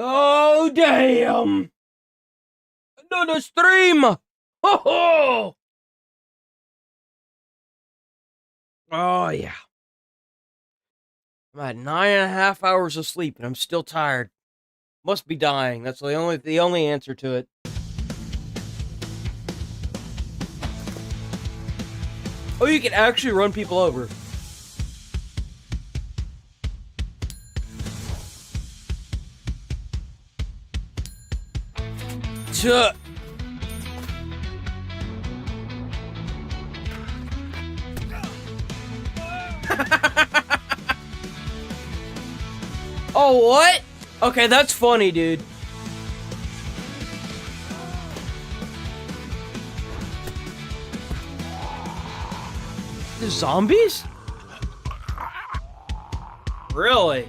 Oh, damn! Another stream! Oh, oh yeah. I'm at 9.5 hours of sleep and I'm still tired. Must be dying. That's the only answer to it. Oh, you can actually run people over. Tuh. Oh, what? Okay, that's funny, dude. The zombies? Really?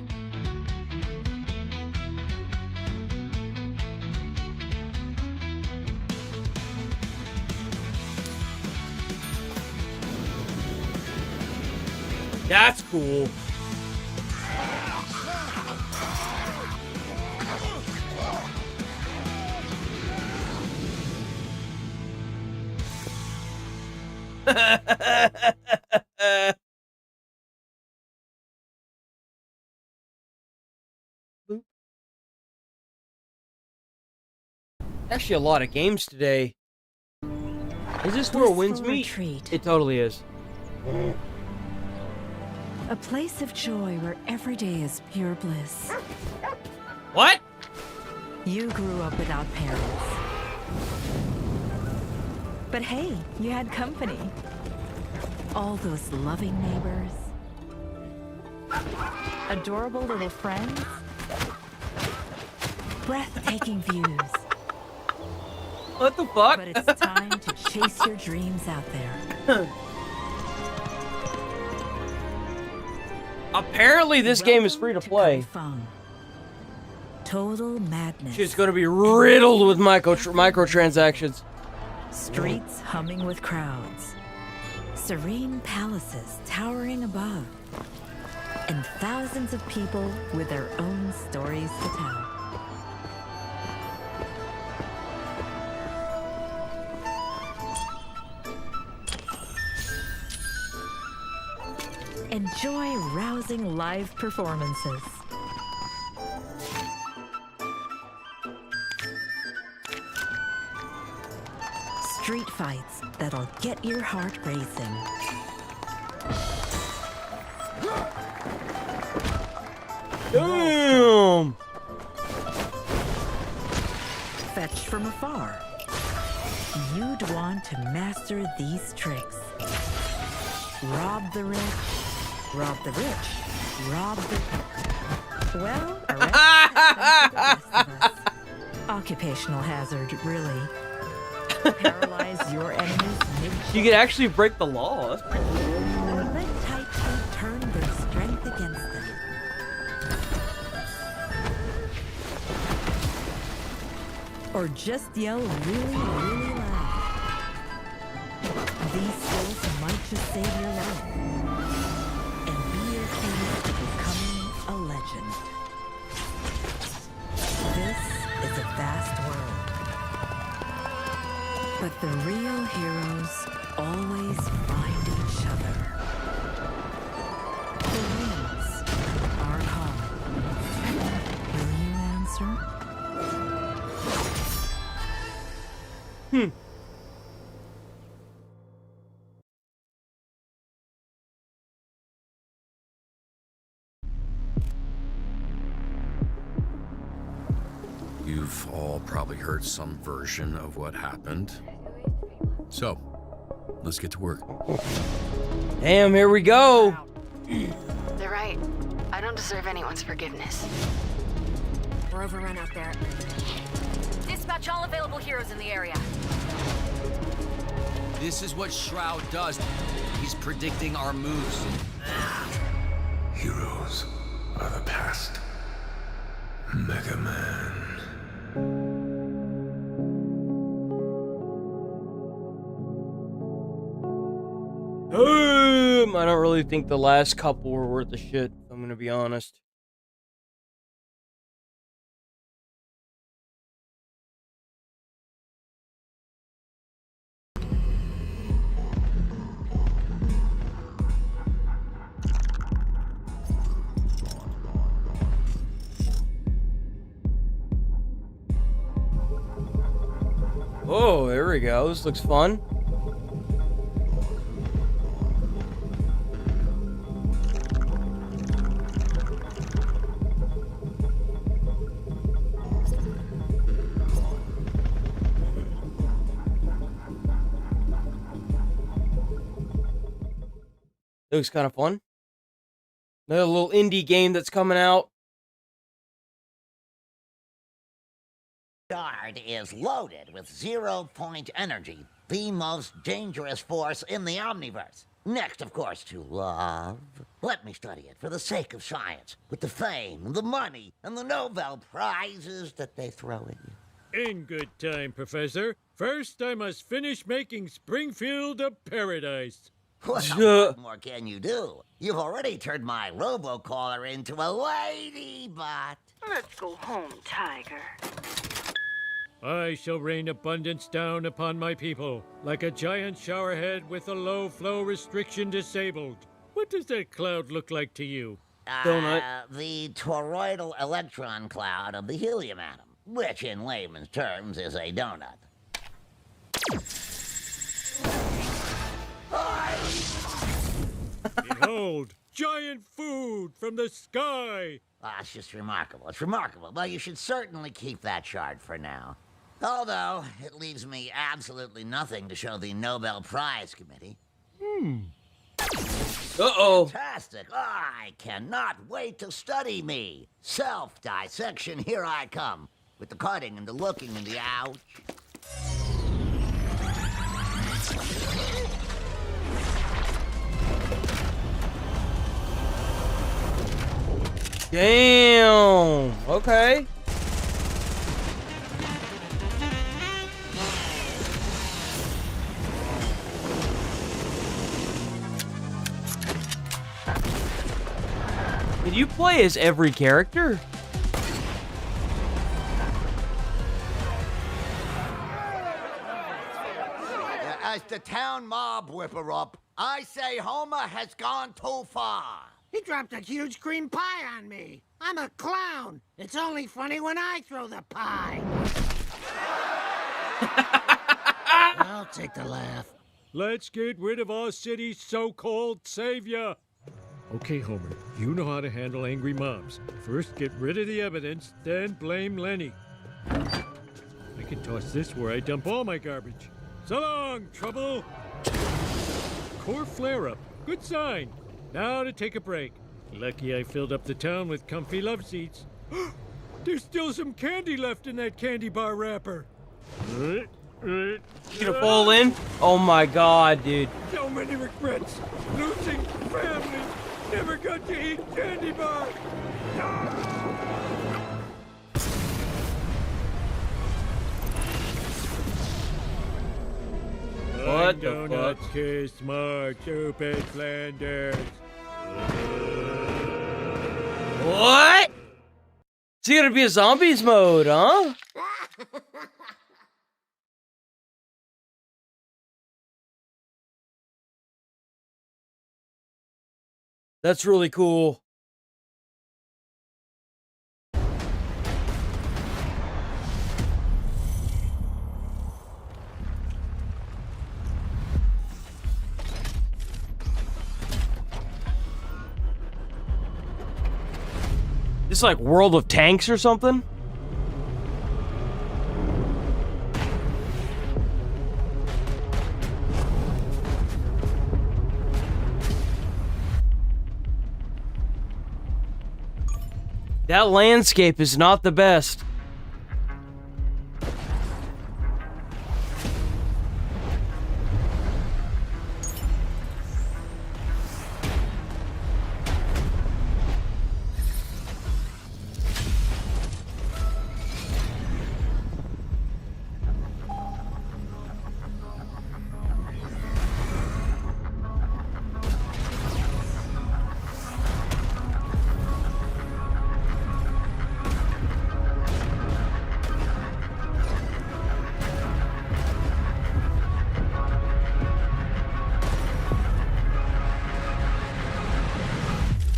That's cool. Actually, a lot of games today. Is this where winds meet? Retreat. It totally is. A place of joy where every day is pure bliss. What? You grew up without parents. But hey, you had company. All those loving neighbors. Adorable little friends. Breathtaking views. What the fuck? But it's time to chase your dreams out there. Apparently, this game is free to play. Total madness. It's going to be riddled with microtransactions. Streets humming with crowds. Serene palaces towering above. And thousands of people with their own stories to tell. Enjoy rousing live performances. Street fights that'll get your heart racing. Damn! Fetched from afar. You'd want to master these tricks. Rob the rich, rob the rich, rob the... Well, a rest like the rest of us. Occupational hazard, really. Paralyze your enemies mid-shot. You could actually break the law. That's pretty cool. Or let tight feet turn their strength against them. Or just yell really, really loud. These skills might just save your life. And be your key to becoming a legend. This is a vast world. But the real heroes always find each other. The winds are calling. Will you answer? You've all probably heard some version of what happened. So, let's get to work. Damn, here we go. They're right. I don't deserve anyone's forgiveness. We're overrun out there. Dispatch all available heroes in the area. This is what Shroud does. He's predicting our moves. Heroes are the past. Mega Man. I don't really think the last couple were worth the shit, if I'm gonna be honest. Oh, there we go. This looks fun. Looks kind of fun. Another little indie game that's coming out. Guard is loaded with zero-point energy, the most dangerous force in the Omniverse. Next, of course, to love. Let me study it for the sake of science, with the fame, the money, and the Nobel Prizes that they throw at you. In good time, Professor. First, I must finish making Springfield a paradise. What more can you do? You've already turned my robocaller into a ladybot. Let's go home, Tiger. I shall rain abundance down upon my people, like a giant showerhead with a low flow restriction disabled. What does that cloud look like to you? Donut. The toroidal electron cloud of the helium atom. which in layman's terms is a donut. Behold, giant food from the sky! Ah, it's just remarkable. It's remarkable. Well, you should certainly keep that shard for now. Although, it leaves me absolutely nothing to show the Nobel Prize Committee. Uh-oh. Fantastic. I cannot wait to study me. Self-dissection, here I come. With the cutting and the looking and the ouch. Damn. Okay. Did you play as every character? As the town mob whipper-up, I say Homer has gone too far. He dropped a huge cream pie on me. I'm a clown. It's only funny when I throw the pie. I'll take the laugh. Let's get rid of our city's so-called savior. Okay, Homer, you know how to handle angry mobs. First, get rid of the evidence, then blame Lenny. I can toss this where I dump all my garbage. So long, Trouble! Core flare-up. Good sign. Now to take a break. Lucky I filled up the town with comfy love seats. There's still some candy left in that candy bar wrapper. You gonna fall in? Oh my god, dude. So many regrets. Losing family. Never got to eat candy bar. What the Donut fuck? kiss smart, stupid Flanders. What? Is he gonna be a zombies mode, huh? That's really cool. This like World of Tanks or something? That landscape is not the best.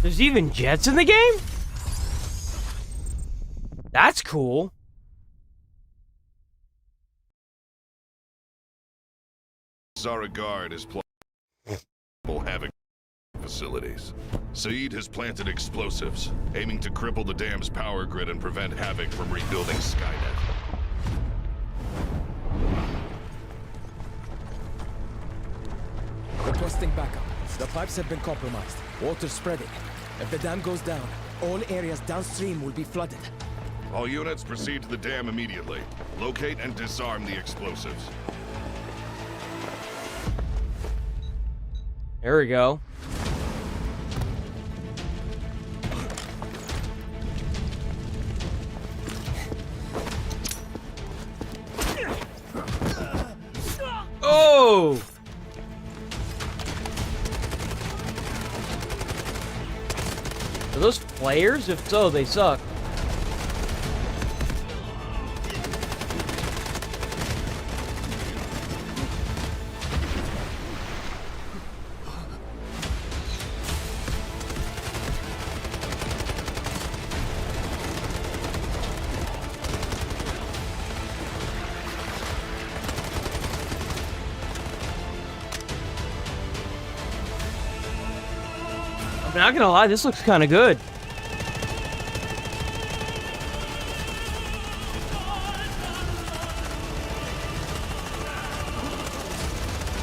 There's even jets in the game? That's cool. Zaragard is havoc facilities. Saeed has planted explosives, aiming to cripple the dam's power grid and prevent Havoc from rebuilding Skynet. Requesting backup. The pipes have been compromised. Water spreading. If the dam goes down, all areas downstream will be flooded. All units proceed to the dam immediately. Locate and disarm the explosives. There we go. Oh! Are those players? If so, they suck. Not gonna lie, this looks kind of good.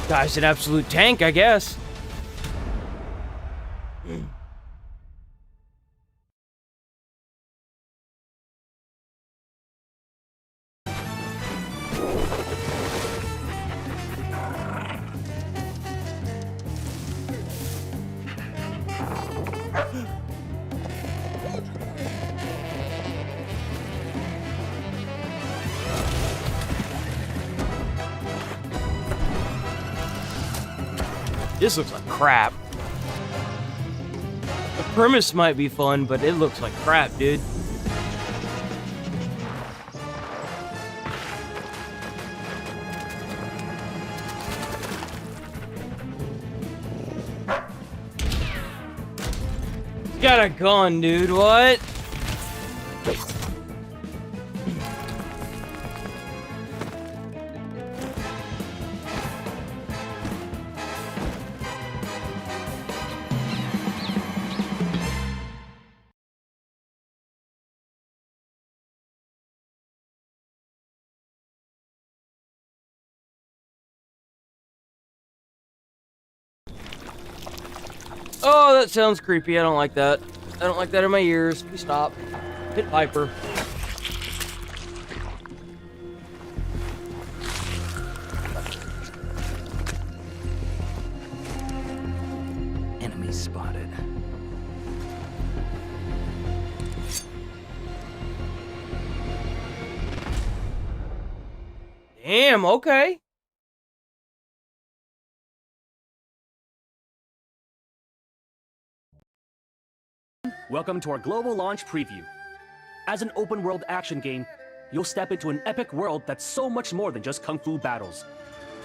Guy's an absolute tank, I guess. This looks like crap. The premise might be fun, but it looks like crap, dude. Got a gun, dude. What? Oh, that sounds creepy. I don't like that. I don't like that in my ears. Please stop. Hit Piper. Enemy spotted. Damn, okay. Welcome to our global launch preview. As an open-world action game, you'll step into an epic world that's so much more than just kung fu battles.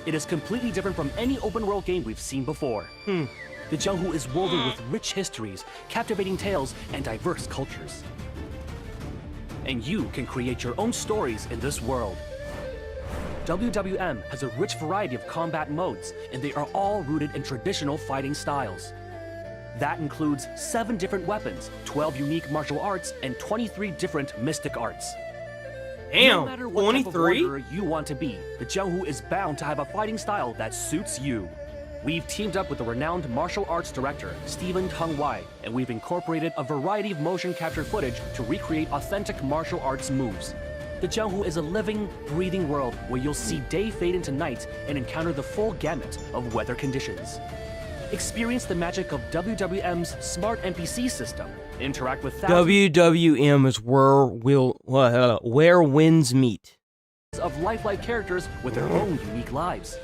It is completely different from any open-world game we've seen before. The Jianghu is woven with rich histories, captivating tales, and diverse cultures. And you can create your own stories in this world. WWM has a rich variety of combat modes, and they are all rooted in traditional fighting styles. That includes 7 different weapons, 12 unique martial arts, and 23 different mystic arts. Damn, no matter what 23? type of warrior you want to be, the Jianghu is bound to have a fighting style that suits you. We've teamed up with the renowned martial arts director, Stephen Tung Wai, and we've incorporated a variety of motion capture footage to recreate authentic martial arts moves. The Jianghu is a living, breathing world where you'll see day fade into night and encounter the full gamut of weather conditions. Experience the magic of WWM's smart NPC system. Interact with thousands WWM is where winds meet. of lifelike characters with their own unique lives.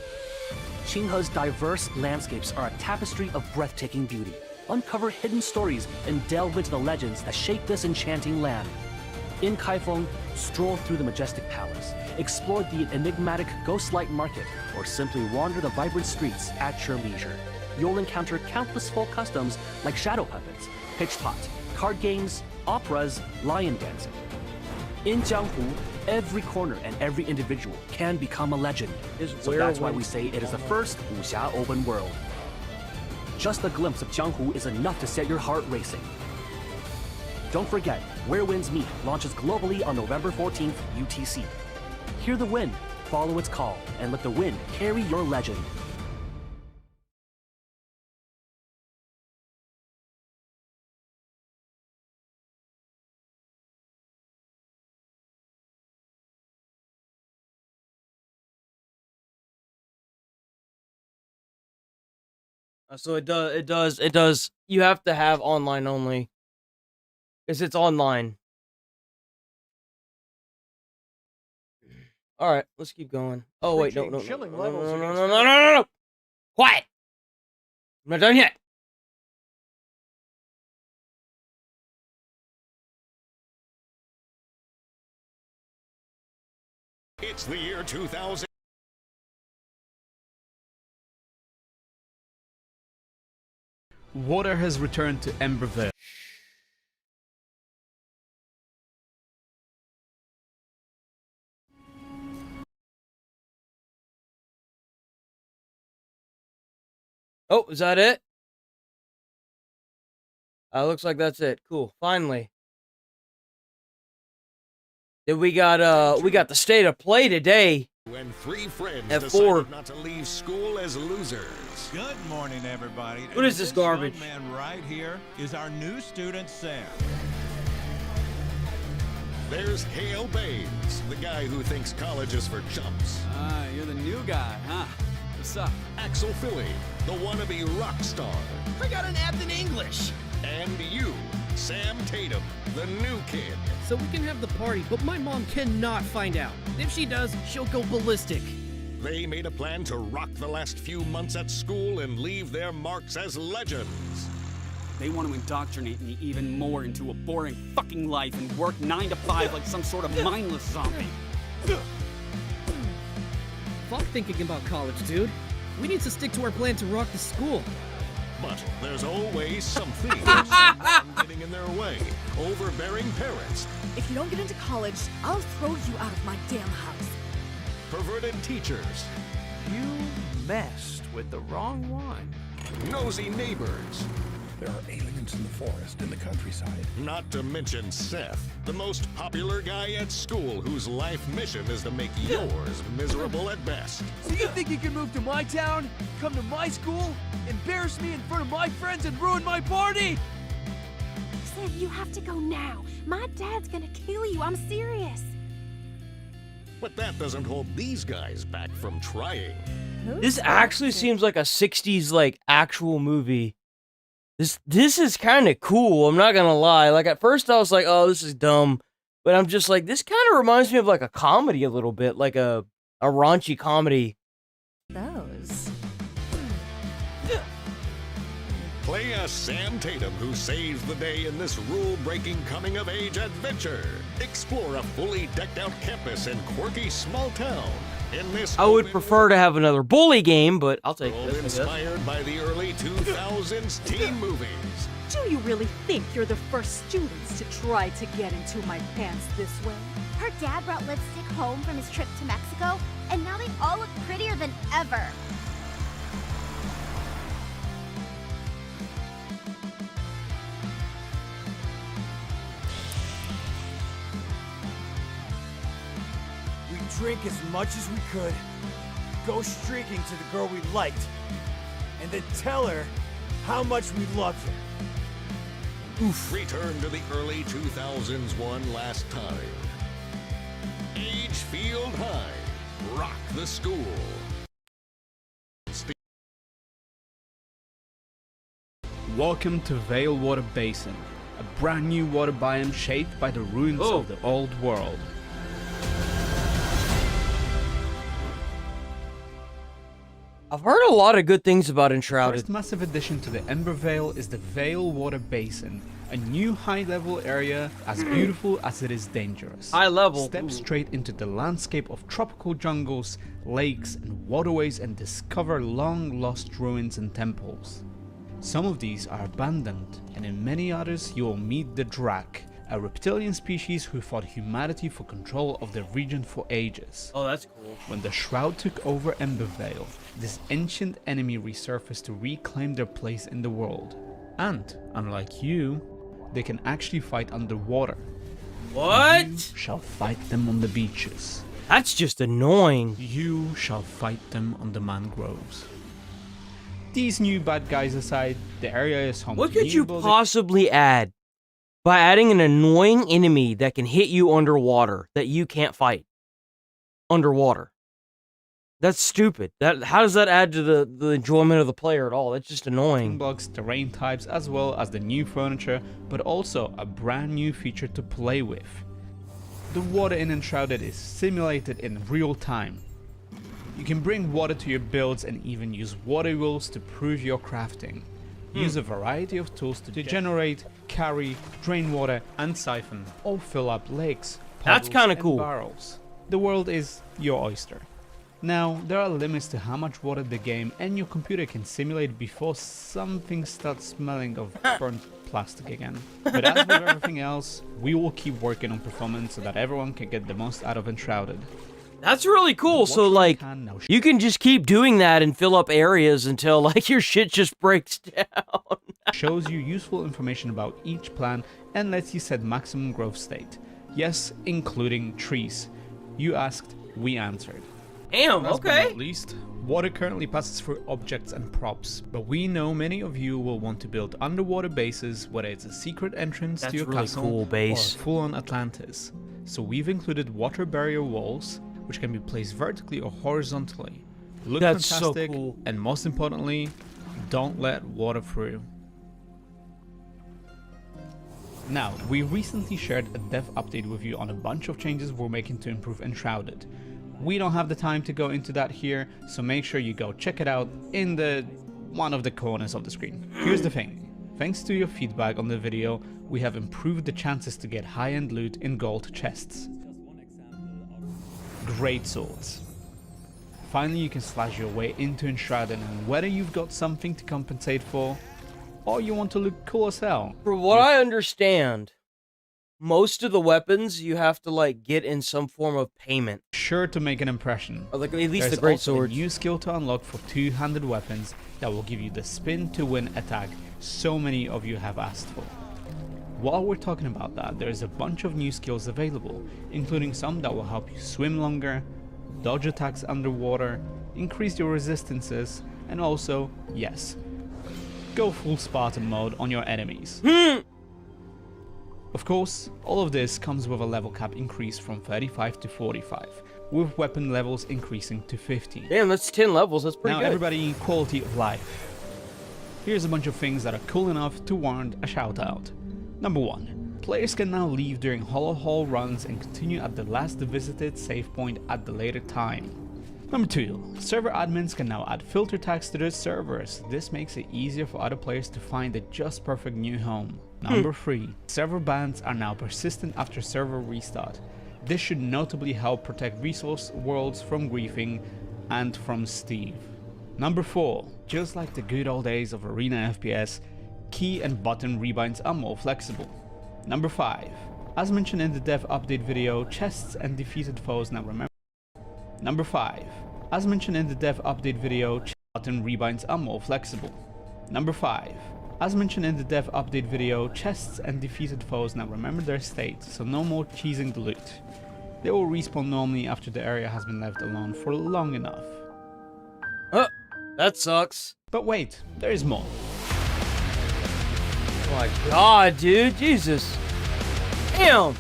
Qinghe's diverse landscapes are a tapestry of breathtaking beauty. Uncover hidden stories and delve into the legends that shape this enchanting land. In Kaifeng, stroll through the majestic palace, explore the enigmatic ghost-light market, or simply wander the vibrant streets at your leisure. You'll encounter countless folk customs like shadow puppets, pitch pot, card games, operas, lion dancing. In Jianghu, every corner and every individual can become a legend. So that's why we say it is the first wuxia open world. Just a glimpse of Jianghu is enough to set your heart racing. Don't forget, Where Winds Meet launches globally on November 14th, UTC. Hear the wind, follow its call, and let the wind carry your legend. So it does. You have to have online only. Because it's online. Alright, let's keep going. Oh, wait, no. Quiet! I'm not done yet. It's the year 2000. Water has returned to Emberville. Oh, is that it? Looks like that's it. Cool. Finally. Then we got the state of play today. When three friends at decided not to leave school as losers. Good morning, everybody. What is this garbage? Young man right here is our new student, Sam. There's Hale Baines, the guy who thinks college is for chumps. Ah, you're the new guy, huh? What's up? Axel Philly, the wannabe rock star. I got an F in English. And you, Sam Tatum, the new kid. So we can have the party, but my mom cannot find out. If she does, she'll go ballistic. They made a plan to rock the last few months at school and leave their marks as legends. They want to indoctrinate me even more into a boring fucking life and work 9 to 5 like some sort of mindless zombie. Fuck thinking about college, dude. We need to stick to our plan to rock the school. But there's always something getting in their way. Overbearing parents. If you don't get into college, I'll throw you out of my damn house. Perverted teachers. You messed with the wrong one. Nosy neighbors. There are aliens in the forest, in the countryside. Not to mention Seth, the most popular guy at school whose life mission is to make yours miserable at best. So you think you can move to my town, come to my school, embarrass me in front of my friends, and ruin my party? Seth, you have to go now. My dad's gonna kill you. I'm serious. But that doesn't hold these guys back from trying. This actually seems like a 60s like actual movie. This is kind of cool, I'm not gonna lie. Like at first I was like, oh, this is dumb. But I'm just like, this kind of reminds me of like a comedy a little bit, like a raunchy comedy. Those. Play as Sam Tatum, who saves the day in this rule-breaking coming-of-age adventure. Explore a fully decked-out campus in quirky small town. In this I would prefer to have another bully game, but I'll take world this. inspired by the early 2000s teen movies. Do you really think you're the first students to try to get into my pants this way? Her dad brought lipstick home from his trip to Mexico, and now they all look prettier than ever. We drink as much as we could, go streaking to the girl we liked, and then tell her how much we loved her. Oof. Return to the early 2000s one last time. Age Field High. Rock the school. Welcome to Vale Water Basin, a brand new water biome shaped by the ruins of the old world. I've heard a lot of good things about Enshrouded. First massive addition to the Ember Vale is the Vale Water Basin, a new high-level area as beautiful as it is dangerous. High level. Step straight into the landscape of tropical jungles, lakes, and waterways and discover long-lost ruins and temples. Some of these are abandoned, and in many others you will meet the Drak, a reptilian species who fought humanity for control of the region for ages. Oh, that's cool. When the Shroud took over Embervale, this ancient enemy resurfaced to reclaim their place in the world. And, unlike you, they can actually fight underwater. What? You shall fight them on the beaches. That's just annoying. You shall fight them on the mangroves. These new bad guys aside, the area is home What to could you new possibly add by adding an annoying enemy that can hit you underwater that you can't fight underwater? That's stupid. How does that add to the enjoyment of the player at all? That's just annoying. Blocks, terrain types, as well as the new furniture, but also a brand new feature to play with. The water in Enshrouded is simulated in real time. You can bring water to your builds and even use water wheels to prove your crafting. Use a variety of tools to generate, carry, drain water, and siphon, or fill up lakes, That's puddles, kinda and cool. barrels. The world is your oyster. Now, there are limits to how much water the game and your computer can simulate before something starts smelling of burnt plastic again. But as with everything else, we will keep working on performance so that everyone can get the most out of Enshrouded. That's really cool. So like, you can just keep doing that and fill up areas until like your shit just breaks down. shows you useful information about each plant and lets you set maximum growth state. Yes, including trees. You asked, we answered. Damn, Last but okay. not least, water currently passes through objects and props, but we know many of you will want to build underwater bases, whether it's a secret entrance to your really castle cool base. or full-on Atlantis. So we've included water barrier walls, which can be placed vertically or horizontally. Look That's so fantastic, cool. and most importantly, don't let water through. Now, we recently shared a dev update with you on a bunch of changes we're making to improve Enshrouded. We don't have the time to go into that here, so make sure you go check it out in one of the corners of the screen. Here's the thing. Thanks to your feedback on the video, we have improved the chances to get high-end loot in gold chests. Great swords. Finally, you can slash your way into Enshrouded, and whether you've got something to compensate for, or you want to look cool as hell. From what I understand, most of the weapons you have to like get in some form of payment. Sure to make an impression. Or like at least There's the great also sword. a new skill to unlock for two-handed weapons that will give you the spin to win attack so many of you have asked for. While we're talking about that, there's a bunch of new skills available, including some that will help you swim longer, dodge attacks underwater, increase your resistances, and also, yes, go full Spartan mode on your enemies. Of course, all of this comes with a level cap increase from 35 to 45, with weapon levels increasing to 50. Damn, that's 10 levels, that's pretty now good. Everybody, quality of life. Here's a bunch of things that are cool enough to warrant a shout out. Number 1. Players can now leave during Hollow Hall runs and continue at the last visited save point at the later time. Number 2. Server admins can now add filter tags to their servers. This makes it easier for other players to find the just perfect new home. Number 3. Server bans are now persistent after server restart. This should notably help protect resource worlds from griefing and from Steve. Number 4. Just like the good old days of arena FPS, key and button rebinds are more flexible. Number 5. As mentioned in the dev update video, chests and defeated foes now remember. Number 5. As mentioned in the dev update video, button rebinds are more flexible. Number 5. As mentioned in the dev update video, chests and defeated foes now remember their state, so no more cheesing the loot. They will respawn normally after the area has been left alone for long enough. That sucks. But wait, there is more. Oh my god, dude, Jesus. Damn.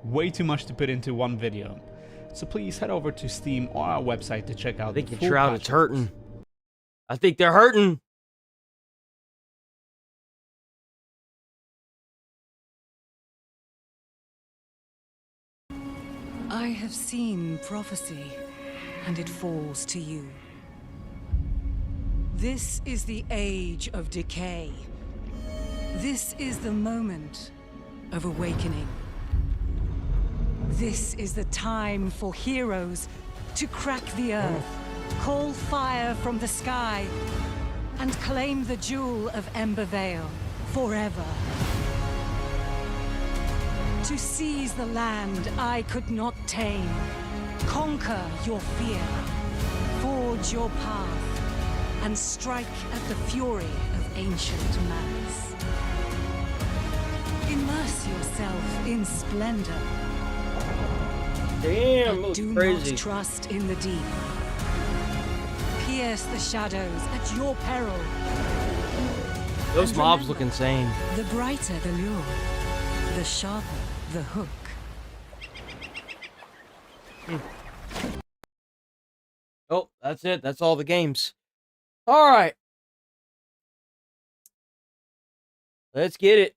Way too much to put into one video. So please head over to Steam or our website to check out the full Enshrouded's patch. hurting. I think they're hurting. I have seen prophecy, and it falls to you. This is the age of decay. This is the moment of awakening. This is the time for heroes to crack the earth, call fire from the sky, and claim the jewel of Ember Vale forever. To seize the land I could not tame, conquer your fear, forge your path, and strike at the fury of ancient malice. Immerse yourself in splendor. Damn, but do crazy. not trust in the deep. Pierce the shadows at your peril. Those And mobs remember, look insane. The brighter the lure, the sharper the hook. Oh, that's it. That's all the games. All right. Let's get it.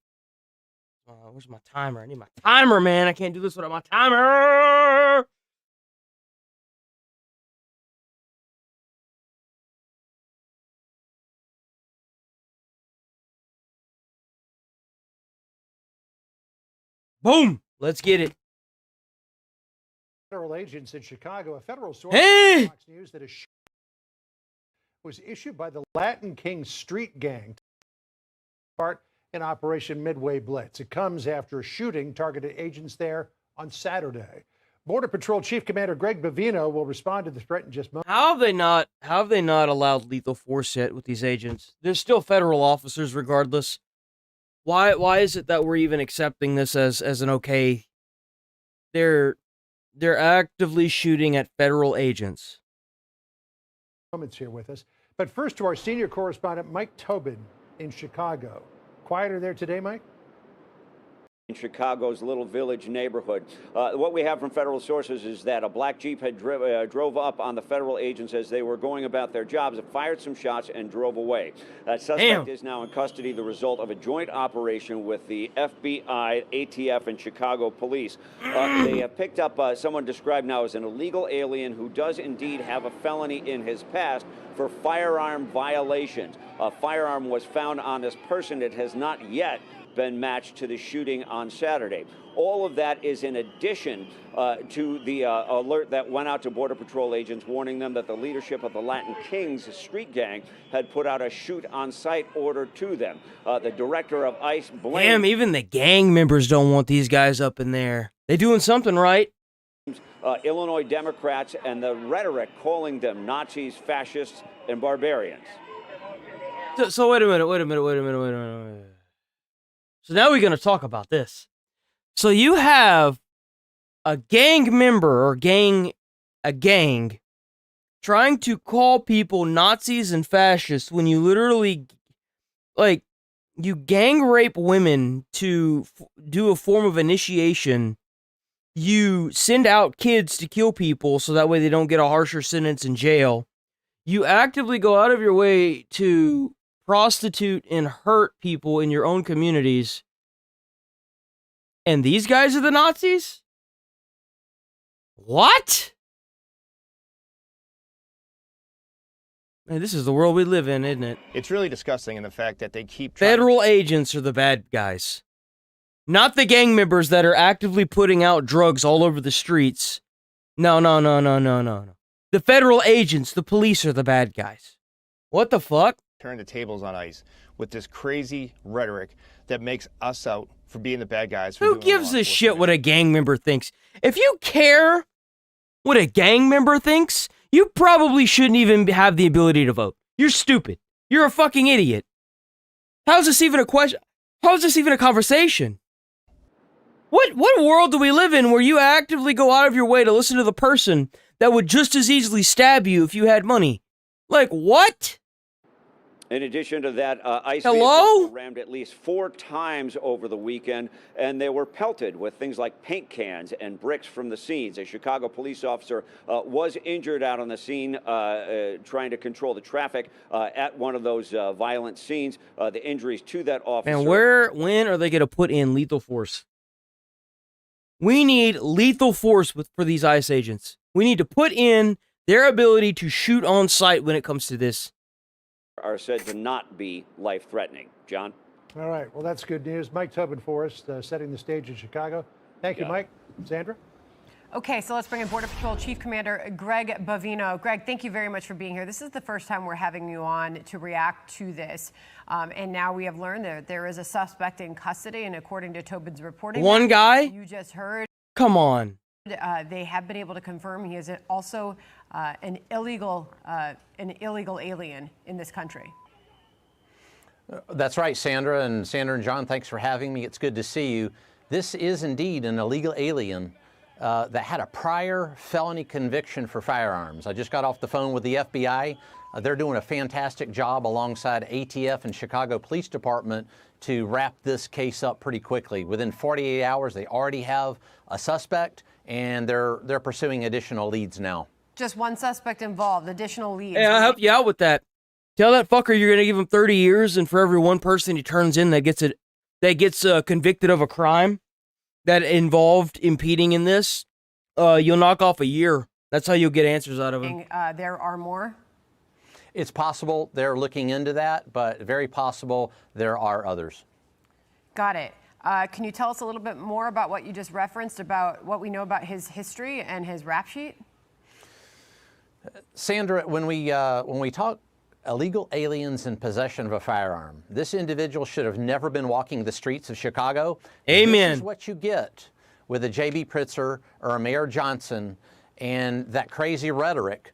Where's my timer? I need my timer, man. I can't do this without my timer. Boom. Let's get it. Federal agents in Chicago, a federal source Hey! told Fox News that was issued by the Latin King Street Gang, part in Operation Midway Blitz. It comes after a shooting targeted agents there on Saturday. Border Patrol Chief Commander Greg Bavino will respond to the threat in just moments. How have they not allowed lethal force yet with these agents? They're still federal officers regardless. Why is it that we're even accepting this as an okay? They're actively shooting at federal agents. Moments here with us. But first to our senior correspondent, Mike Tobin in Chicago. Quieter there today, Mike? In Chicago's Little Village neighborhood. What we have from federal sources is that a black Jeep had drove up on the federal agents as they were going about their jobs, fired some shots, and drove away. That suspect is now in custody, the result of a joint operation with the FBI, ATF, and Chicago police. They have picked up someone described now as an illegal alien who does indeed have a felony in his past for firearm violations. A firearm was found on this person. It has not yet been matched to the shooting on Saturday. All of that is in addition to the alert that went out to Border Patrol agents warning them that the leadership of the Latin Kings street gang had put out a shoot-on-sight order to them. The director of ICE blamed... Damn, even the gang members don't want these guys up in there. They doing something right. Illinois Democrats and the rhetoric calling them Nazis, fascists, and barbarians. So wait a minute. So now we're going to talk about this. So you have a gang member or a gang trying to call people Nazis and fascists when you literally, like, you gang rape women to do a form of initiation. You send out kids to kill people so that way they don't get a harsher sentence in jail. You actively go out of your way to prostitute and hurt people in your own communities. And these guys are the Nazis? What? Man, this is the world we live in, isn't it? It's really disgusting in the fact that they keep Federal agents are the bad guys. Not the gang members that are actively putting out drugs all over the streets. No. The federal agents, the police are the bad guys. What the fuck? turn the tables on ICE with this crazy rhetoric that makes us out for being the bad guys. Who gives a shit what a gang member thinks? If you care what a gang member thinks, you probably shouldn't even have the ability to vote. You're stupid. You're a fucking idiot. How's this even a question? How's this even a conversation? What world do we live in where you actively go out of your way to listen to the person that would just as easily stab you if you had money? Like, what? In addition to that, ICE Hello? vehicles were rammed at least 4 times over the weekend, and they were pelted with things like paint cans and bricks from the scenes. A Chicago police officer was injured out on the scene trying to control the traffic at one of those violent scenes. The injuries to that officer... And when are they going to put in lethal force? We need lethal force for these ICE agents. We need to put in their ability to shoot on sight when it comes to this. Are said to not be life-threatening. John? All right. Well, that's good news. Mike Tobin for us, setting the stage in Chicago. Thank you, Mike. Sandra? Okay, so let's bring in Border Patrol Chief Commander Greg Bavino. Greg, thank you very much for being here. This is the first time we're having you on to react to this. And now we have learned that there is a suspect in custody, and according to Tobin's reporting... One guy? You just heard... Come on. They have been able to confirm he is also an illegal alien in this country. That's right, Sandra and John, thanks for having me. It's good to see you. This is indeed an illegal alien that had a prior felony conviction for firearms. I just got off the phone with the FBI. They're doing a fantastic job alongside ATF and Chicago Police Department to wrap this case up pretty quickly. Within 48 hours, they already have a suspect, and they're pursuing additional leads now. Just one suspect involved, additional leads. Hey, I'll help you out with that. Tell that fucker you're going to give him 30 years, and for every one person he turns in that gets convicted of a crime that involved impeding in this, you'll knock off a year. That's how you'll get answers out of him. There are more? It's possible they're looking into that, but very possible there are others. Got it. Can you tell us a little bit more about what you just referenced, about what we know about his history and his rap sheet? Sandra, when we talk illegal aliens in possession of a firearm, this individual should have never been walking the streets of Chicago. Amen. This is what you get with a J.B. Pritzker or a Mayor Johnson and that crazy rhetoric,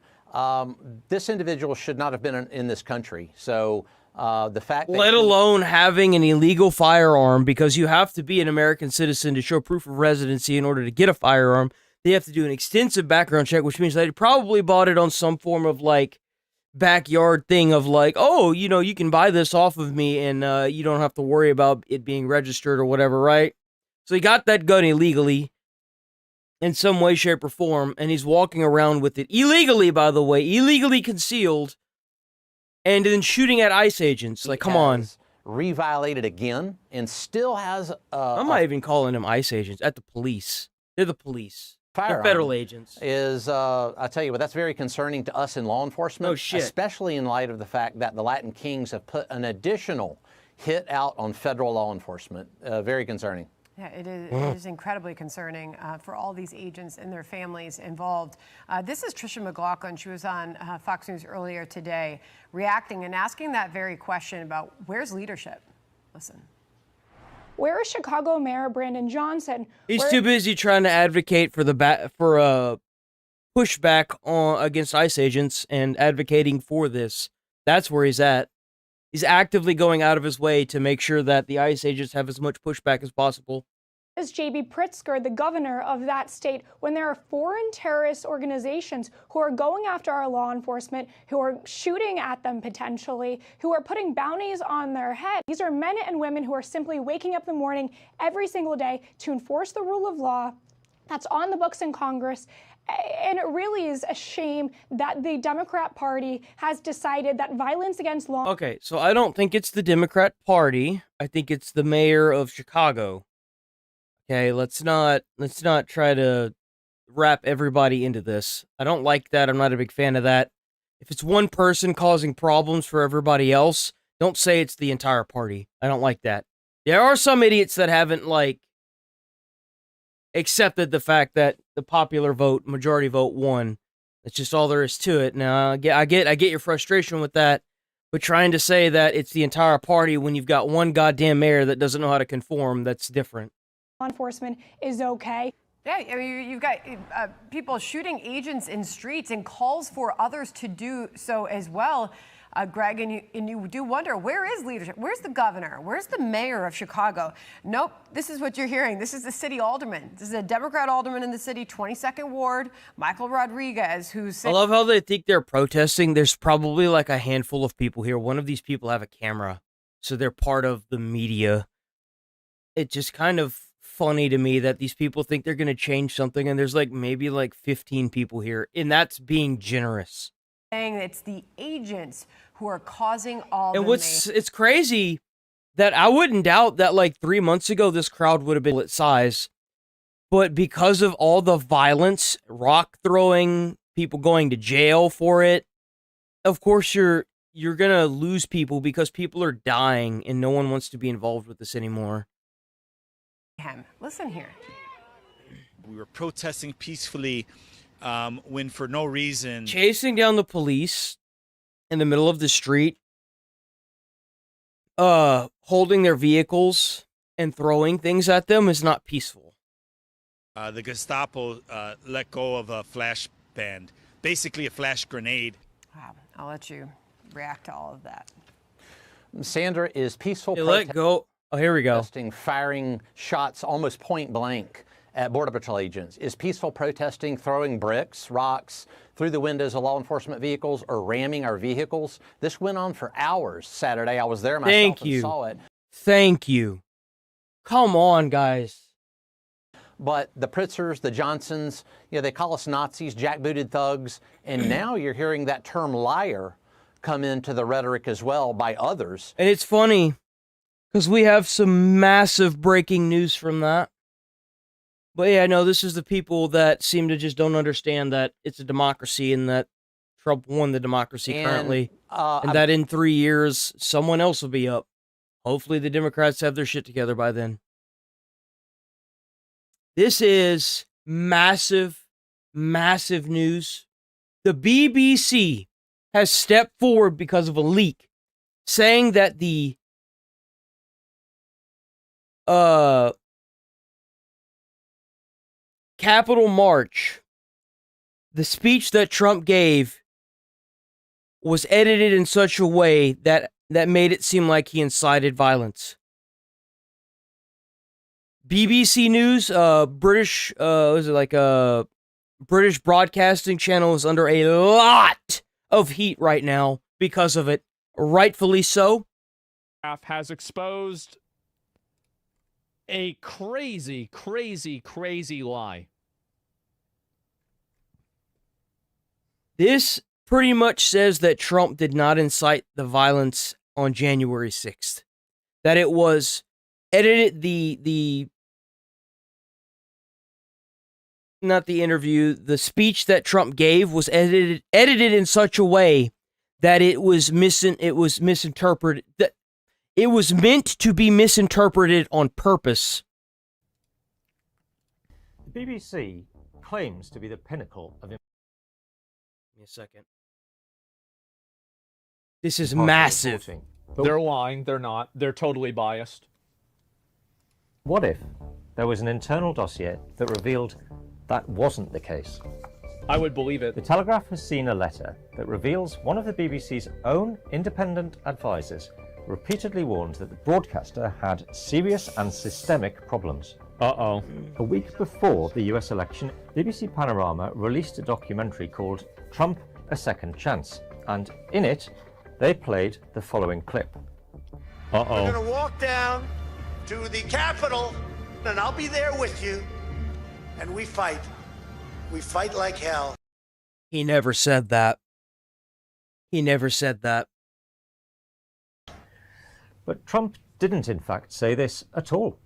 this individual should not have been in this country. So the fact that let alone having an illegal firearm, because you have to be an American citizen to show proof of residency in order to get a firearm. They have to do an extensive background check, which means they probably bought it on some form of like backyard thing of like, oh, you know, you can buy this off of me and you don't have to worry about it being registered or whatever, right? So he got that gun illegally in some way, shape, or form, and he's walking around with it illegally, by the way, illegally concealed, and then shooting at ICE agents. Like, come on. Reviolated again and still has I'm not even calling them ICE agents, at the police. They're the police. Firearm They're federal agents. Is, I tell you what, that's very concerning to us in law enforcement. Oh, shit. Especially in light of the fact that the Latin Kings have put an additional hit out on federal law enforcement. Very concerning. Yeah, it is incredibly concerning for all these agents and their families involved. This is Tricia McLaughlin. She was on Fox News earlier today, reacting and asking that very question about where's leadership? Listen. Where is Chicago Mayor Brandon Johnson? He's too busy trying to advocate for pushback against ICE agents and advocating for this. That's where he's at. He's actively going out of his way to make sure that the ICE agents have as much pushback as possible. Is J.B. Pritzker, the governor of that state, when there are foreign terrorist organizations who are going after our law enforcement, who are shooting at them potentially, who are putting bounties on their head? These are men and women who are simply waking up in the morning every single day to enforce the rule of law that's on the books in Congress. And it really is a shame that the Democrat Party has decided that violence against law... Okay, so I don't think it's the Democrat Party. I think it's the mayor of Chicago. Okay, let's not try to wrap everybody into this. I don't like that. I'm not a big fan of that. If it's one person causing problems for everybody else, don't say it's the entire party. I don't like that. There are some idiots that haven't, like, accepted the fact that the popular vote, majority vote, won. That's just all there is to it. Now, I get your frustration with that, but trying to say that it's the entire party when you've got one goddamn mayor that doesn't know how to conform, that's different. Law enforcement is okay. Yeah, I mean, you've got people shooting agents in streets and calls for others to do so as well, Greg, and you do wonder, where is leadership? Where's the governor? Where's the mayor of Chicago? Nope, this is what you're hearing. This is the city alderman. This is a Democrat alderman in the city, 22nd Ward, Michael Rodriguez, who's... I love how they think they're protesting. There's probably like a handful of people here. One of these people have a camera, so they're part of the media. It's just kind of funny to me that these people think they're going to change something, and there's like maybe like 15 people here, and that's being generous. Saying it's the agents who are causing all and the... it's crazy that I wouldn't doubt that like 3 months ago this crowd would have been its size, but because of all the violence, rock throwing, people going to jail for it, of course you're gonna lose people because people are dying and no one wants to be involved with this anymore. Listen here. We were protesting peacefully when for no reason... Chasing down the police in the middle of the street, holding their vehicles and throwing things at them is not peaceful. The Gestapo let go of a flash band, basically a flash grenade. Wow, I'll let you react to all of that. Sandra, is peaceful... let go... Oh, here we go. Firing shots almost point blank at Border Patrol agents. Is peaceful protesting throwing bricks, rocks through the windows of law enforcement vehicles or ramming our vehicles? This went on for hours Saturday. I was there myself and saw it. Thank you. Come on, guys. But the Pritzkers, the Johnsons, you know, they call us Nazis, jackbooted thugs, and now you're hearing that term liar come into the rhetoric as well by others. And it's funny, because we have some massive breaking news from that. But yeah, no, this is the people that seem to just don't understand that it's a democracy and that Trump won the democracy currently. And that in 3 years, someone else will be up. Hopefully the Democrats have their shit together by then. This is massive, massive news. The BBC has stepped forward because of a leak saying that the Capitol March, the speech that Trump gave was edited in such a way that made it seem like he incited violence. BBC News, British, was it like a British broadcasting channel, is under a lot of heat right now because of it. Rightfully so. Has exposed a crazy lie. This pretty much says that Trump did not incite the violence on January 6th. That it was edited, not the interview, the speech that Trump gave was edited in such a way that it was misinterpreted, that it was meant to be misinterpreted on purpose. The BBC claims to be the pinnacle of... Give me a second. This is massive. They're lying. They're not. They're totally biased. What if there was an internal dossier that revealed that wasn't the case? I would believe it. The Telegraph has seen a letter that reveals one of the BBC's own independent advisors repeatedly warned that the broadcaster had serious and systemic problems. Uh-oh. A week before the US election, BBC Panorama released a documentary called Trump, A Second Chance, and in it, they played the following clip. Uh-oh. We're going to walk down to the Capitol, and I'll be there with you, and we fight. We fight like hell. He never said that. He never said that. But Trump didn't in fact say this at all.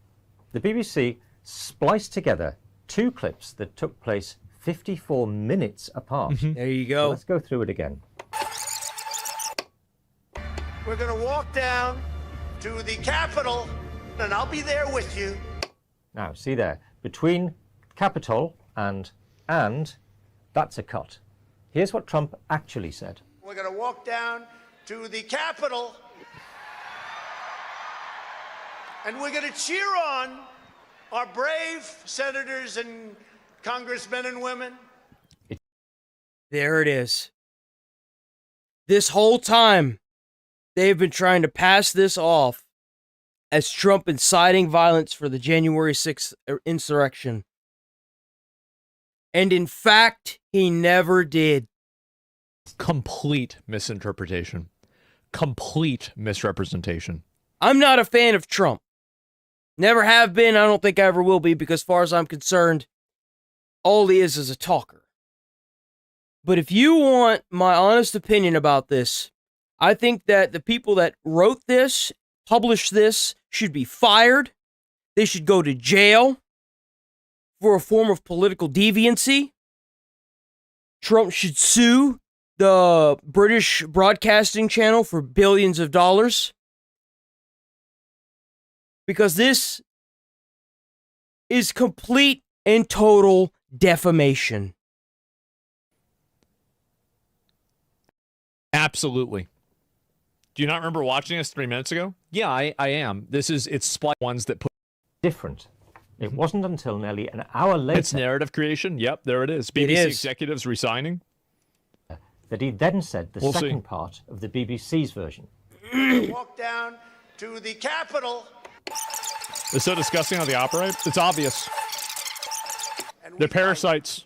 The BBC spliced together two clips that took place 54 minutes apart. There you go. So let's go through it again. We're going to walk down to the Capitol, and I'll be there with you. Now, see there, between Capitol and, that's a cut. Here's what Trump actually said. We're going to walk down to the Capitol, and we're going to cheer on our brave senators and congressmen and women. There it is. This whole time, they've been trying to pass this off as Trump inciting violence for the January 6th insurrection. And in fact, he never did. Complete misinterpretation. Complete misrepresentation. I'm not a fan of Trump. Never have been. I don't think I ever will be, because as far as I'm concerned, all he is a talker. But if you want my honest opinion about this, I think that the people that wrote this, published this, should be fired. They should go to jail for a form of political deviancy. Trump should sue the British broadcasting channel for billions of dollars. Because this is complete and total defamation. Absolutely. Do you not remember watching this 3 minutes ago? Yeah, I am. It's split ones that put... Different. It wasn't until nearly an hour later... It's narrative creation. Yep, there it is. BBC executives resigning. That he then said the second part of the BBC's version. Walk down to the Capitol. It's so disgusting how they operate. It's obvious. They're parasites.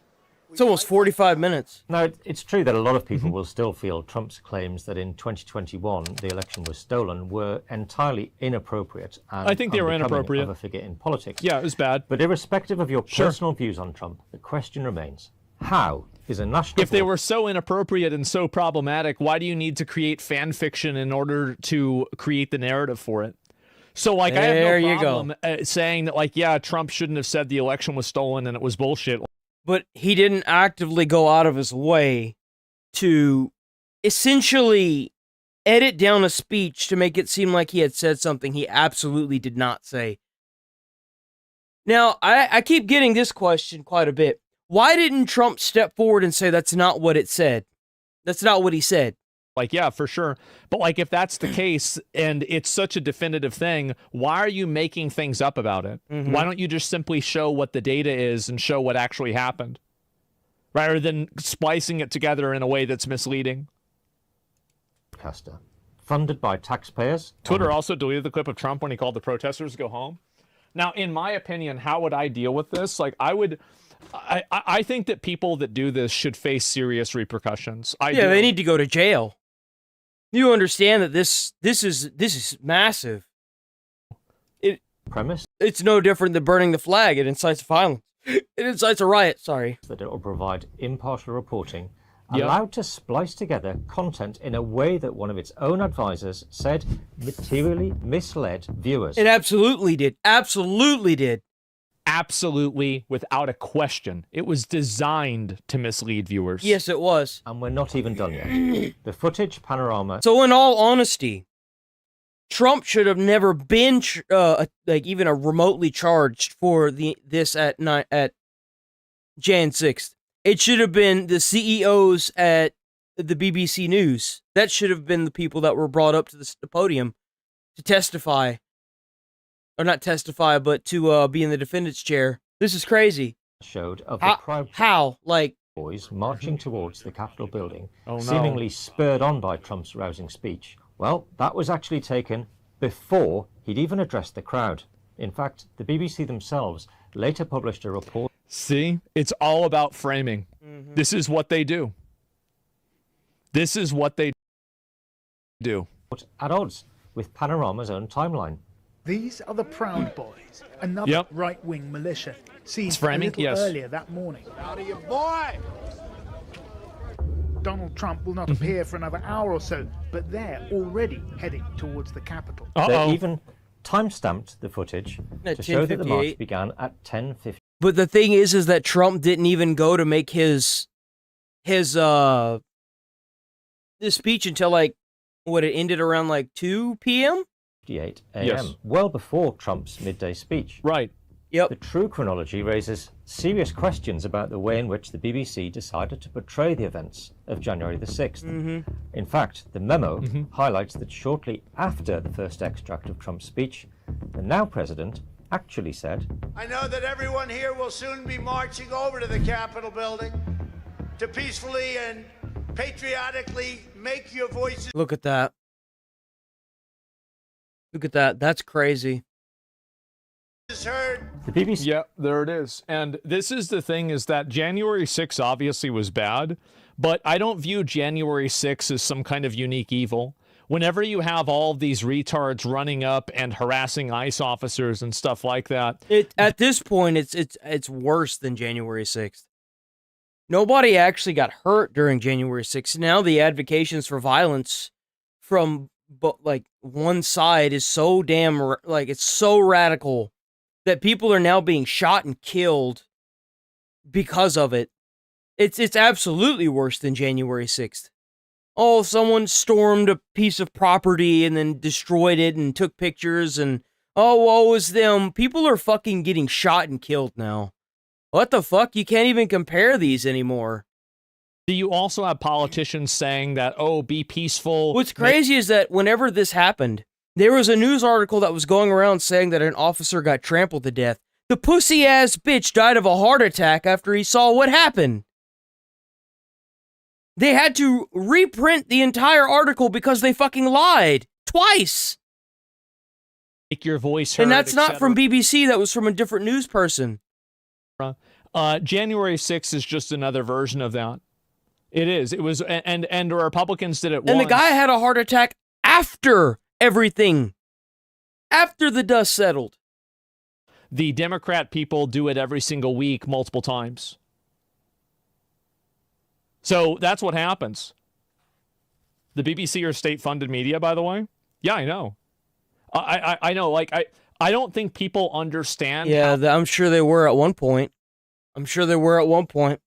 It's almost 45 minutes. Now, it's true that a lot of people will still feel Trump's claims that in 2021 the election was stolen were entirely inappropriate. And I think they were inappropriate. Of a figure in politics. Yeah, it was bad. But irrespective of your personal views on Trump, the question remains, how is a national... If they were so inappropriate and so problematic, why do you need to create fan fiction in order to create the narrative for it? So, like, I have no problem saying that, like, yeah, Trump shouldn't have said the election was stolen and it was bullshit. But he didn't actively go out of his way to essentially edit down a speech to make it seem like he had said something he absolutely did not say. Now, I keep getting this question quite a bit. Why didn't Trump step forward and say that's not what it said? That's not what he said. Like, yeah, for sure. But like, if that's the case and it's such a definitive thing, why are you making things up about it? Why don't you just simply show what the data is and show what actually happened, rather than splicing it together in a way that's misleading? Funded by taxpayers. Twitter also deleted the clip of Trump when he called the protesters to go home. Now, in my opinion, how would I deal with this? Like, I think that people that do this should face serious repercussions. They need to go to jail. You understand that this is massive. It's no different than burning the flag. It incites violence. It incites a riot. Sorry. That it will provide impartial reporting, allowed to splice together content in a way that one of its own advisors said materially misled viewers. It absolutely did. Absolutely did. Absolutely, without a question. It was designed to mislead viewers. Yes, it was. And we're not even done yet. The footage panorama. So in all honesty, Trump should have never been like even a remotely charged for this at Jan 6th. It should have been the CEOs at the BBC News. That should have been the people that were brought up to the podium to testify. Or not testify, but to be in the defendant's chair. This is crazy. Showed of the how? Like boys marching towards the Capitol building, Oh, no. seemingly spurred on by Trump's rousing speech. Well, that was actually taken before he'd even addressed the crowd. In fact, the BBC themselves later published a report. See, it's all about framing. This is what they do. This is what they do. At odds with Panorama's own timeline. These are the Proud Boys, another right-wing militia, seen It's a framing? little Yes. earlier that morning. Howdy, your boy! Donald Trump will not appear for another hour or so, but they're already heading towards the Capitol. They even time-stamped the footage At to show that the march 10:58. began at 10:50. But the thing is that Trump didn't even go to make his speech until like it ended around like 2 p.m. 58 a.m. Yes. Well before Trump's midday speech. Right. Yep. The true chronology raises serious questions about the way in which the BBC decided to portray the events of January the 6th. In fact, the memo highlights that shortly after the first extract of Trump's speech, the now president actually said, I know that everyone here will soon be marching over to the Capitol building to peacefully and patriotically make your voices Look at that. Look at that. That's crazy. heard. The BBC. Yeah, there it is. And this is the thing, is that January 6th obviously was bad, but I don't view January 6th as some kind of unique evil. Whenever you have all of these retards running up and harassing ICE officers and stuff like that, At this point, it's worse than January 6th. Nobody actually got hurt during January 6th. Now the advocations for violence from like one side is so damn it's so radical that people are now being shot and killed because of it. It's absolutely worse than January 6th. Oh, someone stormed a piece of property and then destroyed it and took pictures and oh, woe is them. People are fucking getting shot and killed now. What the fuck? You can't even compare these anymore. do you also have politicians saying that, oh, be peaceful? What's crazy is that whenever this happened, there was a news article that was going around saying that an officer got trampled to death. The pussy-ass bitch died of a heart attack after he saw what happened. They had to reprint the entire article because they fucking lied. Twice. Make your voice heard, And that's not etc. from BBC. That was from a different news person. January 6th is just another version of that. It is. It was, and the Republicans did it And once. the guy had a heart attack after everything. After the dust settled. The Democrat people do it every single week, multiple times. So that's what happens. The BBC are state-funded media, by the way. Yeah, I know. I know. Like, I don't think people understand. Yeah, I'm sure they were at one point. I'm sure they were at one point.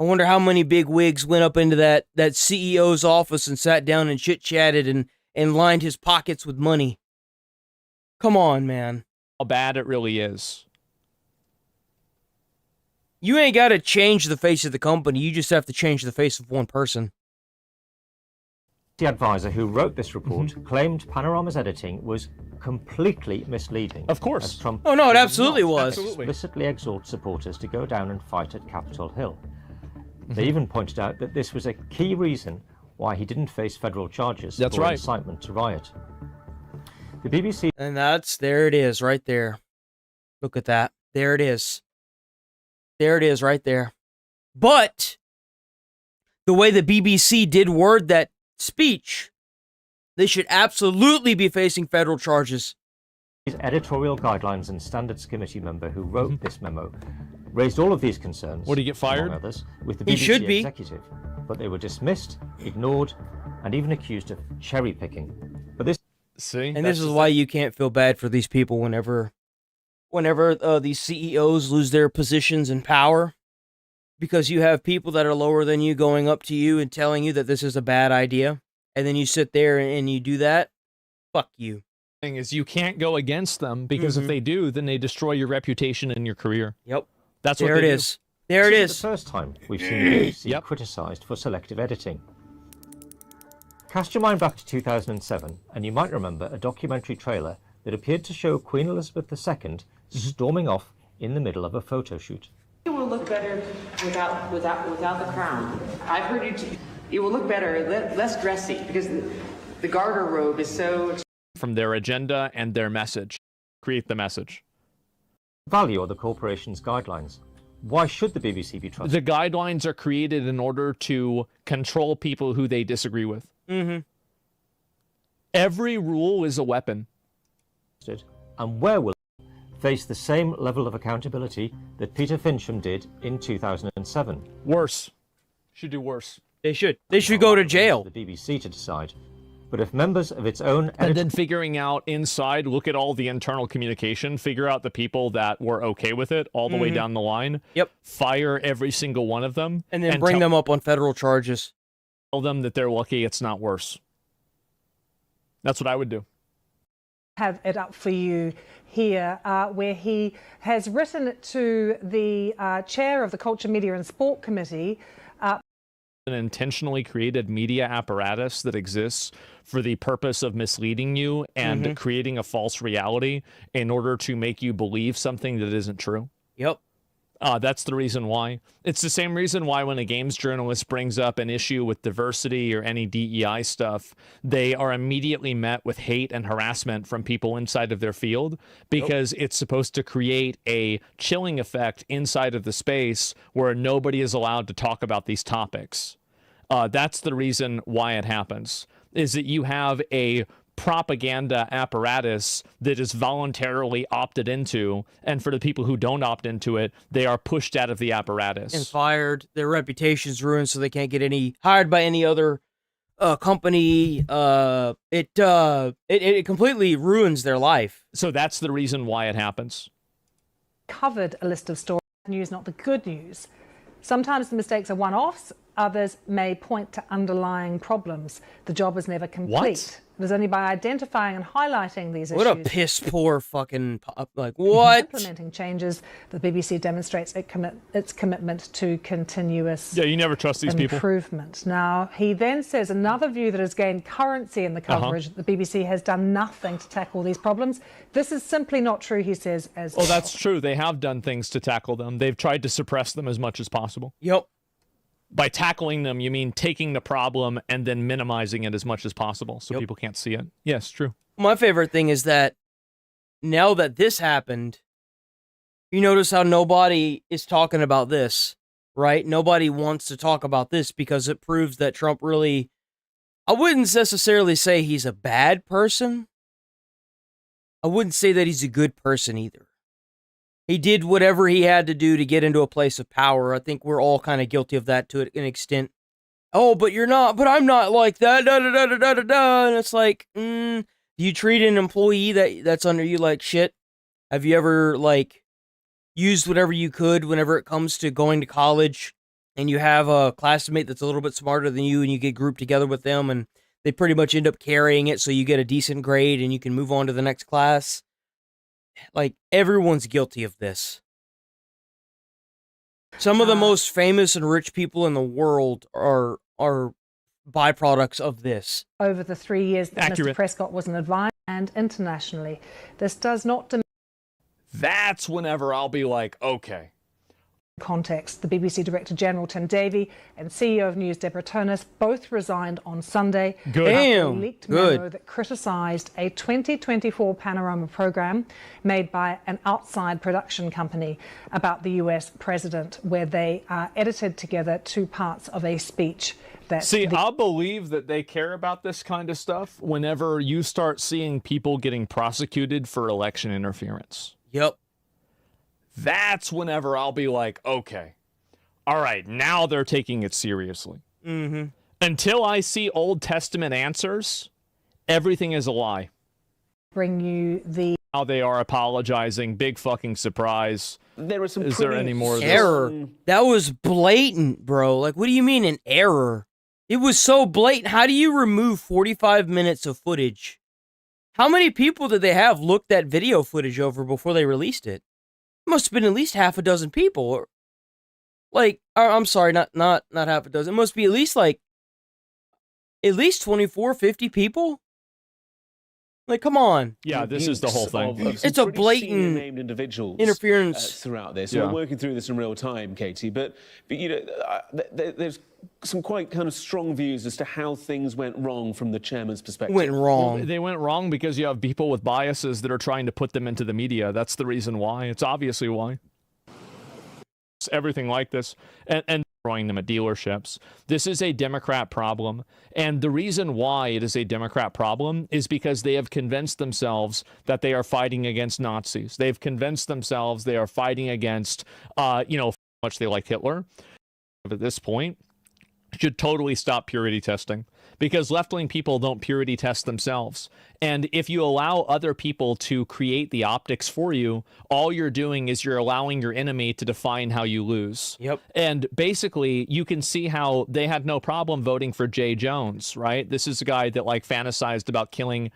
I wonder how many big wigs went up into that CEO's office and sat down and chit-chatted and lined his pockets with money. Come on, man. How bad it really is. You ain't got to change the face of the company. You just have to change the face of one person. The advisor who wrote this report claimed Panorama's editing was completely misleading. Of course. As Trump Oh, no, it did absolutely not was. explicitly exhort supporters to go down and fight at Capitol Hill. They even pointed out that this was a key reason why he didn't face federal charges for incitement to riot. The BBC... And there it is, right there. Look at that. There it is. There it is, right there. But the way the BBC did word that speech, they should absolutely be facing federal charges. His editorial guidelines and standards committee member who wrote this memo raised all of these concerns. Would he get fired? Among others, with the He BBC should be. executive, but they were dismissed, ignored, and even accused of cherry picking. But this, and this is why you can't feel bad for these people whenever these CEOs lose their positions and power, because you have people that are lower than you going up to you and telling you that this is a bad idea, and then you sit there and you do that. Fuck you. Thing is, you can't go against them, because if they do, then they destroy your reputation and your career. Yep. That's what there it they is. do. There it This is. the first time we've seen the BBC criticised for selective editing. Cast your mind back to 2007, and you might remember a documentary trailer that appeared to show Queen Elizabeth II storming off in the middle of a photo shoot. It will look better without the crown. I've heard it will look better, less dressy, because the garter robe is so... From their agenda and their message. Create the message. Value or the corporation's guidelines. Why should the BBC be trusted? The guidelines are created in order to control people who they disagree with. Every rule is a weapon. And where will face the same level of accountability that Peter Fincham did in 2007? Worse. Should do worse. They should. They should go to jail. The BBC to decide. But if members of its own... And then figuring out inside, look at all the internal communication, figure out the people that were okay with it all the way down the line. Yep. Fire every single one of them. And then bring them up on federal charges. Tell them that they're lucky it's not worse. That's what I would do. Have it up for you here, where he has written to the chair of the Culture, Media and Sport Committee. An intentionally created media apparatus that exists for the purpose of misleading you and creating a false reality in order to make you believe something that isn't true. Yep. That's the reason why. It's the same reason why when a games journalist brings up an issue with diversity or any DEI stuff, they are immediately met with hate and harassment from people inside of their field, because it's supposed to create a chilling effect inside of the space where nobody is allowed to talk about these topics. That's the reason why it happens, is that you have a propaganda apparatus that is voluntarily opted into, and for the people who don't opt into it, they are pushed out of the apparatus and fired. Their reputation's ruined, so they can't get hired by any other company. It completely ruins their life. So that's the reason why it happens. Covered a list of stories, news, not the good news. Sometimes the mistakes are one-offs. Others may point to underlying problems. The job is never complete. What? It is only by identifying and highlighting these What issues. a piss poor fucking what? Implementing changes, the BBC demonstrates its commitment to continuous you never trust these people. Improvement. Now, he then says another view that has gained currency in the coverage, that the BBC has done nothing to tackle these problems. This is simply not true, he says. Oh, that's true. They have done things to tackle them. They've tried to suppress them as much as possible. Yep. By tackling them, you mean taking the problem and then minimizing it as much as possible so people can't see it. Yes, true. My favorite thing is that now that this happened, you notice how nobody is talking about this, right? Nobody wants to talk about this because it proves that Trump really, I wouldn't necessarily say he's a bad person. I wouldn't say that he's a good person either. He did whatever he had to do to get into a place of power. I think we're all kind of guilty of that to an extent. Oh, but you're not, but I'm not like that. Da, da, da, da, da, da, da. And it's like, do you treat an employee that's under you like shit? Have you ever, used whatever you could whenever it comes to going to college and you have a classmate that's a little bit smarter than you and you get grouped together with them and they pretty much end up carrying it so you get a decent grade and you can move on to the next class? Everyone's guilty of this. Some of the most famous and rich people in the world are byproducts of this. Over the 3 years that Accurate. Mr. Prescott was an advisor and internationally. This does not diminish That's whenever I'll be like, okay. context. The BBC Director General Tim Davie and CEO of News Deborah Turnus both resigned on Sunday. Good. After a Damn, leaked good. memo that criticised a 2024 Panorama program made by an outside production company about the US president, where they edited together 2 parts of a speech. See, I'll believe that they care about this kind of stuff whenever you start seeing people getting prosecuted for election interference. Yep. That's whenever I'll be like, okay, all right, now they're taking it seriously. Mm-hmm. Until I see Old Testament answers, everything is a lie. Bring you the... Now they are apologizing. Big fucking surprise. There was some Is there any more of this? Error. That was blatant, bro. Like, what do you mean an error? It was so blatant. How do you remove 45 minutes of footage? How many people did they have look that video footage over before they released it? It must have been at least half a dozen people. Like, I'm sorry, not half a dozen. It must be at least 24, 50 people. Like, come on. Yeah, this is the whole thing. It's a blatant named individuals interference throughout this. Yeah. We're working through this in real time, Katie. But you know, there's some quite kind of strong views as to how things went wrong from the chairman's perspective. Went wrong. Well, they went wrong because you have people with biases that are trying to put them into the media. That's the reason why. It's obviously why. It's everything like this. And destroying them at dealerships. This is a Democrat problem. And the reason why it is a Democrat problem is because they have convinced themselves that they are fighting against Nazis. They've convinced themselves they are fighting against, how much they like Hitler. At this point, should totally stop purity testing, because left-wing people don't purity test themselves. And if you allow other people to create the optics for you, all you're doing is you're allowing your enemy to define how you lose. Yep. And basically, you can see how they had no problem voting for Jay Jones, right? This is a guy that fantasized about killing,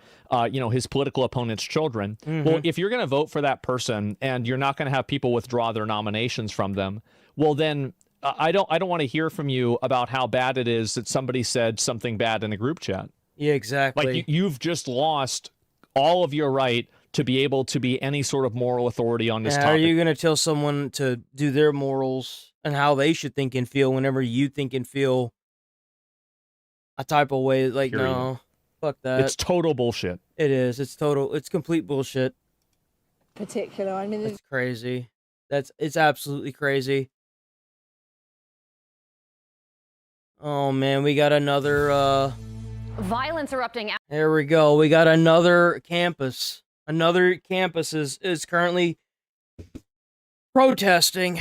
his political opponent's children. Mhm. Well, if you're going to vote for that person and you're not going to have people withdraw their nominations from them, well, then I don't want to hear from you about how bad it is that somebody said something bad in a group chat. Yeah, exactly. Like, you've just lost all of your right to be able to be any sort of moral authority on this How topic. are you going to tell someone to do their morals and how they should think and feel whenever you think and feel a type of way? Like, Period. no, fuck that. It's total bullshit. It is. It's complete bullshit. Particular. I mean, It's crazy. It's absolutely crazy. Oh man, we got another Violence erupting. there we go. We got another campus. Another campus is currently protesting.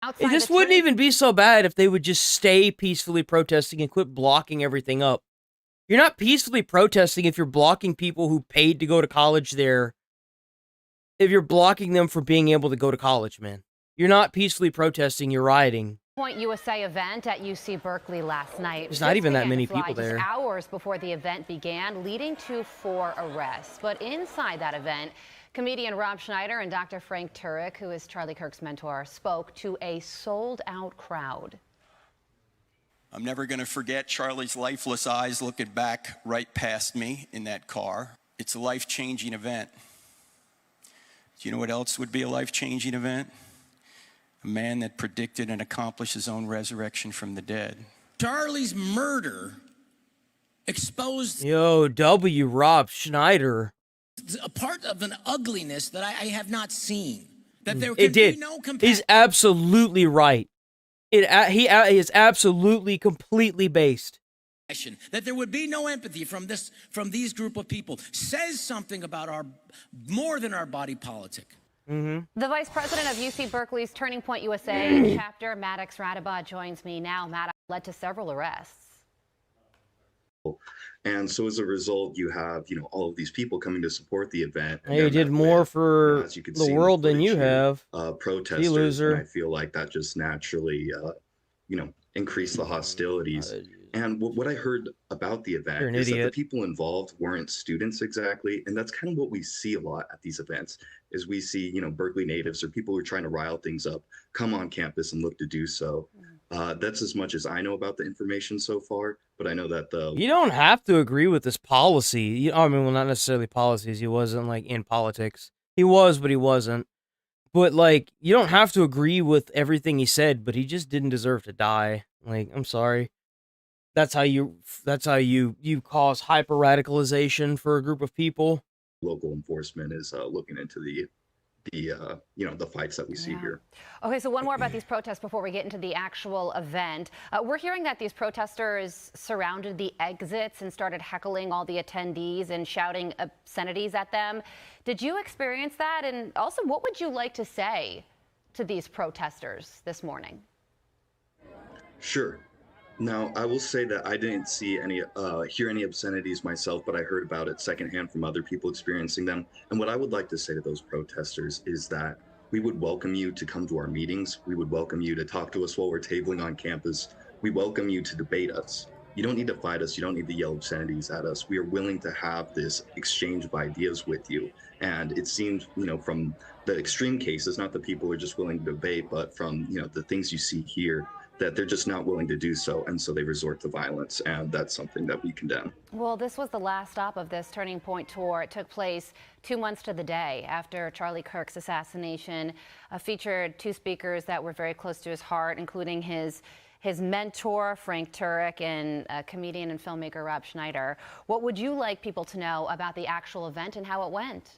Outside This the wouldn't train- even be so bad if they would just stay peacefully protesting and quit blocking everything up. You're not peacefully protesting if you're blocking people who paid to go to college there. If you're blocking them from being able to go to college, man. You're not peacefully protesting, you're rioting. Point USA event at UC Berkeley last night. There's not even that began many to fly people just there. hours before the event began, leading to 4 arrests. But inside that event, comedian Rob Schneider and Dr. Frank Turek, who is Charlie Kirk's mentor, spoke to a sold-out crowd. I'm never going to forget Charlie's lifeless eyes looking back right past me in that car. It's a life-changing event. Do you know what else would be a life-changing event? A man that predicted and accomplished his own resurrection from the dead. Charlie's murder exposed Yo, Rob Schneider. a part of an ugliness that I have not seen. That there It can did. be no He's absolutely right. He is absolutely completely based. compassion. That there would be no empathy from these group of people says something about our more than our body politic. Mm-hmm. The vice president of UC Berkeley's Turning Point USA chapter, Maddox Radabah, joins me now. Maddox led to several arrests. And so as a result, you have, all of these people coming to support the event. and Hey, he they're did met more with, for as you can the see in world than you footage here, have. protesters. You loser. And I feel like that just naturally, increased the hostilities. And what I heard about the event You're an is that the idiot. people involved weren't students exactly. And that's kind of what we see a lot at these events is we see, Berkeley natives or people who are trying to rile things up come on campus and look to do so. That's as much as I know about the information so far, but I know that You don't have to agree with this policy. I mean, well, not necessarily policies. He wasn't like in politics. He was, but he wasn't. But like, you don't have to agree with everything he said, but he just didn't deserve to die. Like, I'm sorry. That's how you cause hyper radicalization for a group of people. local enforcement is looking into the fights that we see here. Okay, so one more about these protests before we get into the actual event. We're hearing that these protesters surrounded the exits and started heckling all the attendees and shouting obscenities at them. Did you experience that? And also, what would you like to say to these protesters this morning? Sure. Now, I will say that I didn't hear any obscenities myself, but I heard about it secondhand from other people experiencing them. And what I would like to say to those protesters is that we would welcome you to come to our meetings. We would welcome you to talk to us while we're tabling on campus. We welcome you to debate us. You don't need to fight us. You don't need to yell obscenities at us. We are willing to have this exchange of ideas with you. And it seems, from the extreme cases, not that people are just willing to debate, but from, the things you see here, that they're just not willing to do so, and so they resort to violence, and that's something that we condemn. Well, this was the last stop of this Turning Point tour. It took place 2 months to the day after Charlie Kirk's assassination. Featured 2 speakers that were very close to his heart, including his mentor, Frank Turek, and comedian and filmmaker Rob Schneider. What would you like people to know about the actual event and how it went?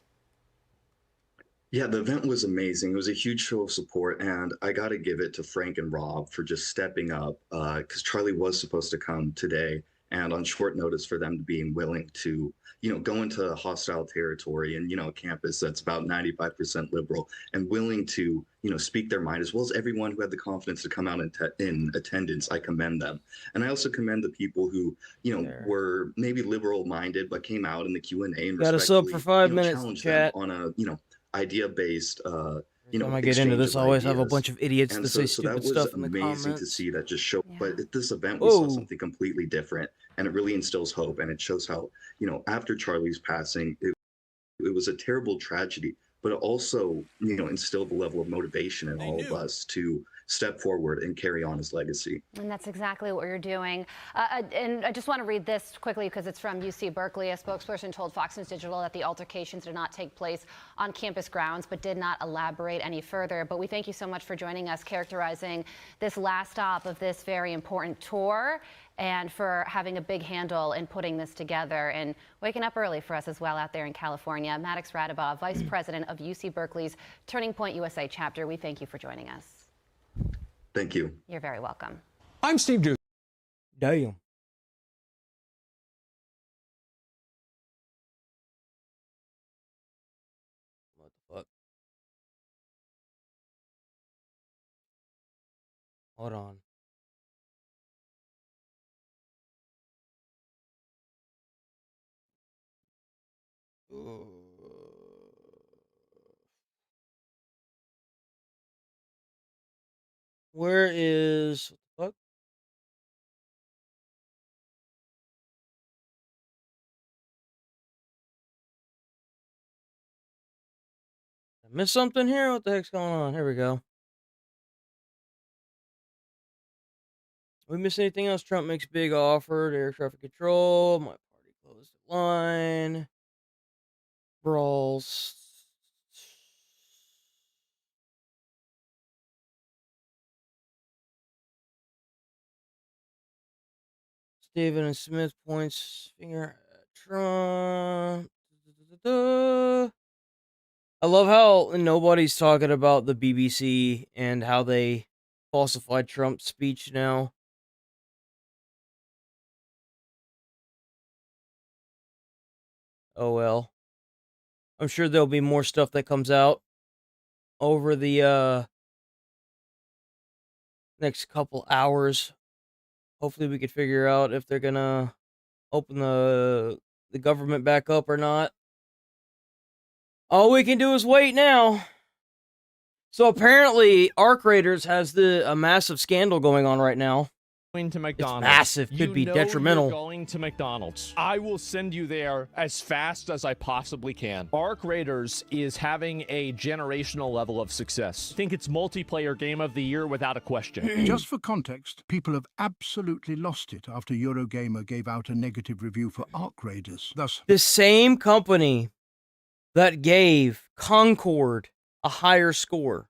Yeah, the event was amazing. It was a huge show of support, and I got to give it to Frank and Rob for just stepping up, because Charlie was supposed to come today, and on short notice for them being willing to, go into hostile territory and, a campus that's about 95% liberal and willing to, speak their mind, as well as everyone who had the confidence to come out in attendance. I commend them. And I also commend the people who, were maybe liberal-minded, but came out in the Q&A and got a sub for 5 minutes, challenged chat. them on a, idea-based, When I get into this, I always have a bunch of idiots that say stupid stuff in the comments. Amazing to see that just show. But at this event, we saw something completely different, and it really instills hope. And it shows how, after Charlie's passing, it was a terrible tragedy, but it also, instilled the level of motivation in all of us to step forward and carry on his legacy. And that's exactly what you're doing. And I just want to read this quickly because it's from UC Berkeley. A spokesperson told Fox News Digital that the altercations did not take place on campus grounds, but did not elaborate any further. But we thank you so much for joining us, characterizing this last stop of this very important tour, and for having a big handle in putting this together and waking up early for us as well out there in California. Maddox Radabov, Vice President of UC Berkeley's Turning Point USA chapter, we thank you for joining us. Thank you. You're very welcome. I'm Steve Doocy. Damn. What the fuck? Hold on. Where is what? I missed something here? What the heck's going on? Here we go. We miss anything else? Trump makes big offer to air traffic control. My party closed the line. Brawls. Stephen and Smith points finger at Trump. I love how nobody's talking about the BBC and how they falsified Trump's speech now. Oh well. I'm sure there'll be more stuff that comes out over the next couple hours. Hopefully we could figure out if they're gonna open the government back up or not. All we can do is wait now. So apparently Arc Raiders has a massive scandal going on right now. Going to McDonald's. massive. Could be detrimental. You're going to McDonald's. I will send you there as fast as I possibly can. Arc Raiders is having a generational level of success. I think it's multiplayer game of the year without a question. Just for context, people have absolutely lost it after Eurogamer gave out a negative review for Arc Raiders. Thus, the same company that gave Concord a higher score,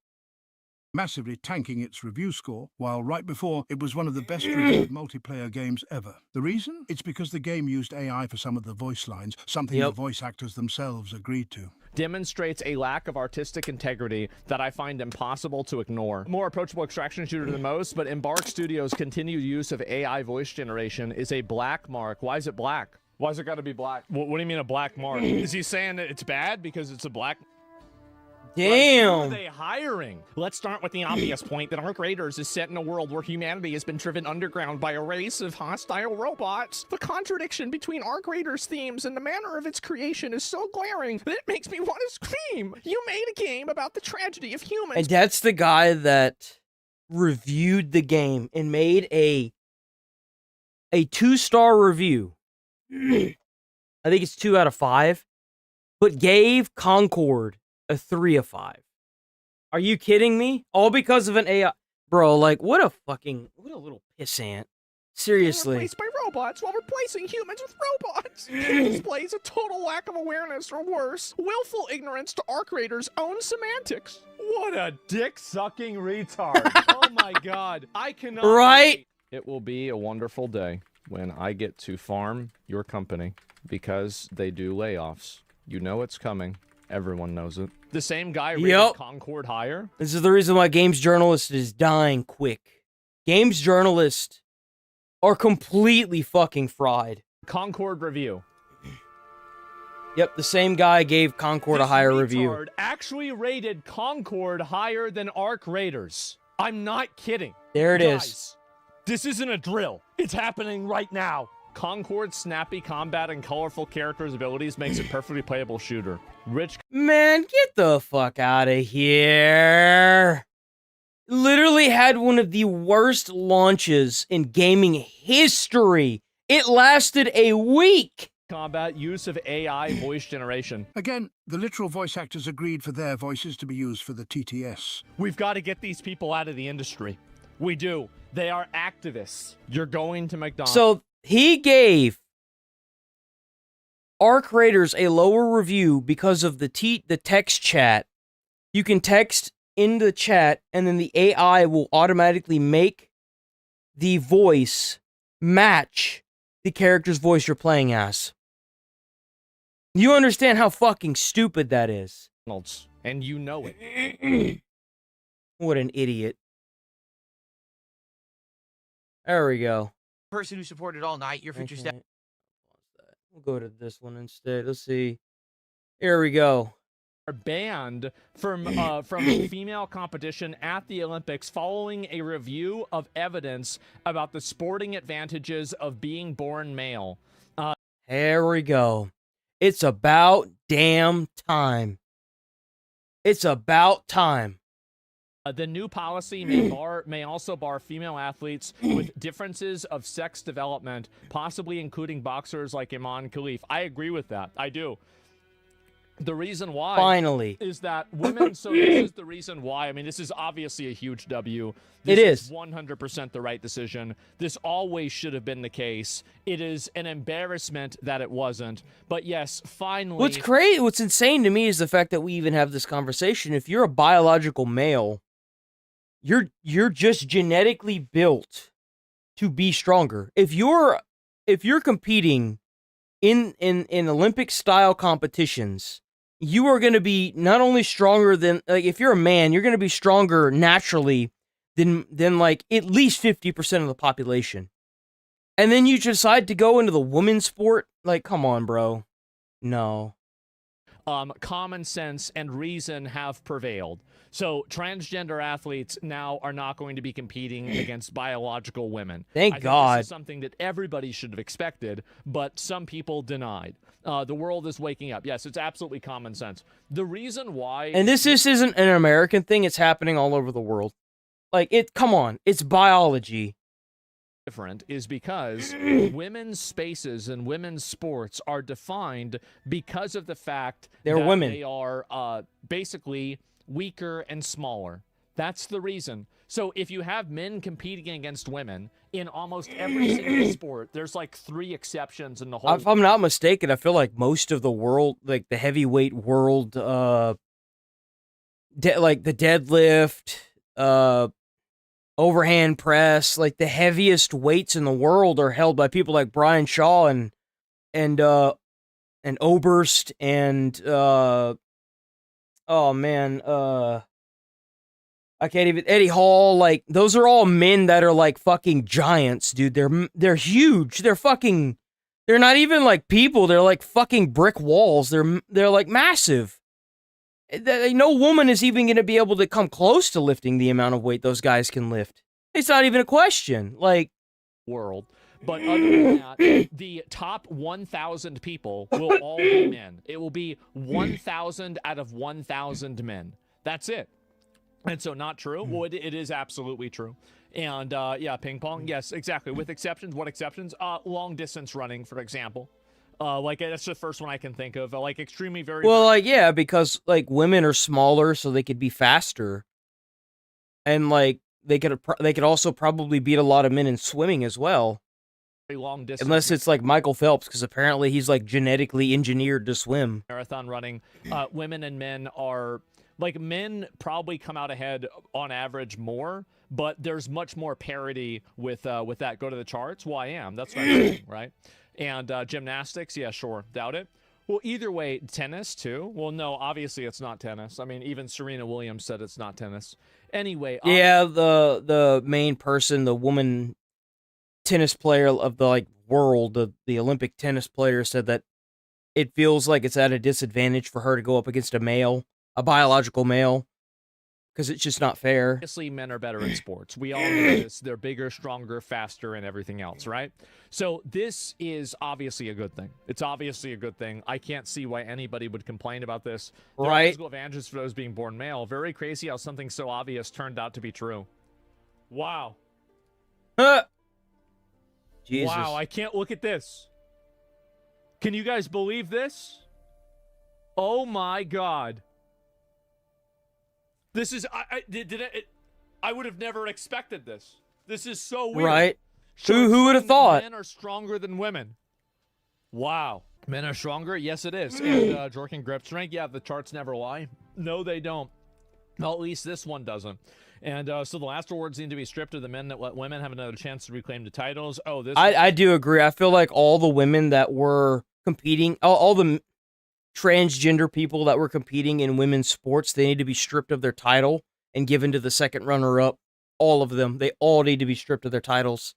massively tanking its review score, while right before it was one of the best reviewed multiplayer games ever. The reason? It's because the game used AI for some of the voice lines, something the voice actors themselves agreed to. Demonstrates a lack of artistic integrity that I find impossible to ignore. More approachable extraction shooter than most, but Embark Studios' continued use of AI voice generation is a black mark. Why is it black? Why's it got to be black? What do you mean a black mark? Is he saying that it's bad because it's a black... Damn. Who are they hiring? Let's start with the obvious point that Arc Raiders is set in a world where humanity has been driven underground by a race of hostile robots. The contradiction between Arc Raiders themes and the manner of its creation is so glaring that it makes me want to scream. You made a game about the tragedy of humans. and that's the guy that reviewed the game and made a 2-star review. I think it's 2 out of 5, but gave Concord a 3 of 5. Are you kidding me? All because of an AI. Bro, like, what a little pissant. Seriously. Replaced by robots while replacing humans with robots. It displays a total lack of awareness, or worse, willful ignorance to Arc Raiders' own semantics. What a dick-sucking retard. Oh my god. I cannot... Right? wait. It will be a wonderful day when I get to farm your company because they do layoffs. You know it's coming. Everyone knows it. The same guy rated Concord higher? This is the reason why games journalist is dying quick. Games journalists are completely fucking fried. Concord review. Yep, the same guy gave Concord a higher review. Retard actually rated Concord higher than Arc Raiders. I'm not kidding. There it is. Guys, this isn't a drill. It's happening right now. Concord's snappy combat and colorful characters' abilities makes it perfectly playable shooter. Man, get the fuck out of here. Literally had one of the worst launches in gaming history. It lasted a week. Combat, use of AI voice generation. Again, the literal voice actors agreed for their voices to be used for the TTS. We've got to get these people out of the industry. We do. They are activists. You're going to McDonald's. So he gave Arc Raiders a lower review because of the text chat. You can text in the chat, and then the AI will automatically make the voice match the character's voice you're playing as. You understand how fucking stupid that is? And you know it. What an idiot. There we go. Person who supported all night, your future step. We'll go to this one instead. Let's see. Here we go. Are banned from female competition at the Olympics following a review of evidence about the sporting advantages of being born male. Here we go. It's about damn time. It's about time. The new policy may also bar female athletes with differences of sex development, possibly including boxers like Iman Khalif. I agree with that. I do. The reason why Finally is that women, so this is the reason why. I mean, this is obviously a huge W. It is 100% the right decision. This always should have been the case. It is an embarrassment that it wasn't. But yes, finally. What's insane to me is the fact that we even have this conversation. If you're a biological male, you're just genetically built to be stronger. If you're competing in Olympic style competitions, you are going to be not only stronger than, like, if you're a man, you're going to be stronger naturally than like at least 50% of the population. And then you decide to go into the women's sport? Like, come on, bro. No. Common sense and reason have prevailed. So transgender athletes now are not going to be competing against biological women. Thank God. This is something that everybody should have expected, but some people denied. The world is waking up. Yes, it's absolutely common sense. The reason why... And this isn't an American thing. It's happening all over the world. Like, come on. It's biology. different is because women's spaces and women's sports are defined because of the fact They're that women. they are basically weaker and smaller. That's the reason. So if you have men competing against women in almost every single sport, there's like 3 exceptions in the whole. If I'm not mistaken, I feel like most of the world, like the heavyweight world, like the deadlift, overhand press, like the heaviest weights in the world are held by people like Brian Shaw and Oberst and oh man, I can't even, Eddie Hall. Like those are all men that are like fucking giants, dude. They're huge. They're not even like people. They're like fucking brick walls. They're like massive. No woman is even going to be able to come close to lifting the amount of weight those guys can lift. It's not even a question. Like world. But other than that, the top 1,000 people will all be men. It will be 1,000 out of 1,000 men. That's it. And so not true? Well, it is absolutely true. And yeah, ping pong. Yes, exactly. With exceptions. What exceptions? Long distance running, for example. Like that's the first one I can think of. Like extremely very. Well, like yeah, because like women are smaller, so they could be faster, and like they could also probably beat a lot of men in swimming as well. Long distance. Unless it's like Michael Phelps, because apparently he's like genetically engineered to swim. Marathon running. Women and men are like men probably come out ahead on average more, but there's much more parity with that. Go to the charts. Well, I am. That's what I'm saying, right? And gymnastics, yeah, sure, doubt it. Well, either way, tennis too. Well, no, obviously it's not tennis. I mean, even Serena Williams said it's not tennis. Anyway, yeah, the main person, the woman tennis player of the like world, the Olympic tennis player, said that it feels like it's at a disadvantage for her to go up against a biological male, because it's just not fair. Obviously, men are better in sports. We all know this. They're bigger, stronger, faster, and everything else, right? So this is obviously a good thing. It's obviously a good thing. I can't see why anybody would complain about this. There are physical advantages for those being born male. Very crazy how something so obvious turned out to be true. Wow. Jesus. Wow, I can't look at this. Can you guys believe this? Oh my God. This is I would have never expected this. This is so weird. Right? Who would have thought? Men are stronger than women. Wow. Men are stronger? Yes, it is. And Jorkin grip strength, yeah, the charts never lie. No, they don't. Well, at least this one doesn't. And so the last awards need to be stripped of the men that let women have another chance to reclaim the titles. Oh, this. I do agree. I feel like all the women that were competing, all the transgender people that were competing in women's sports, they need to be stripped of their title and given to the second runner-up. All of them. They all need to be stripped of their titles.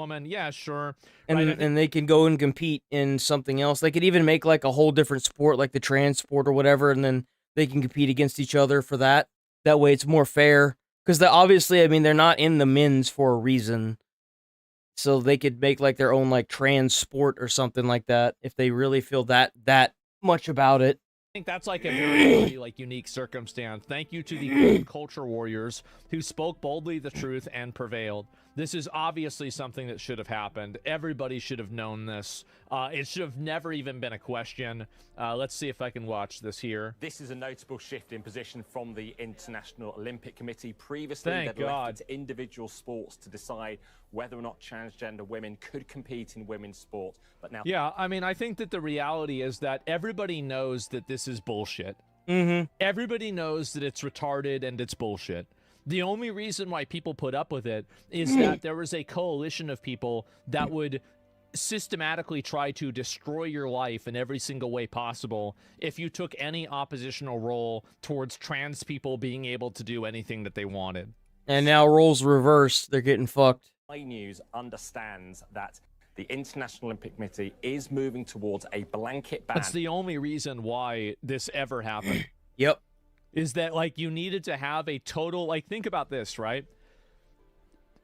Woman, yeah, sure. And Right, and they can go and compete in something else. They could even make like a whole different sport, like the trans sport or whatever, and then they can compete against each other for that. That way it's more fair. Because obviously, I mean, they're not in the men's for a reason. So they could make like their own like trans sport or something like that if they really feel that much about it. I think that's like a very like unique circumstance. Thank you to the culture warriors who spoke boldly the truth and prevailed. This is obviously something that should have happened. Everybody should have known this. It should have never even been a question. Let's see if I can watch this here. This is a notable shift in position from the International Olympic Committee. Previously, Thank they'd God. left it to individual sports to decide whether or not transgender women could compete in women's sport. But now, Yeah, I mean, I think that the reality is that everybody knows that this is bullshit. Mm-hmm. Everybody knows that it's retarded and it's bullshit. The only reason why people put up with it is that there was a coalition of people that would systematically try to destroy your life in every single way possible if you took any oppositional role towards trans people being able to do anything that they wanted. And now roles reversed. They're getting fucked. Sky News understands that the International Olympic Committee is moving towards a blanket ban. That's the only reason why this ever happened. Yep. Is that like you needed to have a total, like think about this, right?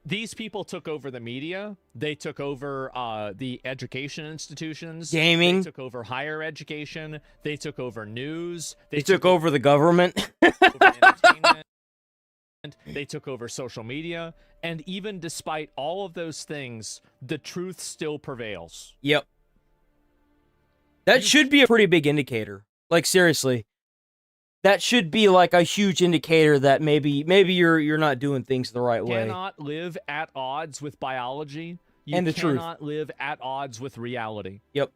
These people took over the media. They took over the education institutions. Gaming. They took over higher education. They took over news. They took over the government. Over entertainment. They took over social media, and even despite all of those things, the truth still prevails. Yep. That should be a pretty big indicator. Like, seriously. That should be like a huge indicator that maybe you're not doing things the right way. You cannot live at odds with biology. You And the truth. cannot live at odds with reality. Yep.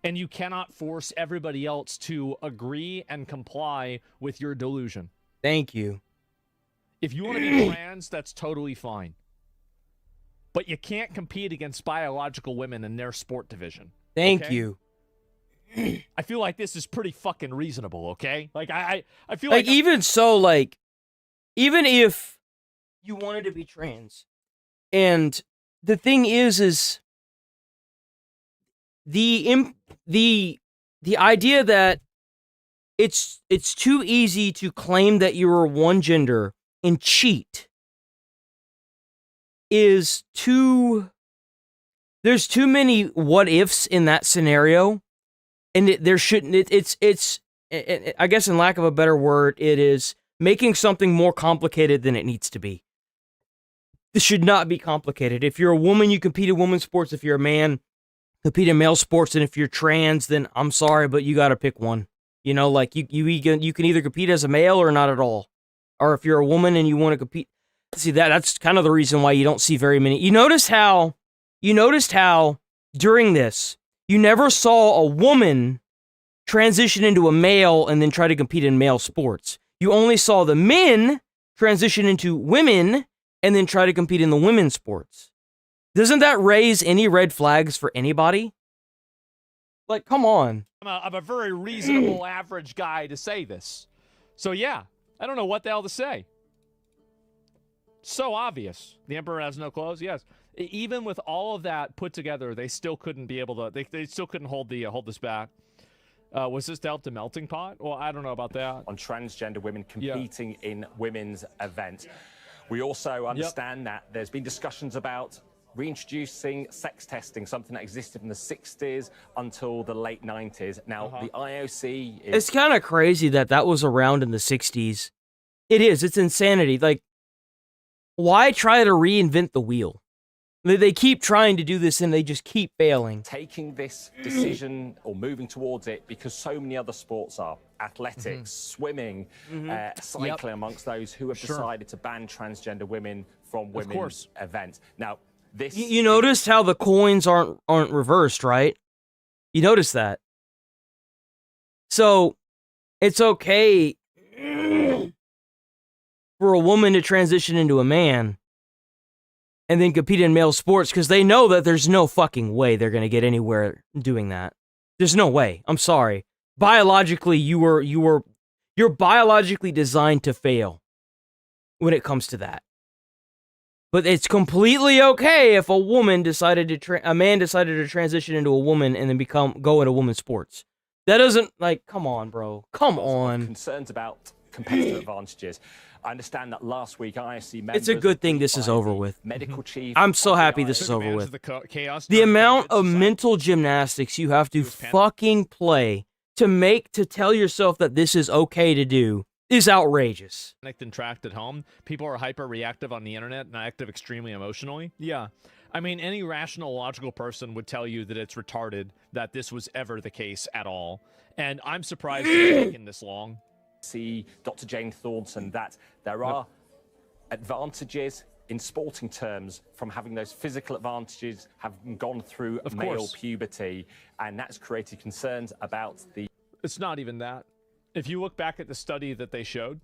And you cannot force everybody else to agree and comply with your delusion. Thank you. If you want to be trans, that's totally fine. But you can't compete against biological women in their sport division. Thank okay? you. I feel like this is pretty fucking reasonable, okay? Like, I feel Like, like... even so, like, even if you wanted to be trans, and the thing is the idea that it's too easy to claim that you're one gender and cheat is there's too many what ifs in that scenario, and there shouldn't. It's I guess, in lack of a better word, it is making something more complicated than it needs to be. This should not be complicated. If you're a woman, you compete in women's sports. If you're a man, compete in male sports. And if you're trans, then I'm sorry, but you got to pick one. You know, like you can either compete as a male or not at all. Or if you're a woman and you want to compete, see that's kind of the reason why you don't see very many. You noticed how during this you never saw a woman transition into a male and then try to compete in male sports. You only saw the men transition into women and then try to compete in the women's sports. Doesn't that raise any red flags for anybody? Like, come on. I'm a very reasonable average guy to say this. So yeah, I don't know what the hell to say. So obvious. The emperor has no clothes. Yes. Even with all of that put together, they still couldn't be able to. They still couldn't hold this back. Was this to help the melting pot? Well, I don't know about that. On transgender women competing in women's events. We also understand that there's been discussions about reintroducing sex testing, something that existed in the 60s until the late 90s. Now, the IOC is... It's kind of crazy that was around in the 60s. It is. It's insanity. Like, why try to reinvent the wheel? They keep trying to do this and they just keep failing. Taking this decision or moving towards it because so many other sports are. Athletics, swimming, cycling amongst those who have decided to ban transgender women from women's events. Now, this... You noticed how the coins aren't reversed, right? You noticed that. So, it's okay for a woman to transition into a man and then compete in male sports because they know that there's no fucking way they're going to get anywhere doing that. There's no way. I'm sorry. Biologically, you're biologically designed to fail when it comes to that. But it's completely okay if a man decided to transition into a woman and then go into women's sports. That doesn't, like, come on, bro. Come on. Concerns about competitive advantages. I understand that last week IOC members... It's a good thing this is over with. Medical chief... I'm so happy this is over with. The amount of mental gymnastics you have to fucking play to tell yourself that this is okay to do is outrageous. And tracked at home. People are hyper-reactive on the internet and active extremely emotionally. Yeah. I mean, any rational, logical person would tell you that it's retarded that this was ever the case at all. And I'm surprised it's taken this long. See Dr. Jane Thornton that there are advantages in sporting terms from having those physical advantages having gone through male puberty, and that's created concerns about the... It's not even that. If you look back at the study that they showed,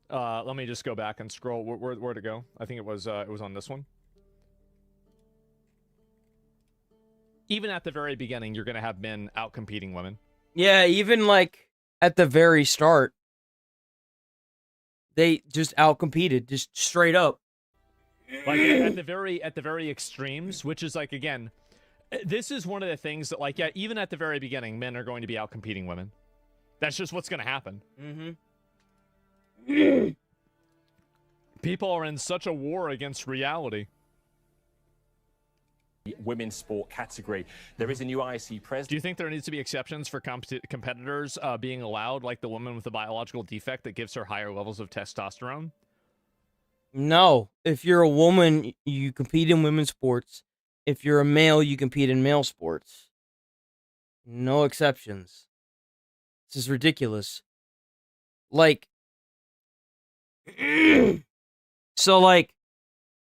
let me just go back and scroll. Where to go? I think it was on this one. Even at the very beginning, you're going to have men out-competing women. Yeah, even like at the very start, they just out-competed, just straight up. Like at the very extremes, which is like, again, this is one of the things that, like, yeah, even at the very beginning, men are going to be out-competing women. That's just what's going to happen. People are in such a war against reality. women's sport category. There is a new IOC president. Do you think there needs to be exceptions for competitors being allowed, like the woman with the biological defect that gives her higher levels of testosterone? No. If you're a woman, you compete in women's sports. If you're a male, you compete in male sports. No exceptions. This is ridiculous. Like, so like,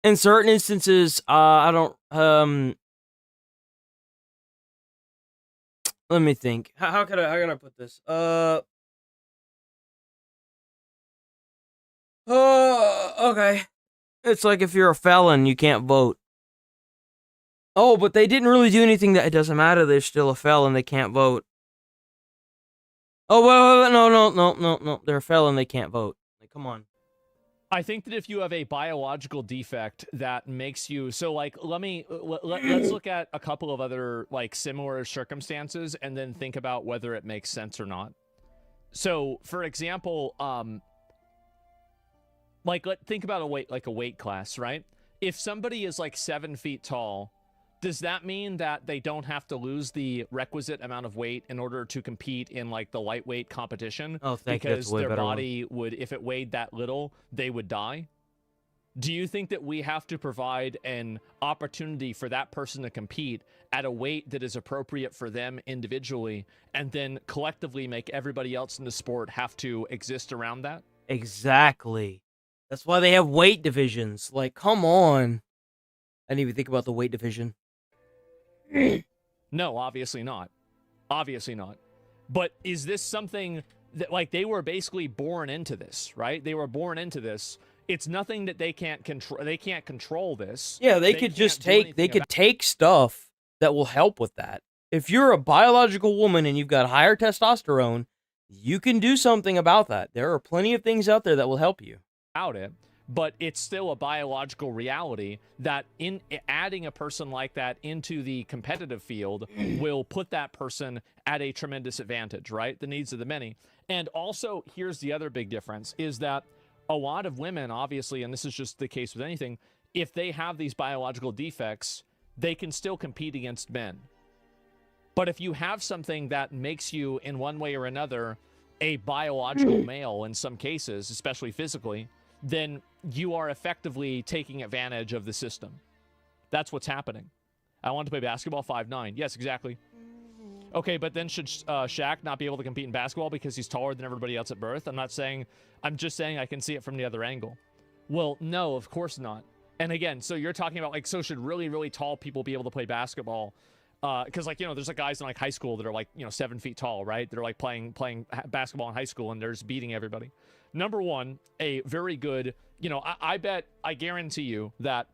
in certain instances, I don't, let me think. How can I put this? Okay. It's like if you're a felon, you can't vote. Oh, but they didn't really do anything that it doesn't matter. They're still a felon. They can't vote. Oh, well, no. They're a felon. They can't vote. Like, come on. I think that if you have a biological defect that makes you so, like, let's look at a couple of other like similar circumstances and then think about whether it makes sense or not. So, for example, think about a weight class, right? If somebody is like 7 feet tall, does that mean that they don't have to lose the requisite amount of weight in order to compete in like the lightweight competition? Oh, thank you. Because their body would, if it weighed that little, they would die? Do you think that we have to provide an opportunity for that person to compete at a weight that is appropriate for them individually, and then collectively make everybody else in the sport have to exist around that? Exactly. That's why they have weight divisions. Like, come on. I didn't even think about the weight division. No, obviously not. Obviously not. But is this something that, like, they were basically born into this, right? They were born into this. It's nothing that they can't control. They can't control this. Yeah, they could just take stuff that will help with that. If you're a biological woman and you've got higher testosterone, you can do something about that. There are plenty of things out there that will help you. But it's still a biological reality that in adding a person like that into the competitive field will put that person at a tremendous advantage, right? The needs of the many. And also, here's the other big difference, is that a lot of women, obviously, and this is just the case with anything, if they have these biological defects, they can still compete against men. But if you have something that makes you, in one way or another, a biological male in some cases, especially physically, then you are effectively taking advantage of the system. That's what's happening. I want to play basketball 5'9". Yes, exactly. Okay, but then should Shaq not be able to compete in basketball because he's taller than everybody else at birth? I'm just saying I can see it from the other angle. Well, no, of course not. And again, so you're talking about, like, so should really, really tall people be able to play basketball? Because, like, you know, there's like guys in like high school that are like, 7 feet tall, right? They're like playing basketball in high school and they're just beating everybody. Number one, a very good, I guarantee you that,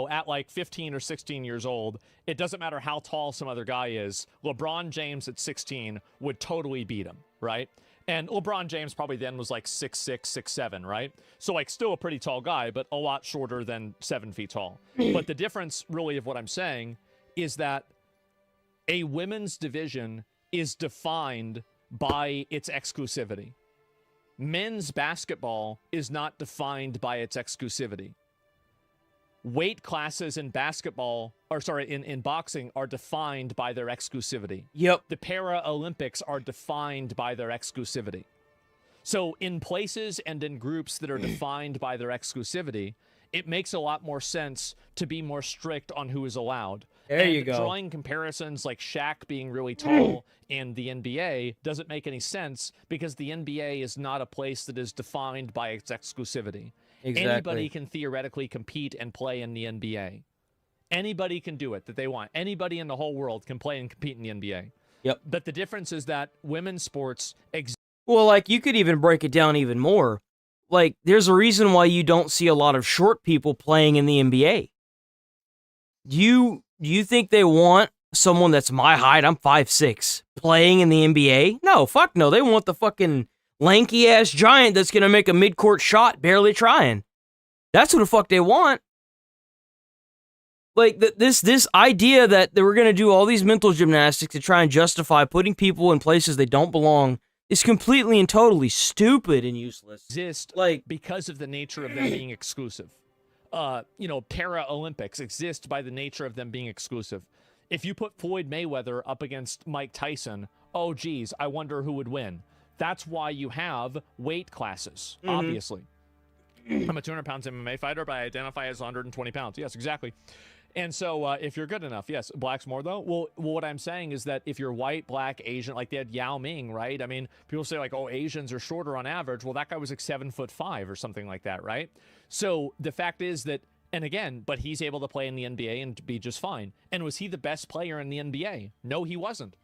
at like 15 or 16 years old, it doesn't matter how tall some other guy is. LeBron James at 16 would totally beat him, right? And LeBron James probably then was like 6'6", 6'7", right? So, like, still a pretty tall guy, but a lot shorter than 7 feet tall. But the difference really of what I'm saying is that a women's division is defined by its exclusivity. Men's basketball is not defined by its exclusivity. Weight classes in in boxing are defined by their exclusivity. Yep. The Paralympics are defined by their exclusivity. So in places and in groups that are defined by their exclusivity, it makes a lot more sense to be more strict on who is allowed. There you go. Drawing comparisons like Shaq being really tall in the NBA doesn't make any sense because the NBA is not a place that is defined by its exclusivity. Exactly. Anybody can theoretically compete and play in the NBA. Anybody can do it that they want. Anybody in the whole world can play and compete in the NBA. Yep. But the difference is that women's sports well, like, you could even break it down even more. Like, there's a reason why you don't see a lot of short people playing in the NBA. Do you think they want someone that's my height, I'm 5'6", playing in the NBA? No, fuck no. They want the fucking lanky-ass giant that's going to make a mid-court shot barely trying. That's what the fuck they want. Like, this idea that we're going to do all these mental gymnastics to try and justify putting people in places they don't belong is completely and totally stupid and useless. Exist like because of the nature of them being exclusive. para-Olympics exist by the nature of them being exclusive. If you put Floyd Mayweather up against Mike Tyson, oh geez, I wonder who would win. That's why you have weight classes, obviously. I'm a 200 pounds MMA fighter, but I identify as 120 pounds. Yes, exactly. And so if you're good enough, yes. Black's more, though? Well, what I'm saying is that if you're white, black, Asian, like they had Yao Ming, right? I mean, people say, like, oh, Asians are shorter on average. Well, that guy was like 7'5" or something like that, right? So the fact is that, and again, but he's able to play in the NBA and be just fine. And was he the best player in the NBA? No, he wasn't.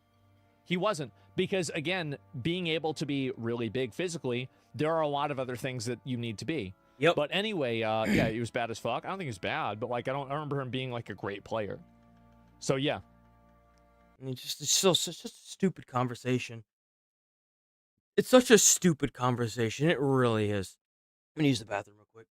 He wasn't. Because, again, being able to be really big physically, there are a lot of other things that you need to be. Yep. But anyway, yeah, he was bad as fuck. I don't think he was bad, but like I don't remember him being like a great player. So yeah. I mean, it's still such a stupid conversation. It's such a stupid conversation. It really is. I'm gonna use the bathroom real quick.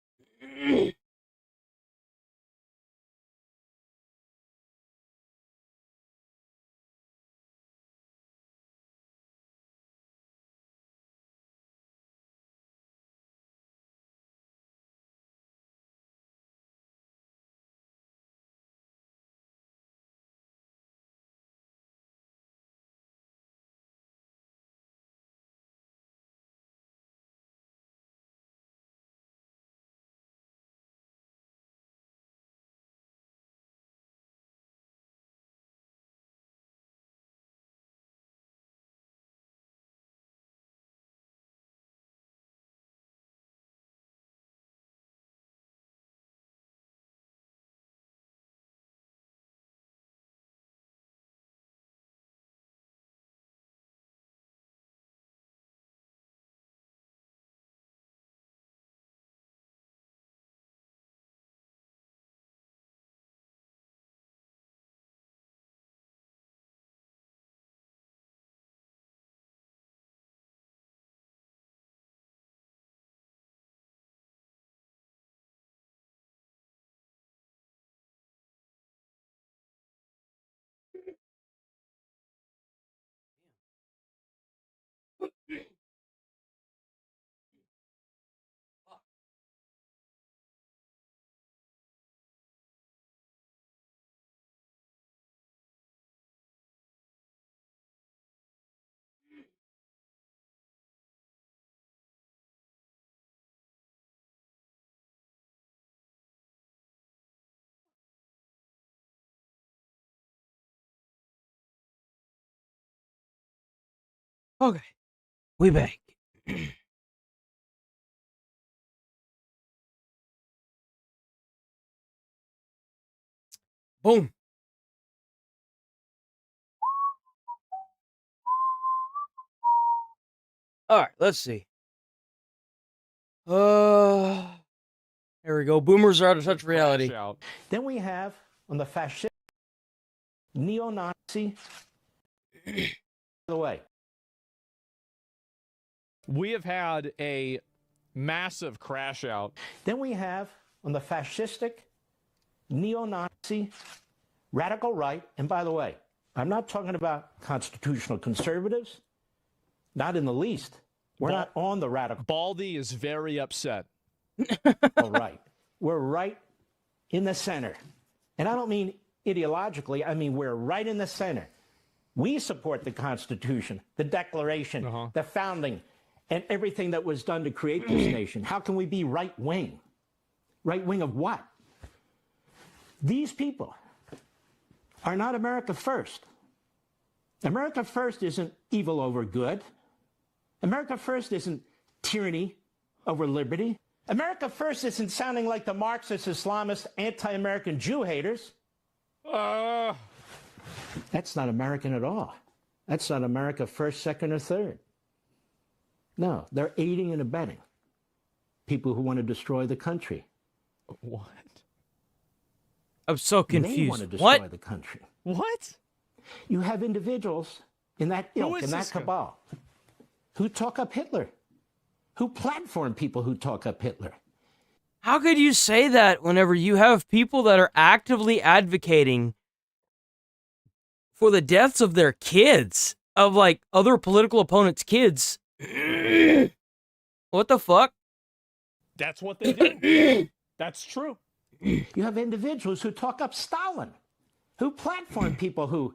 Okay, we back. Boom. All right, let's see. Here we go. Boomers are out of touch reality. Then we have on the fascist, neo-Nazi. By the way, we have had a massive crash out. Then we have on the fascistic, neo-Nazi, radical right. And by the way, I'm not talking about constitutional conservatives. Not in the least. We're not on the radical. Baldy is very upset. All right. We're right in the center. And I don't mean ideologically. I mean, we're right in the center. We support the Constitution, the Declaration, the founding, and everything that was done to create this nation. How can we be right wing? Right wing of what? These people are not America first. America first isn't evil over good. America first isn't tyranny over liberty. America first isn't sounding like the Marxist, Islamist, anti-American Jew haters. That's not American at all. That's not America first, second, or third. No, they're aiding and abetting people who want to destroy the country. What? I'm so confused. They want to destroy the country. What? You have individuals in that ilk, in that cabal, who talk up Hitler, who platform people who talk up Hitler. How could you say that whenever you have people that are actively advocating for the deaths of their kids, of like other political opponents' kids? What the fuck? That's what they do. That's true. You have individuals who talk up Stalin, who platform people who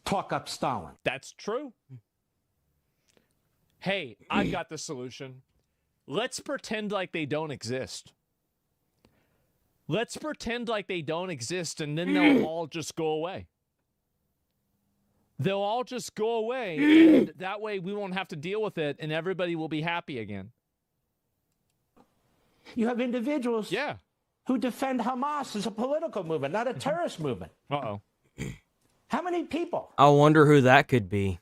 talk up Stalin. That's true. Hey, I've got the solution. Let's pretend like they don't exist. Let's pretend like they don't exist, and then they'll all just go away. They'll all just go away, and that way we won't have to deal with it, and everybody will be happy again. You have individuals who defend Hamas as a political movement, not a terrorist movement. Uh-oh. How many people I wonder who that could be.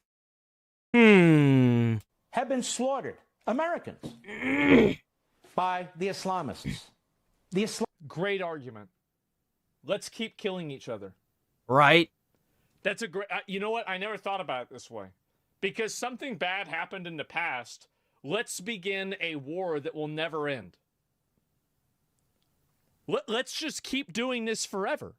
have been slaughtered, Americans, by the Islamists? Great argument. Let's keep killing each other. Right? That's a great... you know what? I never thought about it this way. Because something bad happened in the past, let's begin a war that will never end. Let's just keep doing this forever.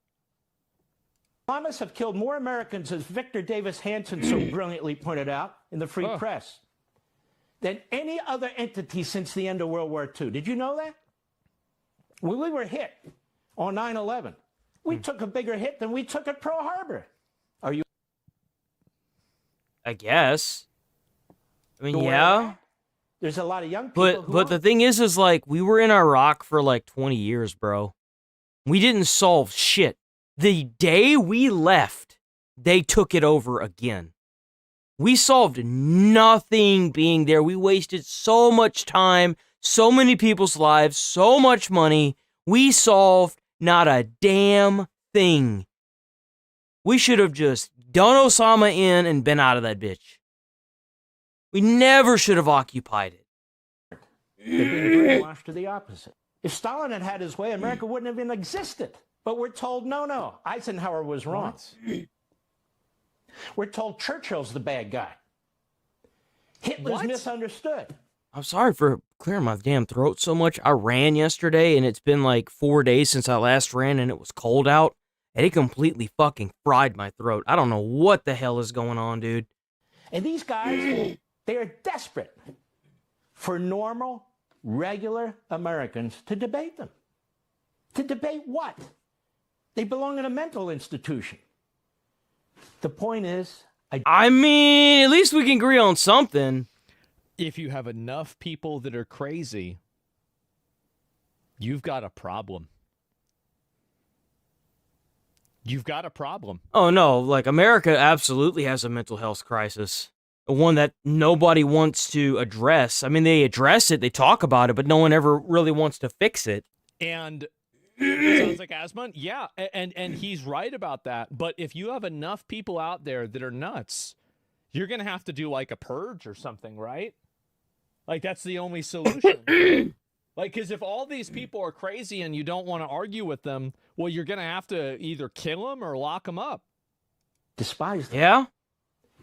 Islamists have killed more Americans, as Victor Davis Hanson so brilliantly pointed out in the Free Press, than any other entity since the end of World War II. Did you know that? When we were hit on 9/11, we took a bigger hit than we took at Pearl Harbor. Are you? I guess. I mean, yeah. There's a lot of young people But the thing is like, we were in Iraq for like 20 years, bro. We didn't solve shit. The day we left, they took it over again. We solved nothing being there. We wasted so much time, so many people's lives, so much money. We solved not a damn thing. We should have just done Osama in and been out of that bitch. We never should have occupied it. They're being brainwashed to the opposite. If Stalin had had his way, America wouldn't have even existed. But we're told, no, Eisenhower was wrong. We're told Churchill's the bad guy. Hitler's misunderstood. I'm sorry for clearing my damn throat so much. I ran yesterday, and it's been like 4 days since I last ran, and it was cold out, and it completely fucking fried my throat. I don't know what the hell is going on, dude. And these guys, they are desperate for normal, regular Americans to debate them. To debate what? They belong in a mental institution. The point is... I mean, at least we can agree on something. If you have enough people that are crazy, you've got a problem. You've got a problem. Oh, no, like, America absolutely has a mental health crisis. One that nobody wants to address. I mean, they address it, they talk about it, but no one ever really wants to fix it. And... sounds like Asmon. Yeah, and he's right about that. But if you have enough people out there that are nuts, you're going to have to do like a purge or something, right? Like, that's the only solution. Like, because if all these people are crazy and you don't want to argue with them, well, you're going to have to either kill them or lock them up. Despise them. Yeah?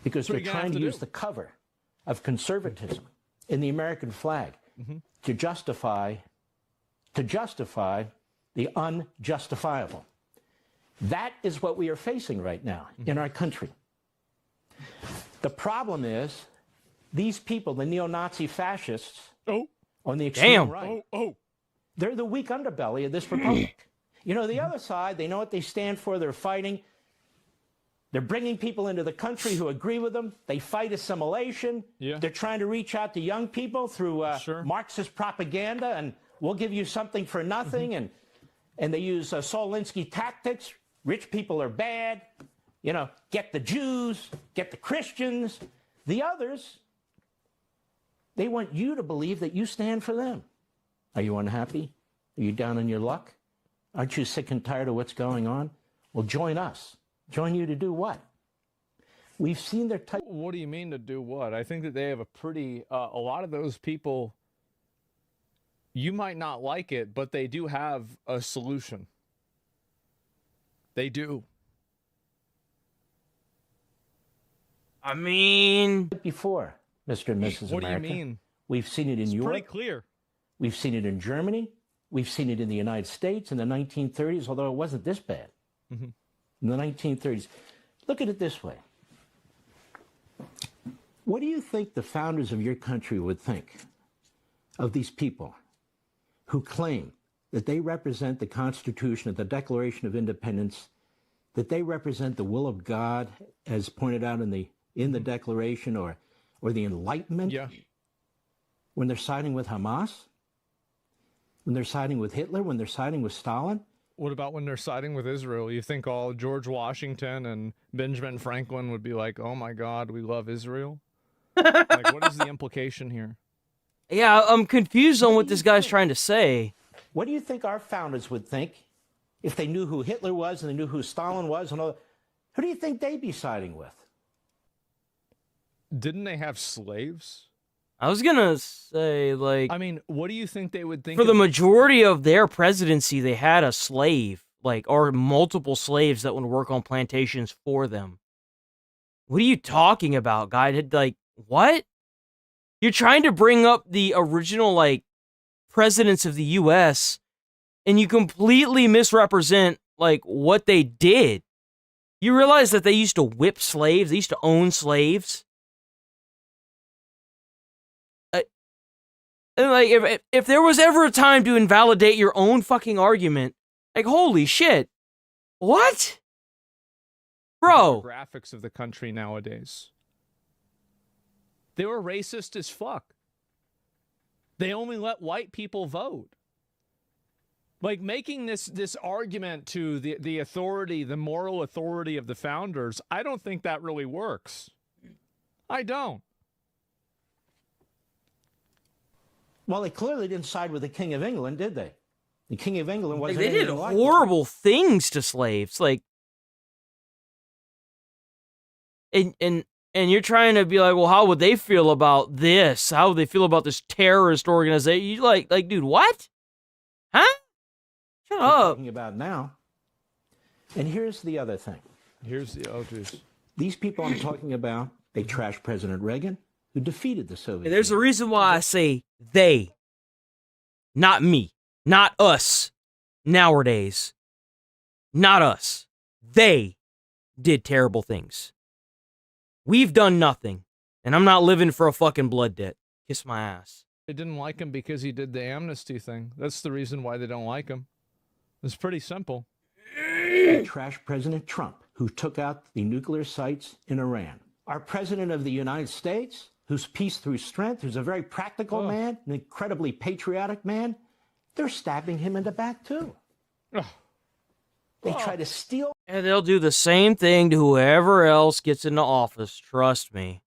Because they're trying to use the cover of conservatism in the American flag to justify the unjustifiable. That is what we are facing right now in our country. The problem is these people, the neo-Nazi fascists on the extreme right, they're the weak underbelly of this republic. You know, the other side, they know what they stand for. They're fighting. They're bringing people into the country who agree with them. They fight assimilation. They're trying to reach out to young people through Marxist propaganda, and we'll give you something for nothing, and they use Solinsky tactics. Rich people are bad. You know, get the Jews, get the Christians. The others, they want you to believe that you stand for them. Are you unhappy? Are you down on your luck? Aren't you sick and tired of what's going on? Well, join us. Join you to do what? We've seen their type. What do you mean to do what? I think that they have a pretty, a lot of those people, you might not like it, but they do have a solution. They do. I mean... Before, Mr. and Mrs. What America. do you mean? We've seen it in Europe. Pretty clear. We've seen it in Germany. We've seen it in the United States in the 1930s, although it wasn't this bad. In the 1930s. Look at it this way. What do you think the founders of your country would think of these people who claim that they represent the Constitution of the Declaration of Independence, that they represent the will of God, as pointed out in the Declaration, or the Enlightenment? Yeah. When they're siding with Hamas? When they're siding with Hitler? When they're siding with Stalin? What about when they're siding with Israel? You think all George Washington and Benjamin Franklin would be like, oh my God, we love Israel? Like, what is the implication here? Yeah, I'm confused on what this guy's trying to say. What do you think our founders would think if they knew who Hitler was and they knew who Stalin was? And all? Who do you think they'd be siding with? Didn't they have slaves? I was gonna say, like... I mean, what do you think they would think For the majority of their presidency, they had a slave, like, or multiple slaves that would work on plantations for them. What are you talking about, guy? Like, what? You're trying to bring up the original, like, presidents of the U.S., and you completely misrepresent, like, what they did. You realize that they used to whip slaves? They used to own slaves? And, like, if there was ever a time to invalidate your own fucking argument, like, holy shit. What? Bro. The graphics of the country nowadays. They were racist as fuck. They only let white people vote. Like, making this argument to the authority, the moral authority of the founders, I don't think that really works. I don't. Well, they clearly didn't side with the King of England, did they? The King of England wasn't Like, they did anything like horrible things to slaves. Like, and you're trying to be like, well, how would they feel about this? How would they feel about this terrorist organization? You like, dude, what? Huh? Shut we're up. talking about now. And here's the other thing. Here's the others. These people I'm talking about, they trashed President Reagan, who defeated the Soviet There's a reason why I say they, not me, not us, nowadays, not us. They did terrible things. We've done nothing, and I'm not living for a fucking blood debt. Kiss my ass. They didn't like him because he did the amnesty thing. That's the reason why they don't like him. It's pretty simple. They trashed President Trump, who took out the nuclear sites in Iran. Our President of the United States, who's peace through strength, who's a very practical man, an incredibly patriotic man, they're stabbing him in the back, too. They try to steal. And they'll do the same thing to whoever else gets into office, trust me.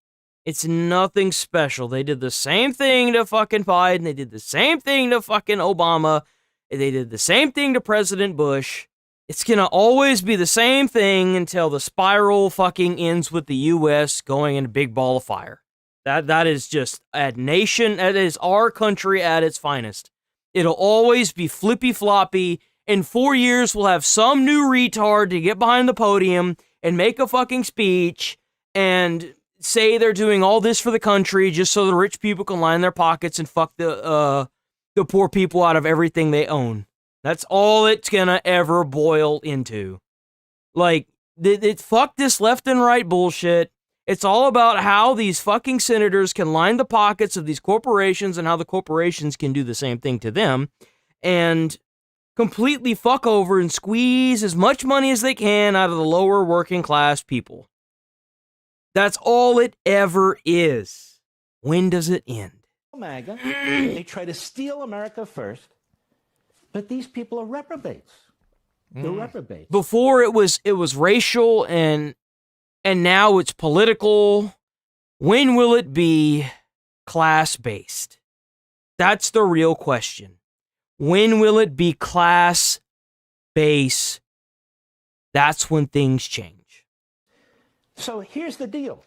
It's nothing special. They did the same thing to fucking Biden. They did the same thing to fucking Obama. They did the same thing to President Bush. It's gonna always be the same thing until the spiral fucking ends with the U.S. going in a big ball of fire. That is just a nation, that is our country at its finest. It'll always be flippy-floppy. In 4 years, we'll have some new retard to get behind the podium and make a fucking speech and say they're doing all this for the country just so the rich people can line their pockets and fuck the poor people out of everything they own. That's all it's gonna ever boil into. Like, fuck this left and right bullshit. It's all about how these fucking senators can line the pockets of these corporations and how the corporations can do the same thing to them and completely fuck over and squeeze as much money as they can out of the lower working class people. That's all it ever is. When does it end? MAGA. They try to steal America first, but these people are reprobates. They're reprobates. Before it was racial and now it's political. When will it be class-based? That's the real question. When will it be class-based? That's when things change. So here's the deal.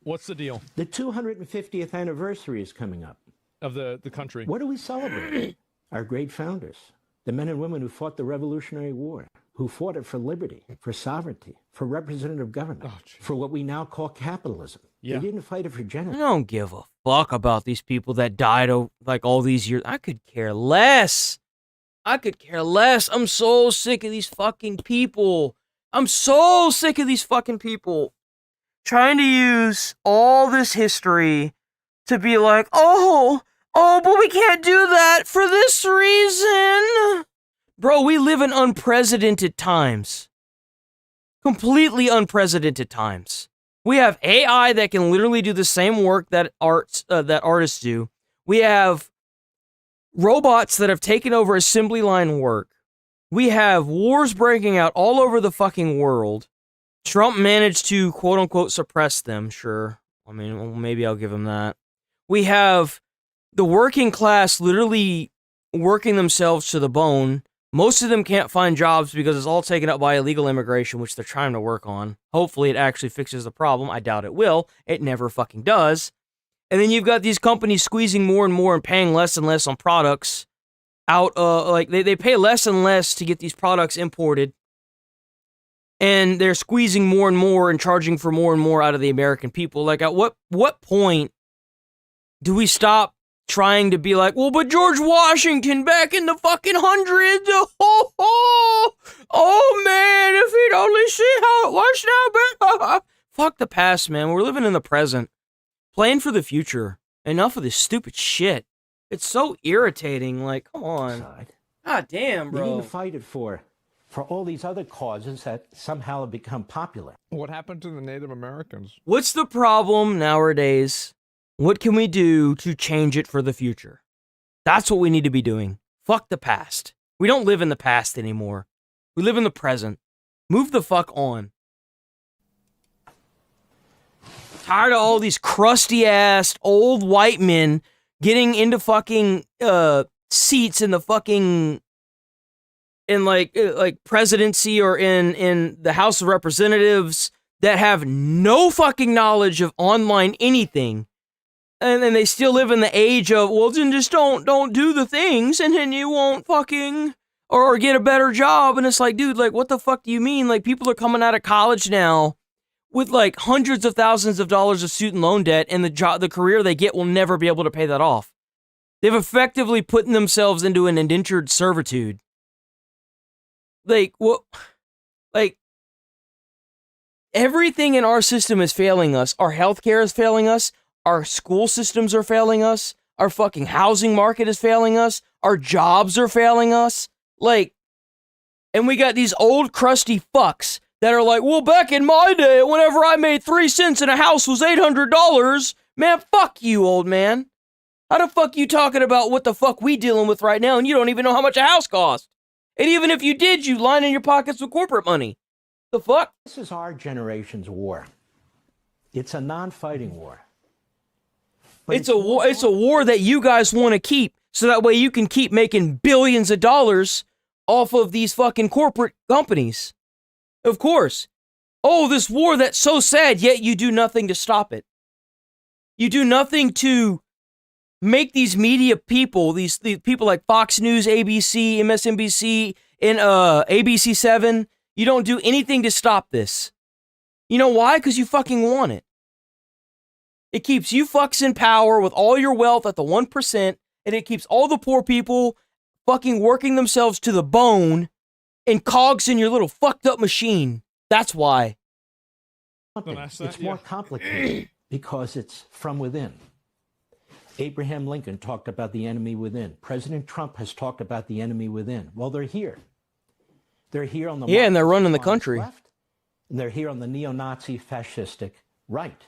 What's the deal? The 250th anniversary is coming up. Of the country. What do we celebrate? Our great founders, the men and women who fought the Revolutionary War, who fought it for liberty, for sovereignty, for representative government, for what we now call capitalism. Yeah. They didn't fight it for I genocide. don't give a fuck about these people that died like all these years. I could care less. I could care less. I'm so sick of these fucking people. I'm so sick of these fucking people trying to use all this history to be like, oh, but we can't do that for this reason. Bro, we live in unprecedented times. Completely unprecedented times. We have AI that can literally do the same work that artists do. We have robots that have taken over assembly line work. We have wars breaking out all over the fucking world. Trump managed to, quote unquote, suppress them, sure. I mean, well, maybe I'll give him that. We have the working class literally working themselves to the bone. Most of them can't find jobs because it's all taken up by illegal immigration, which they're trying to work on. Hopefully it actually fixes the problem. I doubt it will. It never fucking does. And then you've got these companies squeezing more and more and paying less and less on products out. Like they pay less and less to get these products imported. And they're squeezing more and more and charging for more and more out of the American people. Like, at what point do we stop trying to be like, well, but George Washington back in the fucking hundreds, oh man, if he'd only see how it was now, but fuck the past, man. We're living in the present, playing for the future. Enough of this stupid shit. It's so irritating. Like, come on. God damn, bro. You need to fight it for all these other causes that somehow have become popular. What happened to the Native Americans? What's the problem nowadays? What can we do to change it for the future? That's what we need to be doing. Fuck the past. We don't live in the past anymore. We live in the present. Move the fuck on. Tired of all these crusty ass old white men getting into fucking seats in the fucking like presidency or in the House of Representatives that have no fucking knowledge of online anything. And then they still live in the age of, well, then just don't do the things and then you won't fucking or get a better job. And it's like, dude, like, what the fuck do you mean? Like, people are coming out of college now with like hundreds of thousands of dollars of student loan debt, and the career they get will never be able to pay that off. They've effectively put themselves into an indentured servitude. Like, what? Like, everything in our system is failing us. Our healthcare is failing us. Our school systems are failing us. Our fucking housing market is failing us. Our jobs are failing us. Like, and we got these old crusty fucks that are like, well, back in my day, whenever I made 3 cents and a house was $800, man, fuck you, old man. How the fuck you talking about what the fuck we dealing with right now and you don't even know how much a house costs? And even if you did, you line in your pockets with corporate money. The fuck? This is our generation's war. It's a non-fighting war. But it's a war. It's a war that you guys want to keep, so that way you can keep making billions of dollars off of these fucking corporate companies. Of course. Oh, this war that's so sad, yet you do nothing to stop it. You do nothing to make these media people, these people like Fox News, ABC, MSNBC, and ABC7, you don't do anything to stop this. You know why? Because you fucking want it. It keeps you fucks in power with all your wealth at the 1%, and it keeps all the poor people fucking working themselves to the bone and cogs in your little fucked up machine. That's why. It's more complicated because it's from within. Abraham Lincoln talked about the enemy within. President Trump has talked about the enemy within. Well, they're here. They're here on the yeah, and they're running the country. Left, and they're here on the neo-Nazi fascistic right.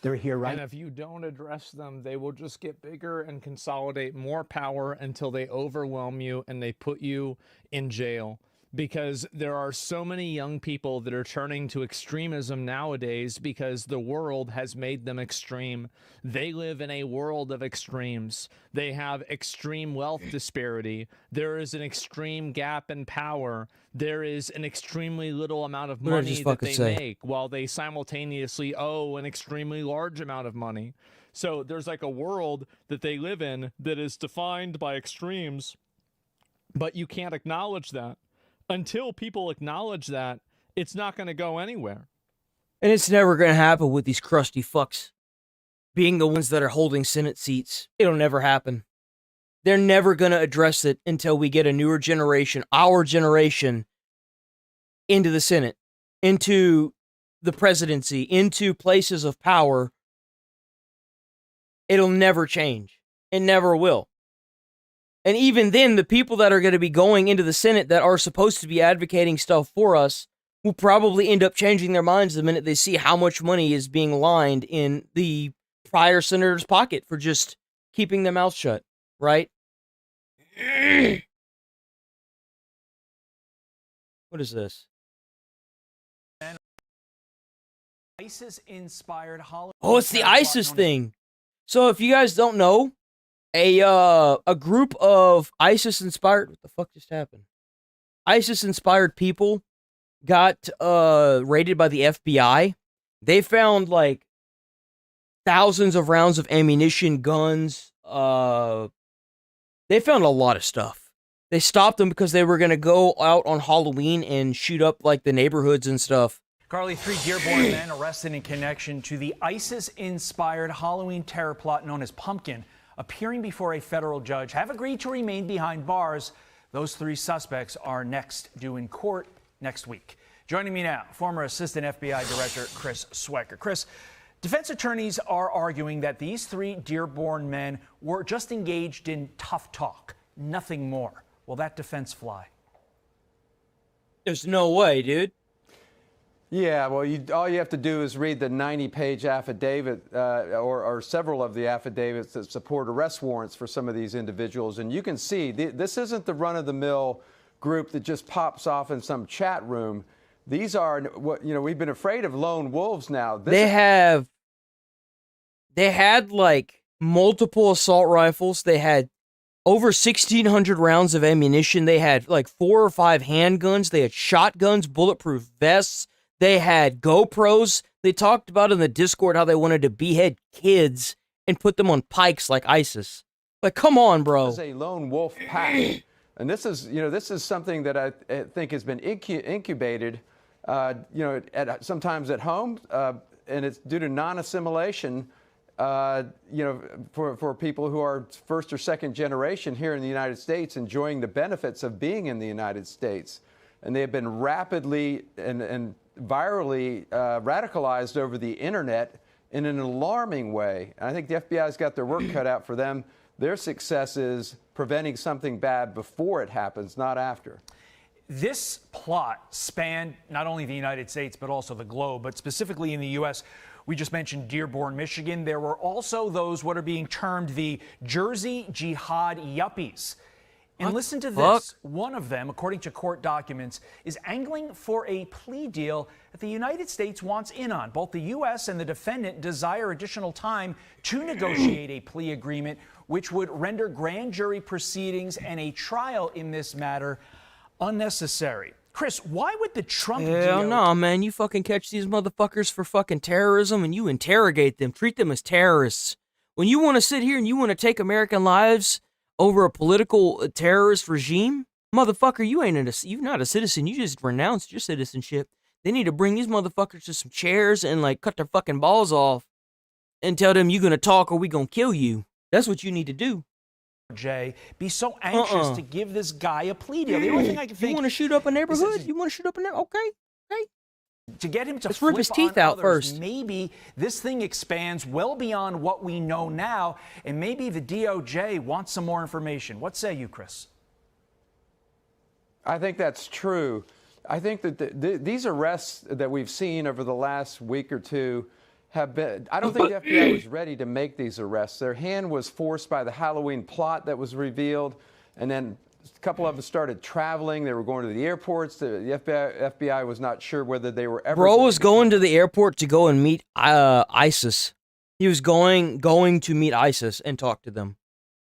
They're here right. And if you don't address them, they will just get bigger and consolidate more power until they overwhelm you and they put you in jail. Because there are so many young people that are turning to extremism nowadays because the world has made them extreme. They live in a world of extremes. They have extreme wealth disparity. There is an extreme gap in power. There is an extremely little amount of money that they make while they simultaneously owe an extremely large amount of money. So there's like a world that they live in that is defined by extremes, but you can't acknowledge that. Until people acknowledge that, it's not going to go anywhere. And it's never going to happen with these crusty fucks being the ones that are holding Senate seats. It'll never happen. They're never going to address it until we get a newer generation, our generation, into the Senate, into the presidency, into places of power. It'll never change. It never will. And even then, the people that are going to be going into the Senate that are supposed to be advocating stuff for us will probably end up changing their minds the minute they see how much money is being lined in the prior senator's pocket for just keeping their mouth shut, right? What is this? ISIS-inspired Holocaust. Oh, it's the ISIS thing. So if you guys don't know, a group of ISIS-inspired... What the fuck just happened? ISIS-inspired people got raided by the FBI. They found, like, thousands of rounds of ammunition, guns. They found a lot of stuff. They stopped them because they were going to go out on Halloween and shoot up, like, the neighborhoods and stuff. Carly, 3 Dearborn men arrested in connection to the ISIS-inspired Halloween terror plot known as Pumpkin, appearing before a federal judge, have agreed to remain behind bars. Those 3 suspects are next due in court next week. Joining me now, former Assistant FBI Director Chris Swecker. Chris, defense attorneys are arguing that these 3 Dearborn men were just engaged in tough talk, nothing more. Will that defense fly? There's no way, dude. Yeah, well, all you have to do is read the 90-page affidavit or several of the affidavits that support arrest warrants for some of these individuals. And you can see this isn't the run-of-the-mill group that just pops off in some chat room. These are what, we've been afraid of lone wolves now. They had like multiple assault rifles. They had over 1,600 rounds of ammunition. They had like 4 or 5 handguns. They had shotguns, bulletproof vests. They had GoPros. They talked about in the Discord how they wanted to behead kids and put them on pikes like ISIS. Like, come on, bro. This is a lone wolf pack. And this is something that I think has been incubated, sometimes at home, and it's due to non-assimilation, for people who are first or second generation here in the United States, enjoying the benefits of being in the United States. And they have been rapidly and virally radicalized over the internet in an alarming way. And I think the FBI's got their work cut out for them. Their success is preventing something bad before it happens, not after. This plot spanned not only the United States, but also the globe, but specifically in the U.S. We just mentioned Dearborn, Michigan. There were also those what are being termed the Jersey Jihad Yuppies. And listen to this. One of them, according to court documents, is angling for a plea deal that the United States wants in on. Both the U.S. and the defendant desire additional time to negotiate a plea agreement, which would render grand jury proceedings and a trial in this matter unnecessary. Chris, why would the Trump deal... Hell no, man. You fucking catch these motherfuckers for fucking terrorism and you interrogate them. Treat them as terrorists. When you want to sit here and you want to take American lives over a political terrorist regime, motherfucker, you're not a citizen. You just renounced your citizenship. They need to bring these motherfuckers to some chairs and like cut their fucking balls off and tell them you're gonna talk or we gonna kill you. That's what you need to do. Jay, be so anxious to give this guy a plea deal. The only thing I can think... You want to shoot up a neighborhood? You want to shoot up a neighborhood? Okay. To get him to Let's rip his teeth out first. Maybe this thing expands well beyond what we know now, and maybe the DOJ wants some more information. What say you, Chris? I think that's true. I think that these arrests that we've seen over the last week or two have been... I don't think the FBI was ready to make these arrests. Their hand was forced by the Halloween plot that was revealed, and then a couple of them started traveling. They were going to the airports. The FBI was not sure whether they were ever... Bro was going to the airport to go and meet ISIS. He was going to meet ISIS and talk to them.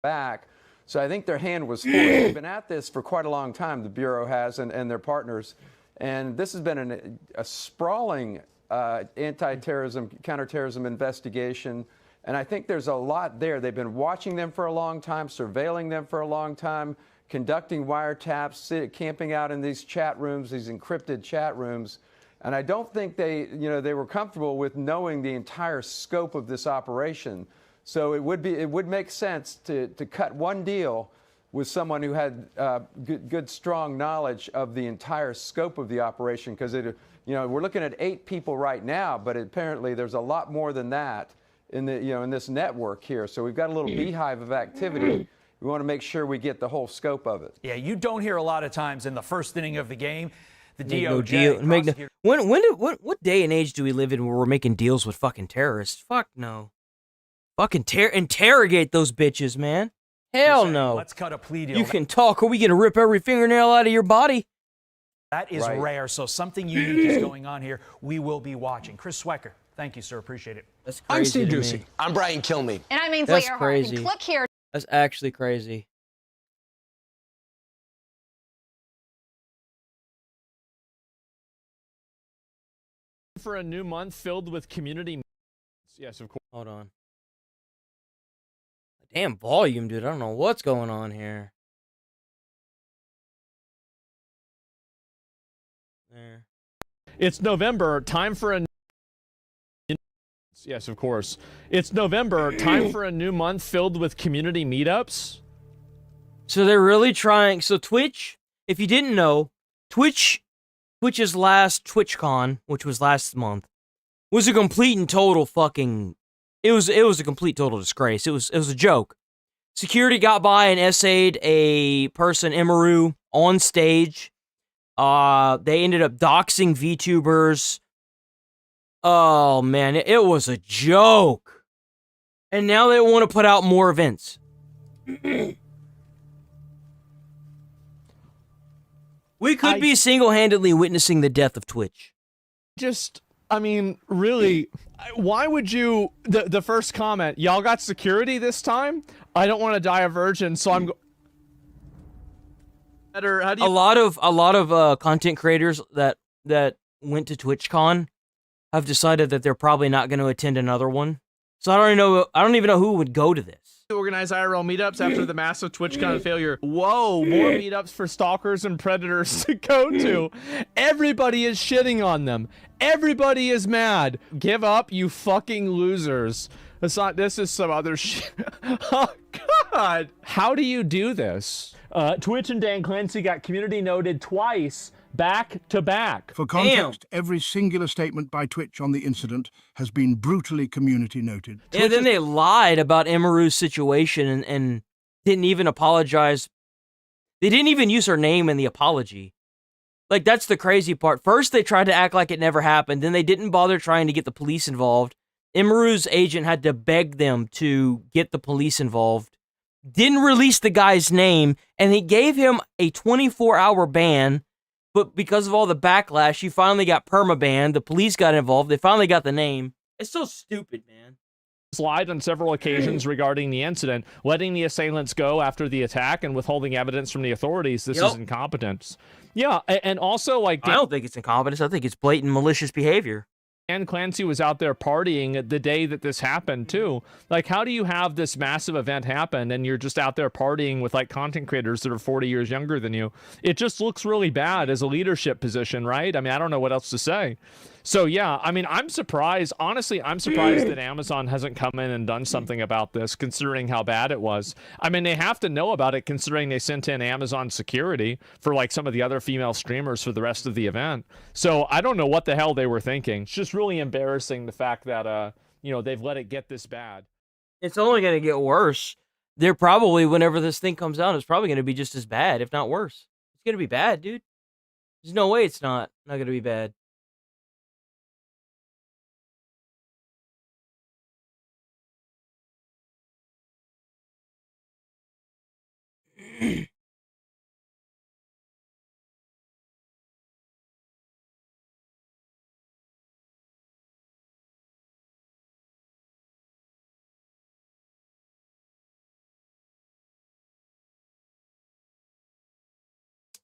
Back. So I think their hand was forced. They've been at this for quite a long time, the Bureau has, and their partners. And this has been a sprawling anti-terrorism, counterterrorism investigation. And I think there's a lot there. They've been watching them for a long time, surveilling them for a long time, conducting wiretaps, camping out in these chat rooms, these encrypted chat rooms. And I don't think they were comfortable with knowing the entire scope of this operation. So it would make sense to cut one deal with someone who had good, strong knowledge of the entire scope of the operation, because we're looking at 8 people right now, but apparently there's a lot more than that in this network here. So we've got a little beehive of activity. We want to make sure we get the whole scope of it. Yeah, you don't hear a lot of times in the first inning of the game, the What day and age do we live in where we're making deals with fucking terrorists? Fuck no. Fucking interrogate those bitches, man. Hell no. Let's cut a plea deal. You can talk, or we gonna rip every fingernail out of your body. That is rare, so something unique is going on here. We will be watching. Chris Swecker, thank you, sir. Appreciate it. That's crazy. I'm Steve to Ducey. me. I'm Brian Kilmeade. And I'm Ainsley That's Earhart. crazy. And click here. That's actually crazy. For a new month filled with community. Yes, of course. Hold on. Damn volume, dude. I don't know what's going on here. There. It's November. Time for a. Yes, of course. It's November. Time for a new month filled with community meetups. So they're really trying. So Twitch, if you didn't know, Twitch's last TwitchCon, which was last month, was a complete and total fucking. It was a complete total disgrace. It was a joke. Security got by and essayed a person, Emaru, on stage. They ended up doxing VTubers. Oh man, it was a joke. And now they want to put out more events. We could be single-handedly witnessing the death of Twitch. I mean, really, why would you, the first comment, y'all got security this time? I don't want to die a virgin, so I'm better. How do you? A lot of content creators that went to TwitchCon have decided that they're probably not going to attend another one. So I don't even know who would go to this. Organize IRL meetups after the massive TwitchCon failure. Whoa, more meetups for stalkers and predators to go to. Everybody is shitting on them. Everybody is mad. Give up, you fucking losers. This is some other shit. Oh, God. How do you do this? Twitch and Dan Clancy got community noted twice, back to back. For context, every singular statement by Twitch on the incident has been brutally community noted. Yeah, then they lied about Emaru's situation and didn't even apologize. They didn't even use her name in the apology. Like, that's the crazy part. First, they tried to act like it never happened. Then they didn't bother trying to get the police involved. Emaru's agent had to beg them to get the police involved. Didn't release the guy's name, and he gave him a 24-hour ban. But because of all the backlash, he finally got permabanned. The police got involved. They finally got the name. It's so stupid, man. Lied on several occasions regarding the incident, letting the assailants go after the attack and withholding evidence from the authorities. This is incompetence. Yeah, and also, like, I don't think it's incompetence. I think it's blatant malicious behavior. Dan Clancy was out there partying the day that this happened too. Like, how do you have this massive event happen and you're just out there partying with like content creators that are 40 years younger than you? It just looks really bad as a leadership position, right? I mean, I don't know what else to say. So yeah, I mean, I'm surprised. Honestly, I'm surprised that Amazon hasn't come in and done something about this, considering how bad it was. I mean, they have to know about it, considering they sent in Amazon security for like some of the other female streamers for the rest of the event. So I don't know what the hell they were thinking. It's just really embarrassing, the fact that they've let it get this bad. It's only going to get worse. They're probably, whenever this thing comes out, it's probably going to be just as bad, if not worse. It's going to be bad, dude. There's no way it's not going to be bad.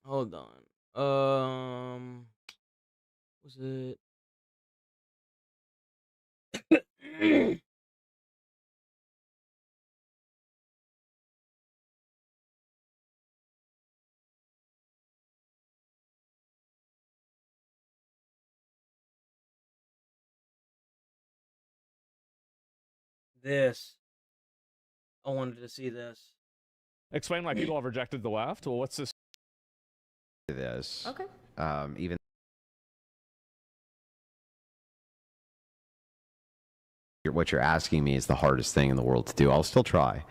Hold on. Was it? This. I wanted to see this. Explain why people have rejected the left. Well, what's this? This. Okay. Even what you're asking me is the hardest thing in the world to do. I'll still try.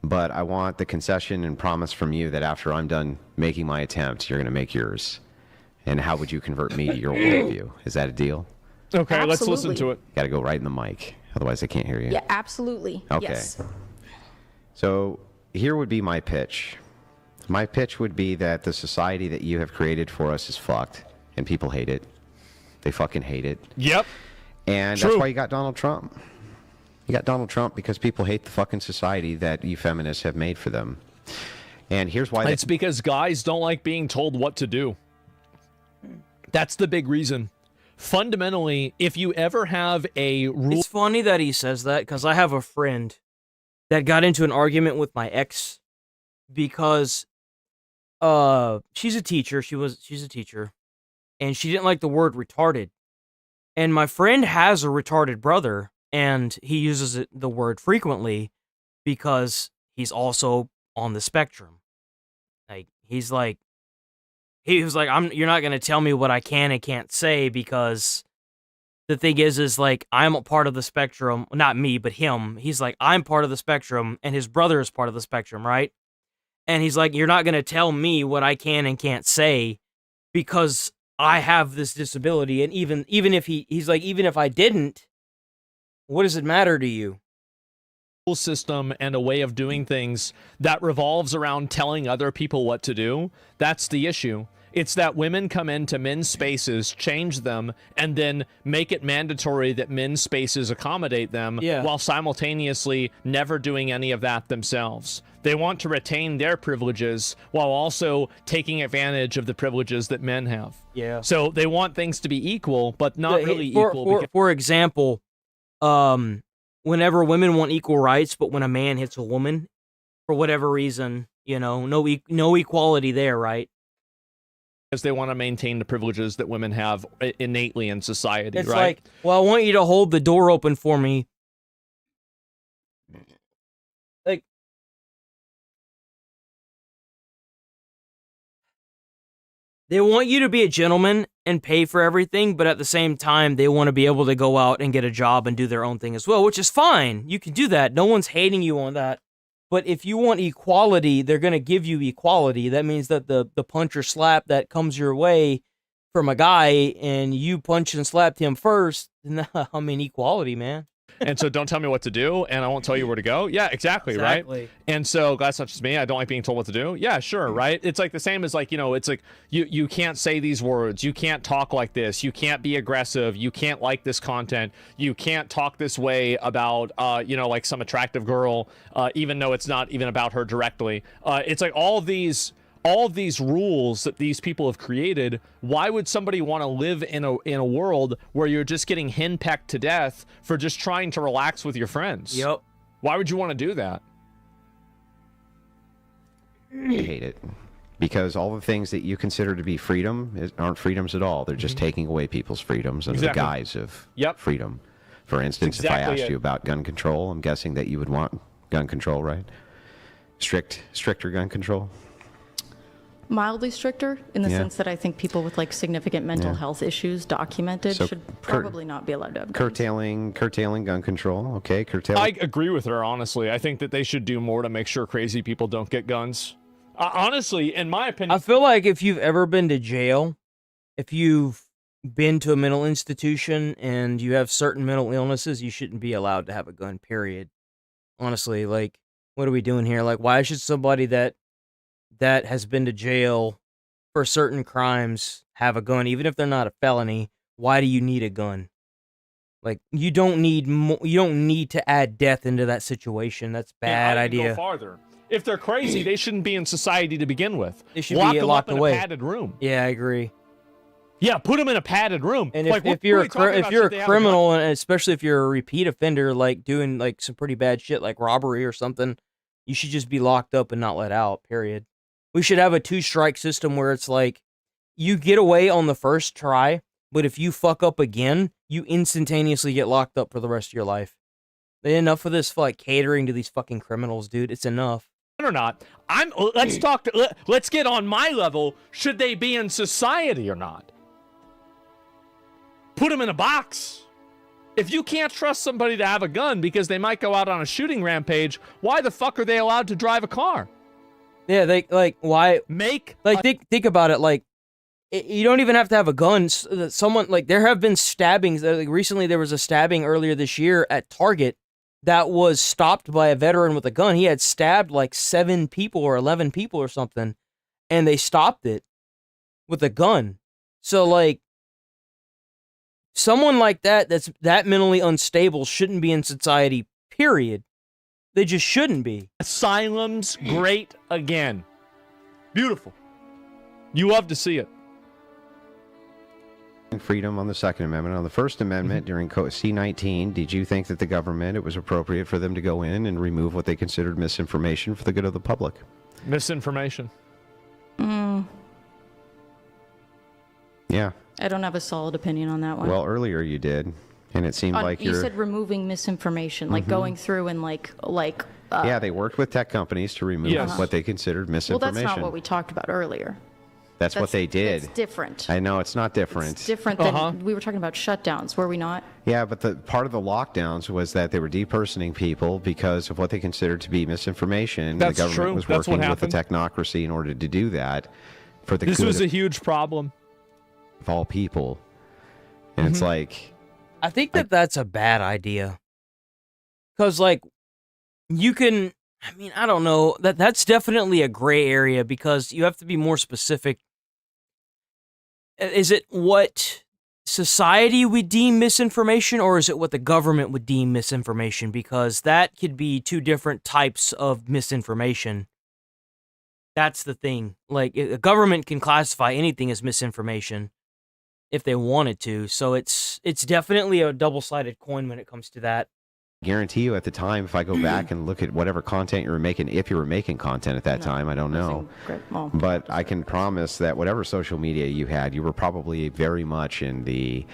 but I want the concession and promise from you that after I'm done making my attempt, you're going to make yours. And how would you convert me to your worldview? Is that a deal? Okay, let's listen to it. Got to go right in the mic, otherwise I can't hear you. Yeah, absolutely. Okay. Yes. So here would be my pitch. My pitch would be that the society that you have created for us is fucked, and people hate it. They fucking hate it. Yep. And True. that's why you got Donald Trump. You got Donald Trump because people hate the fucking society that you feminists have made for them. And here's why. It's because guys don't like being told what to do. That's the big reason. Fundamentally, if you ever have a rule... It's funny that he says that, because I have a friend that got into an argument with my ex because she's a teacher. She's a teacher, and she didn't like the word retarded. And my friend has a retarded brother, and he uses the word frequently because he's also on the spectrum. Like, he was like, you're not going to tell me what I can and can't say, because the thing is like, I'm a part of the spectrum, not me, but him. He's like, I'm part of the spectrum, and his brother is part of the spectrum, right? And he's like, you're not going to tell me what I can and can't say because I have this disability. And even if he's like, even if I didn't, what does it matter to you? System and a way of doing things that revolves around telling other people what to do. That's the issue. It's that women come into men's spaces, change them, and then make it mandatory that men's spaces accommodate them, while simultaneously never doing any of that themselves. They want to retain their privileges while also taking advantage of the privileges that men have. Yeah. So they want things to be equal, but not really equal. For example, whenever women want equal rights, but when a man hits a woman, for whatever reason, no equality there, right? Because they want to maintain the privileges that women have innately in society, It's right? like, well, I want you to hold the door open for me. Like, they want you to be a gentleman and pay for everything, but at the same time, they want to be able to go out and get a job and do their own thing as well, which is fine. You can do that. No one's hating you on that. But if you want equality, they're going to give you equality. That means that the punch or slap that comes your way from a guy and you punch and slapped him first, I mean, equality, man. And so don't tell me what to do, and I won't tell you where to go. Yeah, exactly, right? And so that's not just me. I don't like being told what to do. Yeah, sure, right? It's like the same as, like, it's like you can't say these words. You can't talk like this. You can't be aggressive. You can't like this content. You can't talk this way about, like some attractive girl, even though it's not even about her directly. It's like all of these rules that these people have created. Why would somebody want to live in a world where you're just getting henpecked to death for just trying to relax with your friends? Yep. Why would you want to do that? I hate it. Because all the things that you consider to be freedom aren't freedoms at all. They're just taking away people's freedoms under the guise of freedom. For instance, if I asked you about gun control, I'm guessing that you would want gun control, right? Stricter gun control? Mildly stricter, in the sense that I think people with like significant mental health issues documented should probably not be allowed to have guns. Curtailing gun control. Okay, curtailing. I agree with her, honestly. I think that they should do more to make sure crazy people don't get guns. Honestly, in my opinion, I feel like if you've ever been to jail, if you've been to a mental institution and you have certain mental illnesses, you shouldn't be allowed to have a gun, period. Honestly, like, what are we doing here? Like, why should somebody that has been to jail for certain crimes have a gun, even if they're not a felony? Why do you need a gun? Like, you don't need to add death into that situation. That's a bad idea. Go farther. If they're crazy, they shouldn't be in society to begin with. They should lock be them locked up away. in a padded room. Yeah, I agree. Yeah, put them in a padded room. And like, if you're a criminal, and especially if you're a repeat offender, like doing like some pretty bad shit, like robbery or something, you should just be locked up and not let out. Period. We should have a 2-strike system where it's like, you get away on the first try, but if you fuck up again, you instantaneously get locked up for the rest of your life. Enough of this for like catering to these fucking criminals, dude. It's enough. Or not. Let's get on my level. Should they be in society or not? Put them in a box. If you can't trust somebody to have a gun because they might go out on a shooting rampage, why the fuck are they allowed to drive a car? Yeah, why think about it. Like, you don't even have to have a gun. Someone, like, there have been stabbings. Like, recently there was a stabbing earlier this year at Target that was stopped by a veteran with a gun. He had stabbed like 7 people or 11 people or something, and they stopped it with a gun. So, like, someone like that's that mentally unstable shouldn't be in society, period. They just shouldn't be. Asylums, great again. Beautiful. You love to see it. Freedom on the Second Amendment. On the First Amendment, during C-19, did you think that the government, it was appropriate for them to go in and remove what they considered misinformation for the good of the public? Misinformation. Yeah. I don't have a solid opinion on that one. Well, earlier you did, and it seemed like you said removing misinformation, like going through and yeah, they worked with tech companies to remove what they considered misinformation. Well, that's not what we talked about earlier. That's what they did. It's different. I know, it's not different. It's different than we were talking about shutdowns, were we not? Yeah, but the part of the lockdowns was that they were depersoning people because of what they considered to be misinformation. That's the government true. was That's working what with the happened. technocracy in order to do that for the This good was a huge problem. of all people. And it's like, I think that's a bad idea. Because, like, you can, I mean, I don't know. That's definitely a gray area because you have to be more specific. Is it what society would deem misinformation, or is it what the government would deem misinformation? Because that could be two different types of misinformation. That's the thing. Like, a government can classify anything as misinformation if they wanted to. So it's definitely a double-sided coin when it comes to that. I guarantee you at the time, if I go back and look at whatever content you were making, if you were making content at that time, I don't know. But I can promise that whatever social media you had, you were probably very much in the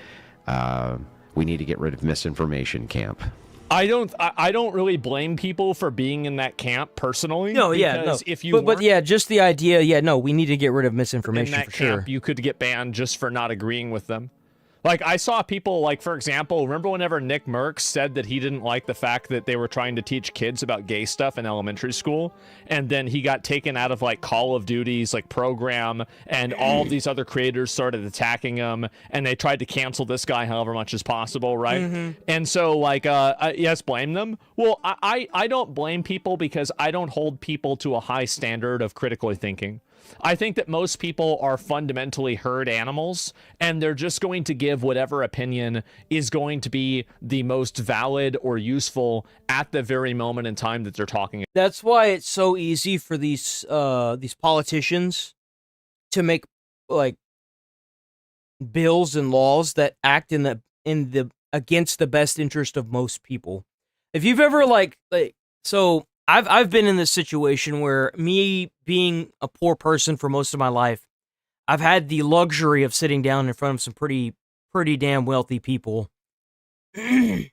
we need to get rid of misinformation camp. I don't really blame people for being in that camp personally. No, yeah, no. If you but yeah, just the idea, yeah, no, we need to get rid of misinformation in that for camp, sure. you could get banned just for not agreeing with them. Like, I saw people, like, for example, remember whenever Nick Merckx said that he didn't like the fact that they were trying to teach kids about gay stuff in elementary school, and then he got taken out of, like, Call of Duty's, like, program, and all of these other creators started attacking him, and they tried to cancel this guy however much as possible, right? And so, like, yes, blame them. Well, I don't blame people because I don't hold people to a high standard of critically thinking. I think that most people are fundamentally herd animals, and they're just going to give whatever opinion is going to be the most valid or useful at the very moment in time that they're talking. That's why it's so easy for these politicians to make, like, bills and laws that act in the against the best interest of most people. If you've ever so I've been in this situation where, me being a poor person for most of my life, I've had the luxury of sitting down in front of some pretty damn wealthy people. And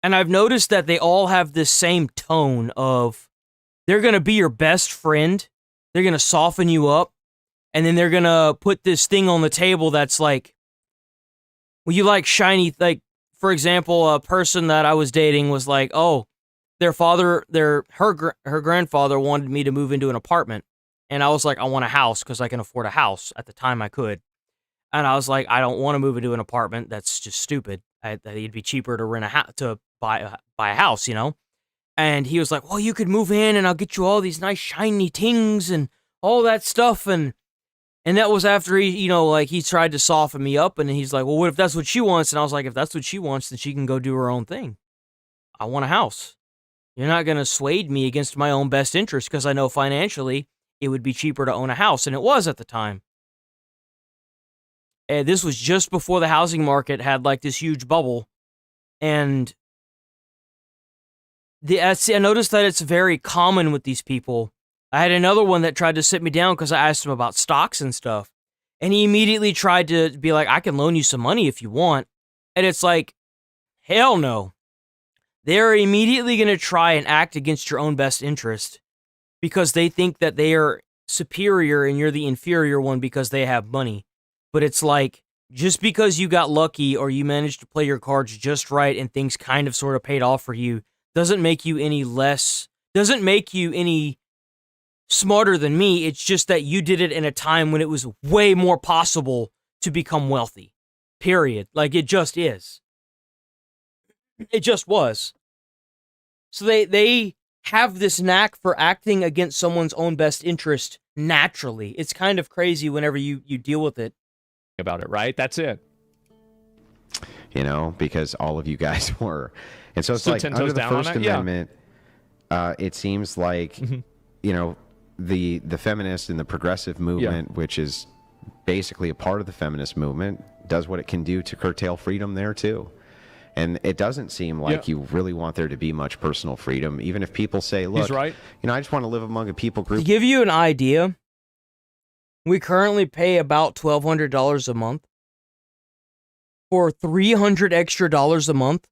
I've noticed that they all have this same tone of, they're going to be your best friend, they're going to soften you up, and then they're going to put this thing on the table that's like, well, you like shiny, like, for example, a person that I was dating was like, oh, her grandfather wanted me to move into an apartment. And I was like, I want a house because I can afford a house. At the time I could. And I was like, I don't want to move into an apartment. That's just stupid. It'd be cheaper to rent a house, to buy a house, you know? And he was like, well, you could move in and I'll get you all these nice shiny things and all that stuff. And that was after he, you know, like, he tried to soften me up, and he's like, well, what if that's what she wants? And I was like, if that's what she wants, then she can go do her own thing. I want a house. You're not going to sway me against my own best interest because I know financially it would be cheaper to own a house, and it was at the time. And this was just before the housing market had, like, this huge bubble, and I noticed that it's very common with these people. I had another one that tried to sit me down because I asked him about stocks and stuff, and he immediately tried to be like, I can loan you some money if you want, and it's like, hell no. They're immediately going to try and act against your own best interest because they think that they are superior and you're the inferior one because they have money. But it's like, just because you got lucky or you managed to play your cards just right and things kind of sort of paid off for you doesn't make you any smarter than me. It's just that you did it in a time when it was way more possible to become wealthy. Period. Like, it just is. It just was. So they have this knack for acting against someone's own best interest naturally. It's kind of crazy whenever you deal with it. About it, right? That's it. You know, because all of you guys were. And so it's like under the First Amendment, it seems like, you know, the feminist and the progressive movement, which is basically a part of the feminist movement, does what it can do to curtail freedom there too. And it doesn't seem like you really want there to be much personal freedom, even if people say, look, you know, I just want to live among a people group. To give you an idea, we currently pay about $1,200 a month. For $300 extra a month,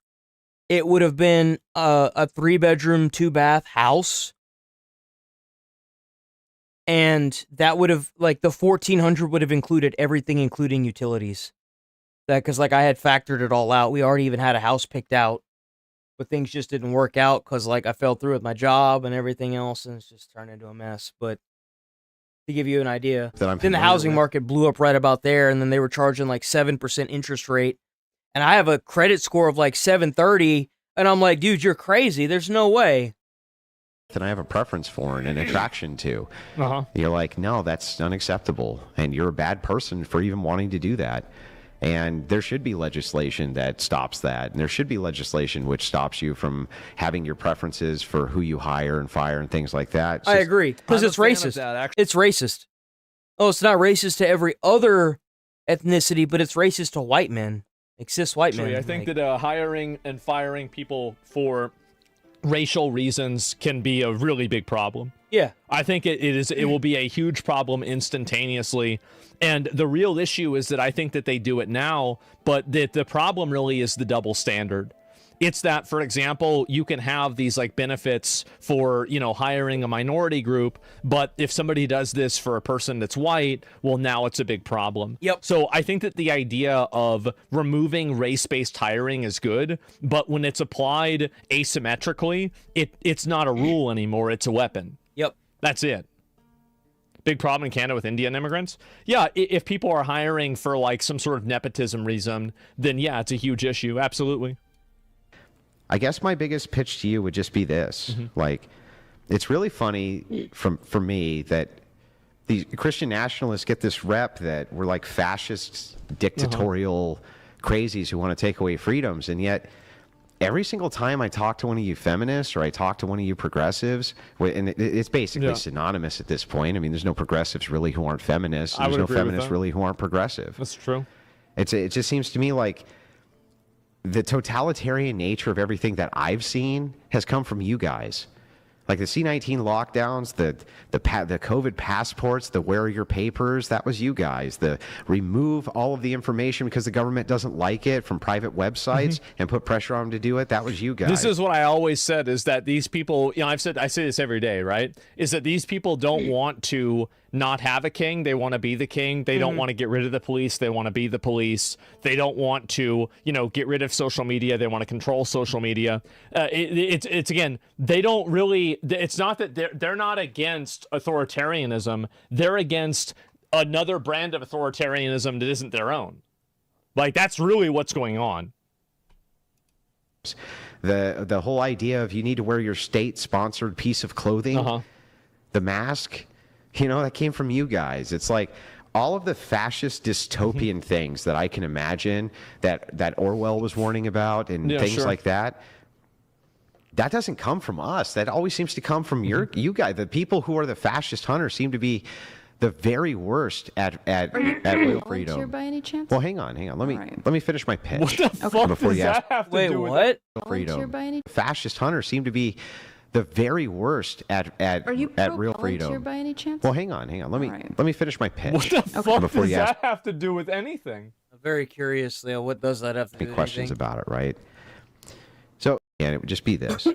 it would have been a 3-bedroom, 2-bath house. And that would have, like, the $1,400 would have included everything, including utilities. Because, like, I had factored it all out. We already even had a house picked out. But things just didn't work out because, like, I fell through with my job and everything else. And it's just turned into a mess. But to give you an idea, then the housing market blew up right about there. And then they were charging, like, 7% interest rate. And I have a credit score of, like, 730. And I'm like, dude, you're crazy. There's no way. And I have a preference for and an attraction to. You're like, no, that's unacceptable. And you're a bad person for even wanting to do that. And there should be legislation that stops that. And there should be legislation which stops you from having your preferences for who you hire and fire and things like that. I agree. Because it's racist. It's racist. Oh, it's not racist to every other ethnicity, but it's racist to white men. Like cis white men. I think that hiring and firing people for racial reasons can be a really big problem. Yeah. I think it will be a huge problem instantaneously. And the real issue is that I think that they do it now, but that the problem really is the double standard. It's that, for example, you can have these like benefits for, you know, hiring a minority group, but if somebody does this for a person that's white, well, now it's a big problem. Yep. So I think that the idea of removing race-based hiring is good, but when it's applied asymmetrically, it's not a rule anymore, it's a weapon. Yep. That's it. Big problem in Canada with Indian immigrants. Yeah, if people are hiring for like some sort of nepotism reason, then yeah, it's a huge issue. Absolutely. I guess my biggest pitch to you would just be this. Like, it's really funny for me that the Christian nationalists get this rep that we're like fascist, dictatorial crazies who want to take away freedoms. And yet, every single time I talk to one of you feminists or I talk to one of you progressives, and it's basically synonymous at this point. I mean, there's no progressives really who aren't feminists. And there's no feminists really who aren't progressive. That's true. It just seems to me like the totalitarian nature of everything that I've seen has come from you guys. Like the C-19 lockdowns, the COVID passports, the wear your papers, that was you guys. The remove all of the information because the government doesn't like it from private websites and put pressure on them to do it, that was you guys. This is what I always said, is that these people, you know, I say this every day, right? Is that these people don't want to not have a king. They want to be the king. They don't want to get rid of the police. They want to be the police. They don't want to, you know, get rid of social media. They want to control social media. It's again, they don't really, it's not that they're not against authoritarianism. They're against another brand of authoritarianism that isn't their own. Like, that's really what's going on. The whole idea of you need to wear your state-sponsored piece of clothing, the mask, you know, that came from you guys. It's like all of the fascist dystopian things that I can imagine that Orwell was warning about and things like that. That doesn't come from us. That always seems to come from you guys. The people who are the fascist hunters seem to be the very worst at real freedom. Here by any chance? Well, hang on. Let me finish my pitch. What the fuck before does you that ask. have to Wait, do with what? Freedom. By any... Fascist hunters seem to be the very worst at real freedom. By any chance? Well, hang on. Let me finish my pitch. What the fuck before does you ask. that have to do with anything? Very curious, Leo. What does that have to do with questions anything? about it, right? So, and it would just be this: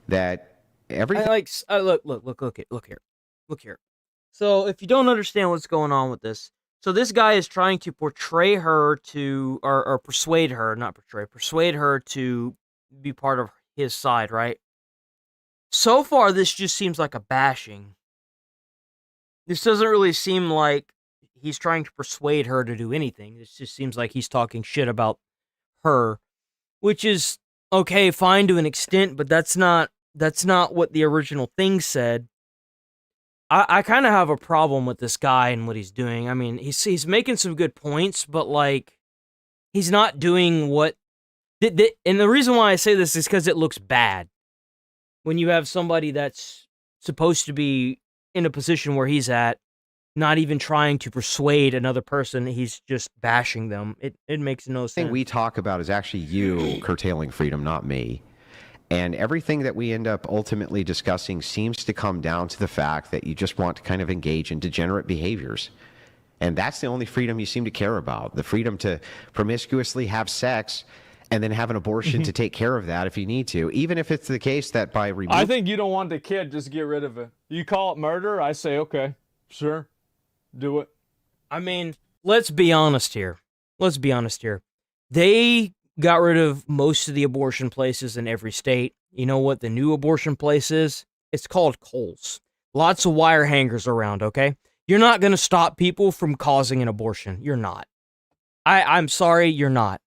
that everything. Look here. So, if you don't understand what's going on with this, So this guy is trying to portray her to, or persuade her, not portray, persuade her to be part of his side, right? So far, this just seems like a bashing. This doesn't really seem like he's trying to persuade her to do anything. This just seems like he's talking shit about her, which is okay, fine to an extent, but that's not what the original thing said. I kind of have a problem with this guy and what he's doing. I mean, he's making some good points, but like, he's not doing what. And the reason why I say this is because it looks bad when you have somebody that's supposed to be in a position where he's at, not even trying to persuade another person. He's just bashing them. It makes no sense. The thing we talk about is actually you curtailing freedom, not me. And everything that we end up ultimately discussing seems to come down to the fact that you just want to kind of engage in degenerate behaviors. And that's the only freedom you seem to care about. The freedom to promiscuously have sex and then have an abortion to take care of that if you need to. Even if it's the case that by removing... I think you don't want the kid, just get rid of it. You call it murder, I say, okay, sure, do it. I mean, let's be honest here. They got rid of most of the abortion places in every state. You know what the new abortion place is? It's called Kohl's. Lots of wire hangers around, okay? You're not going to stop people from causing an abortion. You're not. I'm sorry, you're not.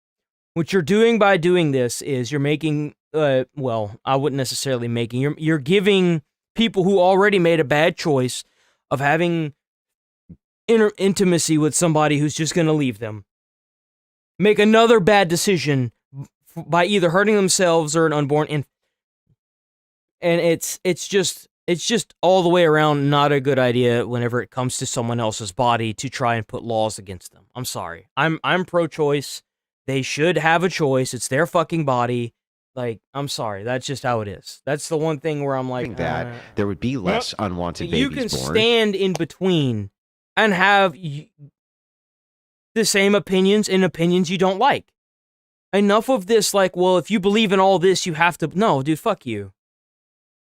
What you're doing by doing this is you're making, well, I wouldn't necessarily making, you're giving people who already made a bad choice of having intimacy with somebody who's just going to leave them, make another bad decision by either hurting themselves or an unborn infant. And it's just all the way around not a good idea whenever it comes to someone else's body to try and put laws against them. I'm sorry. I'm pro-choice. They should have a choice. It's their fucking body. Like, I'm sorry. That's just how it is. That's the one thing where I'm like, that there would be less unwanted babies you can born. Stand in between and have the same opinions and opinions you don't like. Enough of this, like, well, if you believe in all this, you have to... No, dude, fuck you.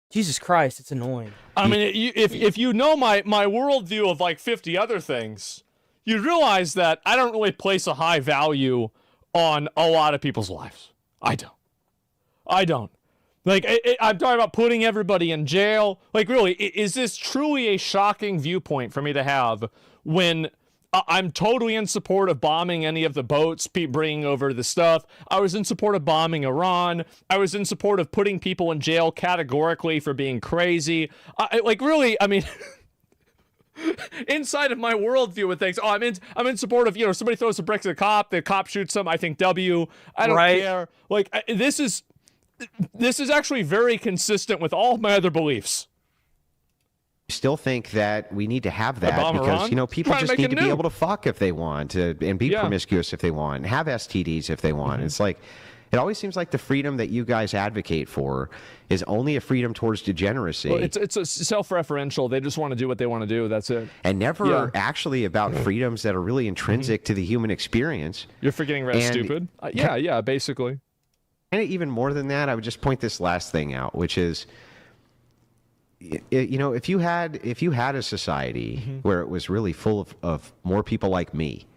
Jesus Christ, it's annoying. I mean, if you know my worldview of like 50 other things, you realize that I don't really place a high value on a lot of people's lives. I don't. Like, I'm talking about putting everybody in jail. Like, really, is this truly a shocking viewpoint for me to have when I'm totally in support of bombing any of the boats, bringing over the stuff? I was in support of bombing Iran. I was in support of putting people in jail categorically for being crazy. Like, really, I mean... inside of my worldview with things, I'm in support of, somebody throws a brick at the cop shoots them, I think W. I don't care. Like, this is actually very consistent with all of my other beliefs. Still think that we need to have that because, people just need to be able to fuck if they want and be promiscuous if they want and have STDs if they want. It's like, it always seems like the freedom that you guys advocate for is only a freedom towards degeneracy. Well, it's a self-referential. They just want to do what they want to do. That's it. And never actually about freedoms that are really intrinsic to the human experience. You're forgetting Red Stupid. Yeah, basically. And even more than that, I would just point this last thing out, which is, if you had a society where it was really full of more people like me,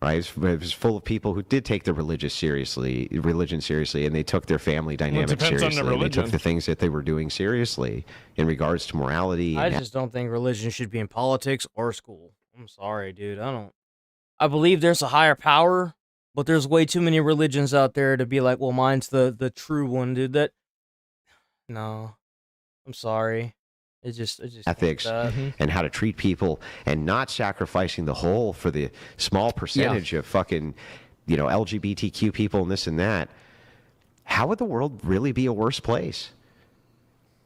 right? It was full of people who did take their religion seriously, and they took their family dynamic seriously. And they took the things that they were doing seriously in regards to morality. I just don't think religion should be in politics or school. I'm sorry, dude. I believe there's a higher power, but there's way too many religions out there to be like, well, mine's the true one, dude. No, I'm sorry. It just ethics and how to treat people and not sacrificing the whole for the small percentage of fucking, LGBTQ people and this and that. How would the world really be a worse place?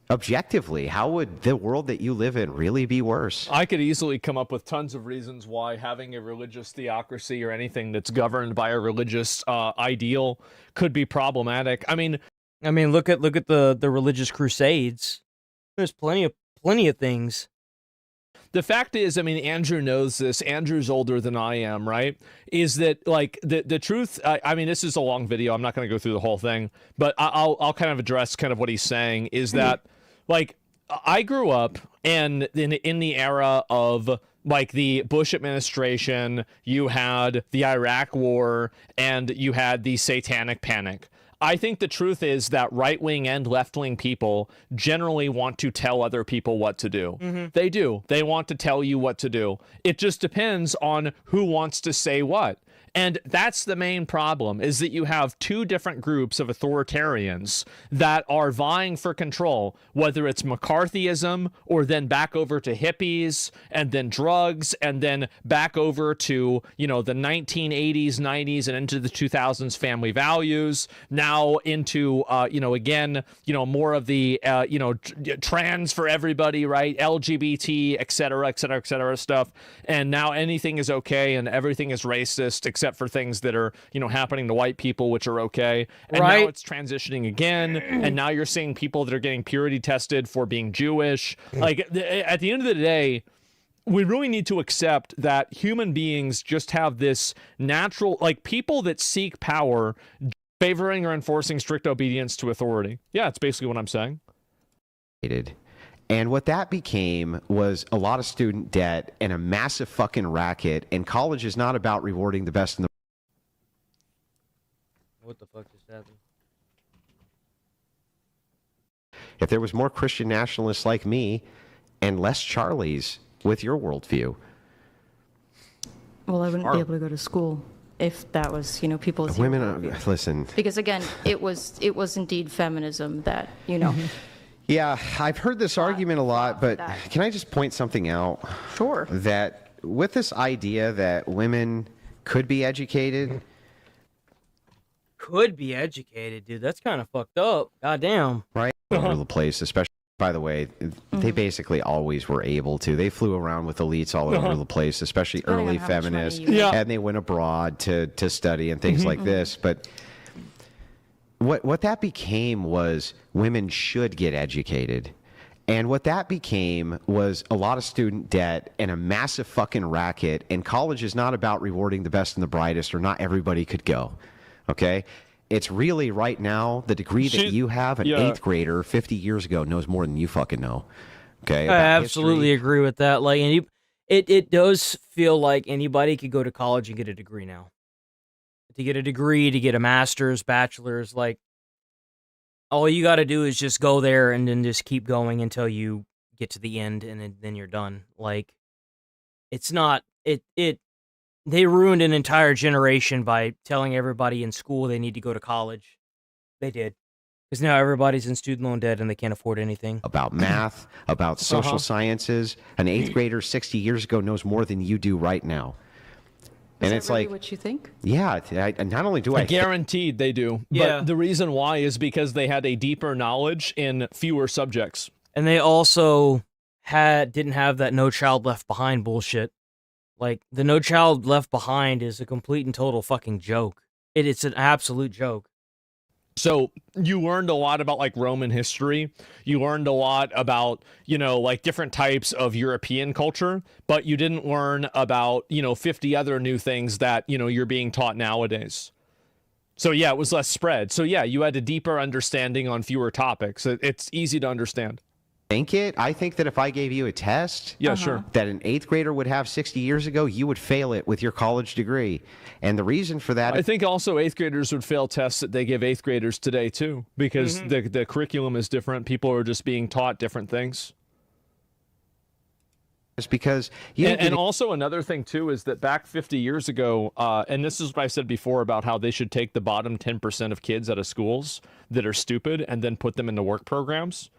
Objectively, how would the world that you live in really be worse? I could easily come up with tons of reasons why having a religious theocracy or anything that's governed by a religious ideal could be problematic. I mean, look at the religious crusades. There's plenty of things. The fact is, Andrew knows this. Andrew's older than I am, right? Is that, like, the truth, this is a long video. I'm not going to go through the whole thing, but I'll kind of address kind of what he's saying, is that, like, I grew up in the era of Like the Bush administration, you had the Iraq war, and you had the Satanic Panic. I think the truth is that right-wing and left-wing people generally want to tell other people what to do. They do. They want to tell you what to do. It just depends on who wants to say what. And that's the main problem, is that you have two different groups of authoritarians that are vying for control, whether it's McCarthyism or then back over to hippies and then drugs and then back over to, you know, the 1980s, 90s and into the 2000s family values, now into, you know, again, you know, more of the, you know, trans for everybody, right? LGBT, et cetera, stuff. And now anything is okay and everything is racist, except for things that are, you know, happening to white people, which are okay. And now it's transitioning again. And now you're seeing people that are getting purity tested for being Jewish. Like, at the end of the day, we really need to accept that human beings just have this natural, like, people that seek power favoring or enforcing strict obedience to authority. Yeah, it's basically what I'm saying. And what that became was a lot of student debt and a massive fucking racket. And college is not about rewarding the best in the... What the fuck just happened? If there was more Christian nationalists like me and less Charlies with your worldview. Well, I wouldn't be able to go to school if that was, you know, people's... Women, listen. Because again, it was indeed feminism that, you know... Yeah, I've heard this argument a lot, but can I just point something out? Sure. That with this idea that women could be educated... Could be educated, dude. That's kind of fucked up. Goddamn. Right? All over the place, especially, by the way, they basically always were able to. They flew around with elites all over the place, especially early feminists. And they went abroad to study and things like this. But... What that became was women should get educated. And what that became was a lot of student debt and a massive fucking racket. And college is not about rewarding the best and the brightest, or not everybody could go. Okay? It's really right now the degree that you have, an 8th grader 50 years ago knows more than you fucking know. Okay? I absolutely agree with that. Like, and it does feel like anybody could go to college and get a degree now. To get a degree, to get a master's, bachelor's, like, all you got to do is just go there and then just keep going until you get to the end, and then you're done. Like, it's not, they ruined an entire generation by telling everybody in school they need to go to college. They did. Because now everybody's in student loan debt and they can't afford anything. About math, about social sciences. An 8th grader 60 years ago knows more than you do right now. Is and that it's really like, what you think? Yeah, not only do I guaranteed they do. Yeah. But the reason why is because they had a deeper knowledge in fewer subjects. And they also didn't have that No Child Left Behind bullshit. Like, the No Child Left Behind is a complete and total fucking joke. It's an absolute joke. So you learned a lot about, like, Roman history. You learned a lot about, you know, like, different types of European culture, but you didn't learn about, you know, 50 other new things that, you know, you're being taught nowadays. So yeah, it was less spread. So yeah, you had a deeper understanding on fewer topics. It's easy to understand. I think that if I gave you a test, sure, that an 8th grader would have 60 years ago, you would fail it with your college degree. And the reason for that, I think also 8th graders would fail tests that they give 8th graders today too, because the curriculum is different. People are just being taught different things. It's because and also another thing too is that back 50 years ago, and this is what I said before about how they should take the bottom 10% of kids out of schools that are stupid and then put them into work programs.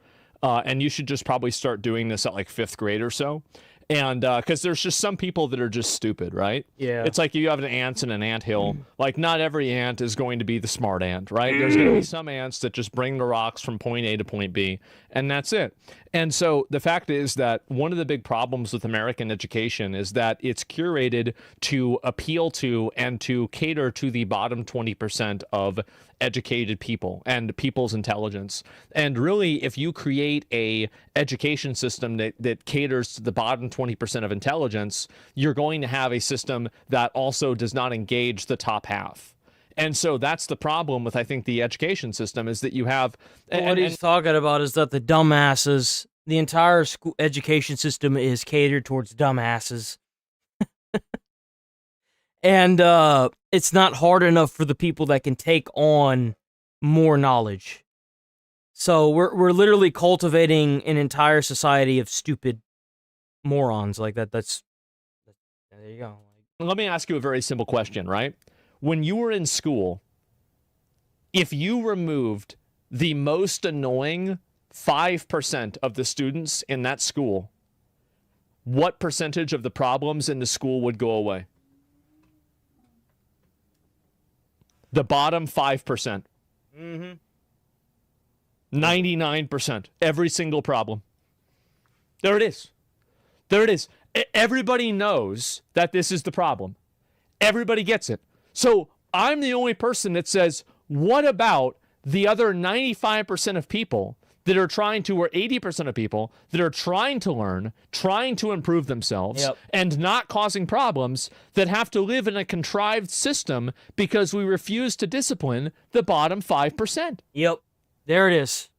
And you should just probably start doing this at like 5th grade or so. And because there's just some people that are just stupid, right? Yeah. It's like you have an ant in an anthill. Like, not every ant is going to be the smart ant, right? There's going to be some ants that just bring the rocks from point A to point B, and that's it. And so the fact is that one of the big problems with American education is that it's curated to appeal to and to cater to the bottom 20% of educated people and people's intelligence. And really, if you create a education system that caters to the bottom 20% of intelligence, you're going to have a system that also does not engage the top half. And so that's the problem with, I think, the education system is that you have... What he's talking about is that the dumbasses the entire school education system is catered towards dumbasses. And it's not hard enough for the people that can take on more knowledge. So we're literally cultivating an entire society of stupid morons like that. There you go. Let me ask you a very simple question, right? When you were in school, if you removed the most annoying 5% of the students in that school, what percentage of the problems in the school would go away? The bottom 5%. Mm-hmm. 99%. Every single problem. There it is. There it is. Everybody knows that this is the problem. Everybody gets it. So I'm the only person that says, what about the other 95% of people that are trying to, or 80% of people that are trying to learn, trying to improve themselves, and not causing problems, that have to live in a contrived system because we refuse to discipline the bottom 5%? Yep. There it is.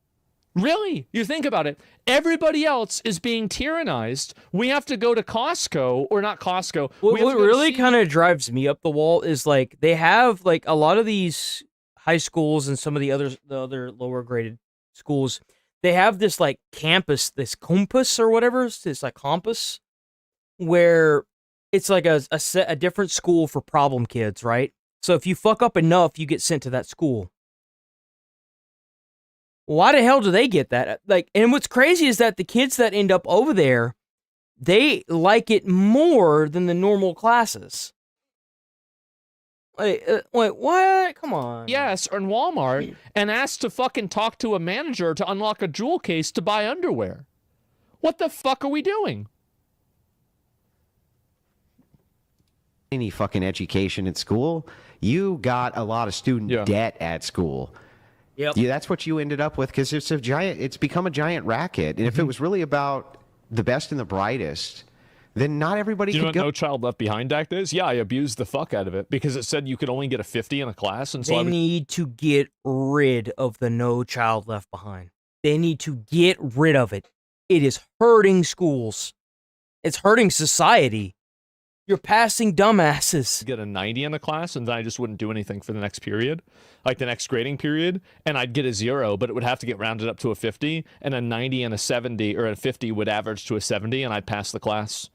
Really? You think about it. Everybody else is being tyrannized. We have to go to Costco, or not Costco. What really kind of drives me up the wall is like they have like a lot of these high schools and some of the other lower graded schools. They have this like campus, this compass or whatever, this like compass, where it's like a different school for problem kids, right? So if you fuck up enough, you get sent to that school. Why the hell do they get that? Like, and what's crazy is that the kids that end up over there, they like it more than the normal classes. Wait, what? Come on. Yes, or in Walmart, and asked to fucking talk to a manager to unlock a jewel case to buy underwear. What the fuck are we doing? Any fucking education at school, you got a lot of student debt at school. Yep. Yeah, that's what you ended up with, because it's become a giant racket. And if it was really about the best and the brightest, then not everybody Do you know could what go. No Child Left Behind Act is? Yeah, I abused the fuck out of it because it said you could only get a 50 in a class. And so they need to get rid of the No Child Left Behind. They need to get rid of it. It is hurting schools. It's hurting society. You're passing dumbasses. Get a 90 in a class, and then I just wouldn't do anything for the next period, like the next grading period, and I'd get a 0, but it would have to get rounded up to a 50, and a 90 and a 70, or a 50 would average to a 70, and I'd pass the class.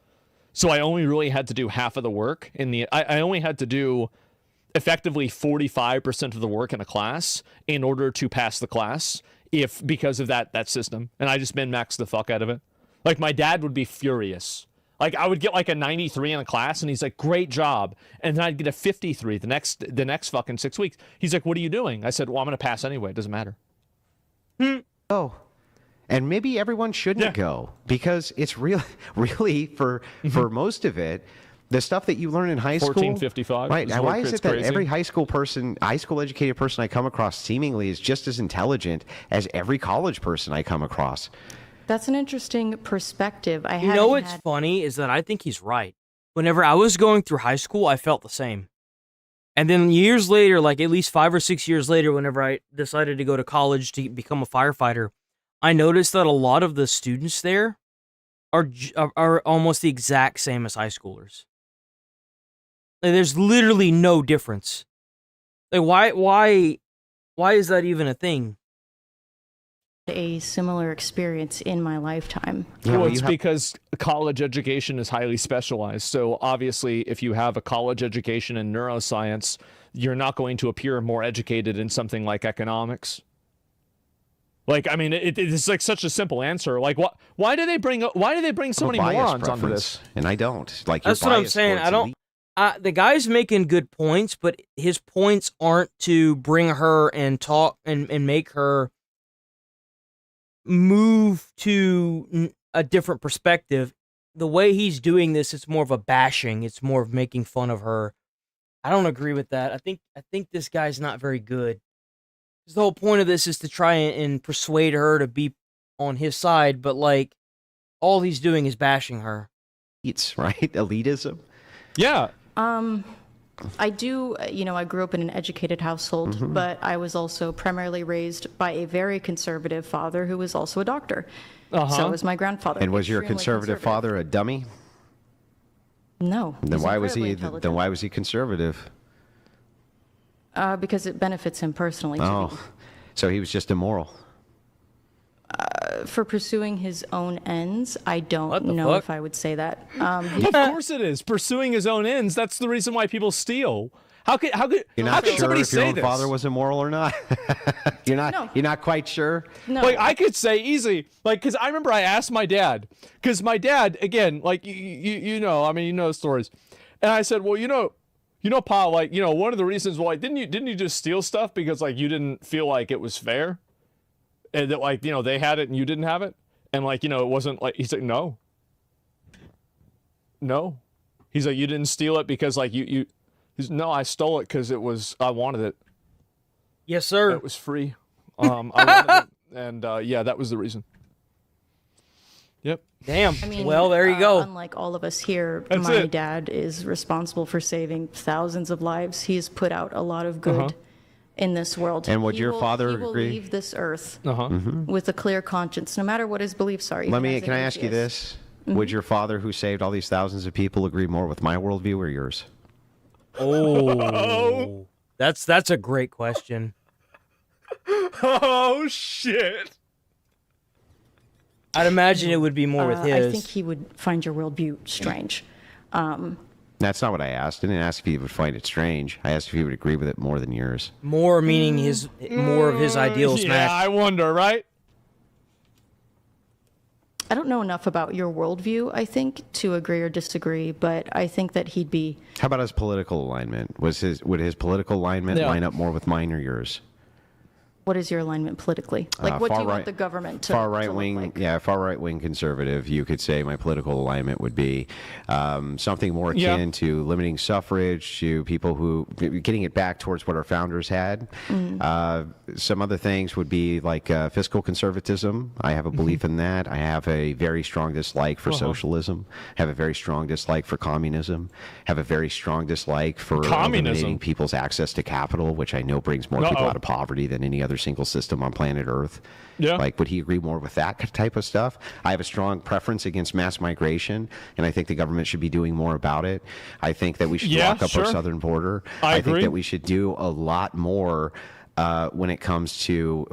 So I only really had to do half of the work. I only had to do effectively 45% of the work in a class in order to pass the class, because of that system, and I just min-maxed the fuck out of it. Like, my dad would be furious. Like, I would get like a 93 in a class, and he's like, great job. And then I'd get a 53 the next fucking 6 weeks. He's like, what are you doing? I said, well, I'm going to pass anyway. It doesn't matter. Oh. And maybe everyone shouldn't go, because it's really for most of it, the stuff that you learn in high school. 1455. Right. Now, why is it that crazy. every high school educated person I come across seemingly is just as intelligent as every college person I come across? That's an interesting perspective. You know what's funny is that I think he's right. Whenever I was going through high school, I felt the same. And then years later, like at least 5 or 6 years later, whenever I decided to go to college to become a firefighter, I noticed that a lot of the students there are almost the exact same as high schoolers. Like, there's literally no difference. Like, why is that even a thing? A similar experience in my lifetime. Well, it's because college education is highly specialized. So obviously, if you have a college education in neuroscience, you're not going to appear more educated in something like economics. Like, I mean, it's like such a simple answer. Like, why do they bring so many morons onto this? And I don't. Like, that's what I'm saying. I don't. The guy's making good points, but his points aren't to bring her and talk and make her move to a different perspective. The way he's doing this, it's more of a bashing. It's more of making fun of her. I don't agree with that. I think this guy's not very good. The whole point of this is to try and persuade her to be on his side, but like all he's doing is bashing her. It's right, elitism. Yeah. I do, I grew up in an educated household, but I was also primarily raised by a very conservative father who was also a doctor. So was my grandfather. And was your Extremely conservative father a dummy? No. Then he's why was he? incredibly Then why was he conservative? Because it benefits him personally. Oh, so he was just immoral. For pursuing his own ends, I don't know if I would say that. Of course it is. Pursuing his own ends. That's the reason why people steal. How could You're how not could sure somebody if your say own this? father was immoral or not? You're not quite sure? No. Like, I could say easy, like, because I remember I asked my dad, because my dad, again, like, you know, I mean, you know the stories. And I said, well, you know, Pa, like, you know, one of the reasons why, didn't you just steal stuff because, like, you didn't feel like it was fair? And that, like, you know, they had it and you didn't have it? And, like, you know, it wasn't like, he's like, no. He's like, you didn't steal it because, like, no, I stole it because I wanted it. Yes, sir. It was free. I wanted it. And, yeah, that was the reason. Yep. Damn. I mean, well, there you go. Unlike all of us here, That's my it. dad is responsible for saving thousands of lives. He's put out a lot of good in this world. And would your father he will agree? leave this earth Mhm. with a clear conscience, no matter what his beliefs are. even as Can an I ask you atheist. this? Would your father, who saved all these thousands of people, agree more with my worldview or yours? Oh, that's a great question. Oh, shit. I'd imagine it would be more with his. I think he would find your worldview strange. That's not what I asked. I didn't ask if he would find it strange. I asked if he would agree with it more than yours. More meaning more of his ideals Yeah, match. I wonder, right? I don't know enough about your worldview, I think, to agree or disagree, but I think that he'd be. How about his political alignment? Would his political alignment line up more with mine or yours? What is your alignment politically? Like, what do you want the government to far right to wing? look like? Yeah, far right wing conservative. You could say my political alignment would be something more akin to limiting suffrage to people who getting it back towards what our founders had. Some other things would be like fiscal conservatism. I have a belief in that. I have a very strong dislike for socialism. Have a very strong dislike for communism. Have a very strong dislike for eliminating people's access to capital, which I know brings more people out of poverty than any other single system on planet Earth. Yeah. Like, would he agree more with that type of stuff? I have a strong preference against mass migration, and I think the government should be doing more about it. I think that we should lock up our southern border. I think that we should do a lot more when it comes to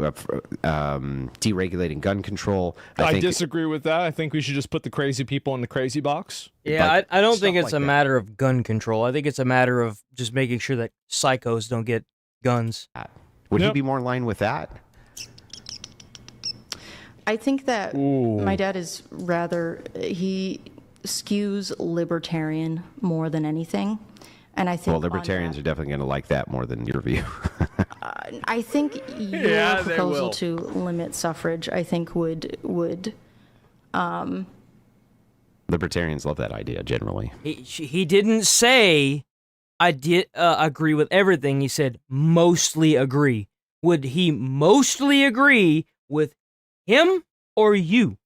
deregulating gun control. I disagree with that. I think we should just put the crazy people in the crazy box. Yeah, I don't think it's a matter of gun control. I think it's a matter of just making sure that psychos don't get guns. Would he be more in line with that? I think that my dad is he skews libertarian more than anything. And I think libertarians are definitely going to like that more than your view. I think your proposal to limit suffrage, I think would Libertarians love that idea generally. He didn't say I did agree with everything. He said mostly agree. Would he mostly agree with him or you?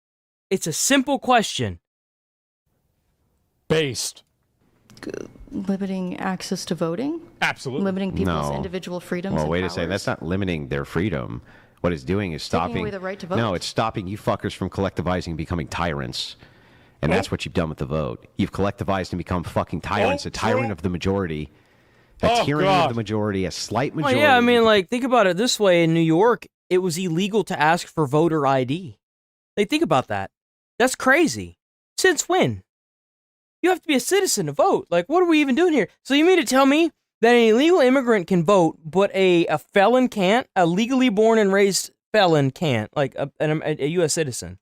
It's a simple question. Based. Limiting access to voting? Absolutely. Limiting people's individual freedoms Well, and wait powers. a second. That's not limiting their freedom. What it's doing is stopping. away the right to vote? No, it's stopping you fuckers from collectivizing and becoming tyrants. And that's what you've done with the vote. You've collectivized and become fucking tyrants, a tyrant of the majority. A tyranny of the majority, a slight majority. Well, yeah, I mean, like, think about it this way. In New York, it was illegal to ask for voter ID. Like, think about that. That's crazy. Since when? You have to be a citizen to vote. Like, what are we even doing here? So you mean to tell me that an illegal immigrant can vote, but a felon can't? A legally born and raised felon can't? Like, a U.S. citizen?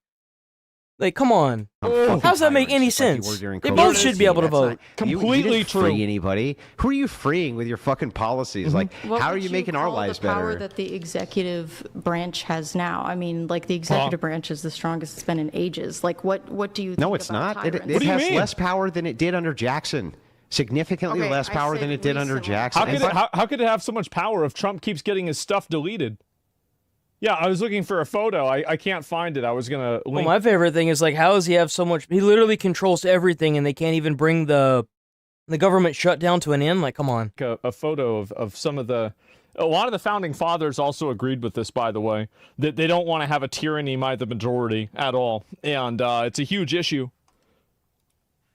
Like, come on. How does that make any sense? They both should be able to vote. You didn't free anybody. Who are you freeing with your fucking policies? Like, how are you making our lives the power better? that the executive branch has now. I mean, like, the executive branch is the strongest it's been in ages. Like, what do you think No, it's not. It has less power than it did under Jackson. Significantly less power than it did under Jackson. How could it have so much power if Trump keeps getting his stuff deleted? Yeah, I was looking for a photo. I can't find it. I was going to link. Well, my favorite thing is, like, how does he have so much? He literally controls everything, and they can't even bring the government shutdown to an end? Like, come on. A photo of some of the A lot of the founding fathers also agreed with this, by the way, that they don't want to have a tyranny by the majority at all. And it's a huge issue.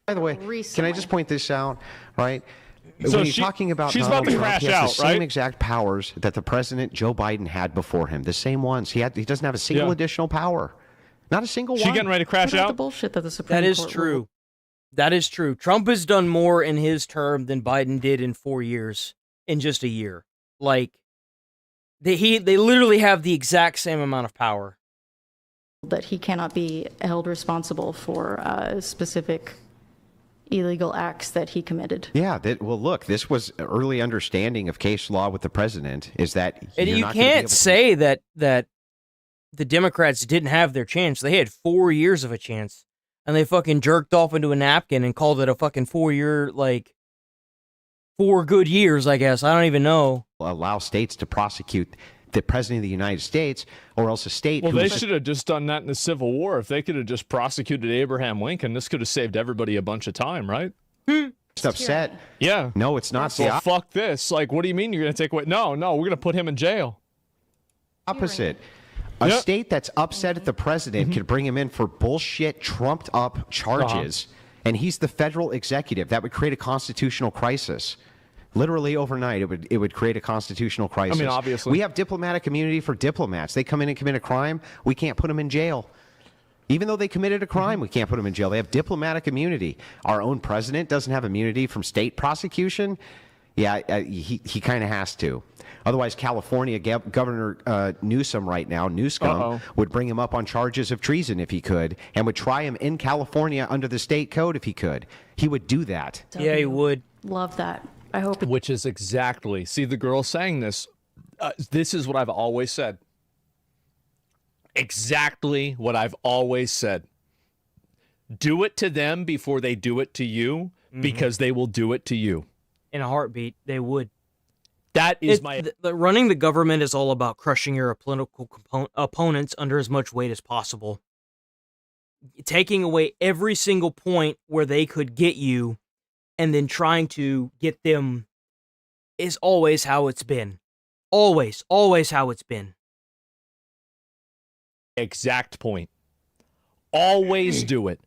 By the way, can I just point this out, right? So when you're talking about she's Donald about to Trump, crash he has out, the same right? exact powers that the president Joe Biden had before him. The same ones. He doesn't have a single additional power. Not a single one. She getting ready to crash out? The bullshit that the Supreme That is Court true. ruled. That is true. Trump has done more in his term than Biden did in 4 years, in just a year. Like, they literally have the exact same amount of power. That he cannot be held responsible for specific illegal acts that he committed. Yeah, well, look, this was early understanding of case law with the president, is that And you're you not gonna be can't able to- say that the Democrats didn't have their chance. They had 4 years of a chance, and they fucking jerked off into a napkin and called it a fucking 4-year, like, 4 good years, I guess. I don't even know. allow states to prosecute the president of the United States, or else a state. Well, they should have just done that in the Civil War. If they could have just prosecuted Abraham Lincoln, this could have saved everybody a bunch of time, right? Just upset. Yeah. No, it's not. Well, fuck this. Like, what do you mean you're going to take away? No, we're going to put him in jail. Opposite. A state that's upset at the president could bring him in for bullshit, trumped up charges, and he's the federal executive. That would create a constitutional crisis. Literally overnight, it would create a constitutional crisis. I mean, obviously. We have diplomatic immunity for diplomats. They come in and commit a crime, we can't put them in jail. Even though they committed a crime, we can't put them in jail. They have diplomatic immunity. Our own president doesn't have immunity from state prosecution. Yeah, he kind of has to. Otherwise, California Governor Newsom right now, Newsom, would bring him up on charges of treason if he could, and would try him in California under the state code if he could. He would do that. Yeah, he would. Love that. I hope. Which is exactly. See, the girl saying this. This is what I've always said. Exactly what I've always said. Do it to them before they do it to you, because they will do it to you. In a heartbeat, they would. That is running the government is all about crushing your political opponents under as much weight as possible. Taking away every single point where they could get you, and then trying to get them is always how it's been. Always how it's been. Exact point. Always do it.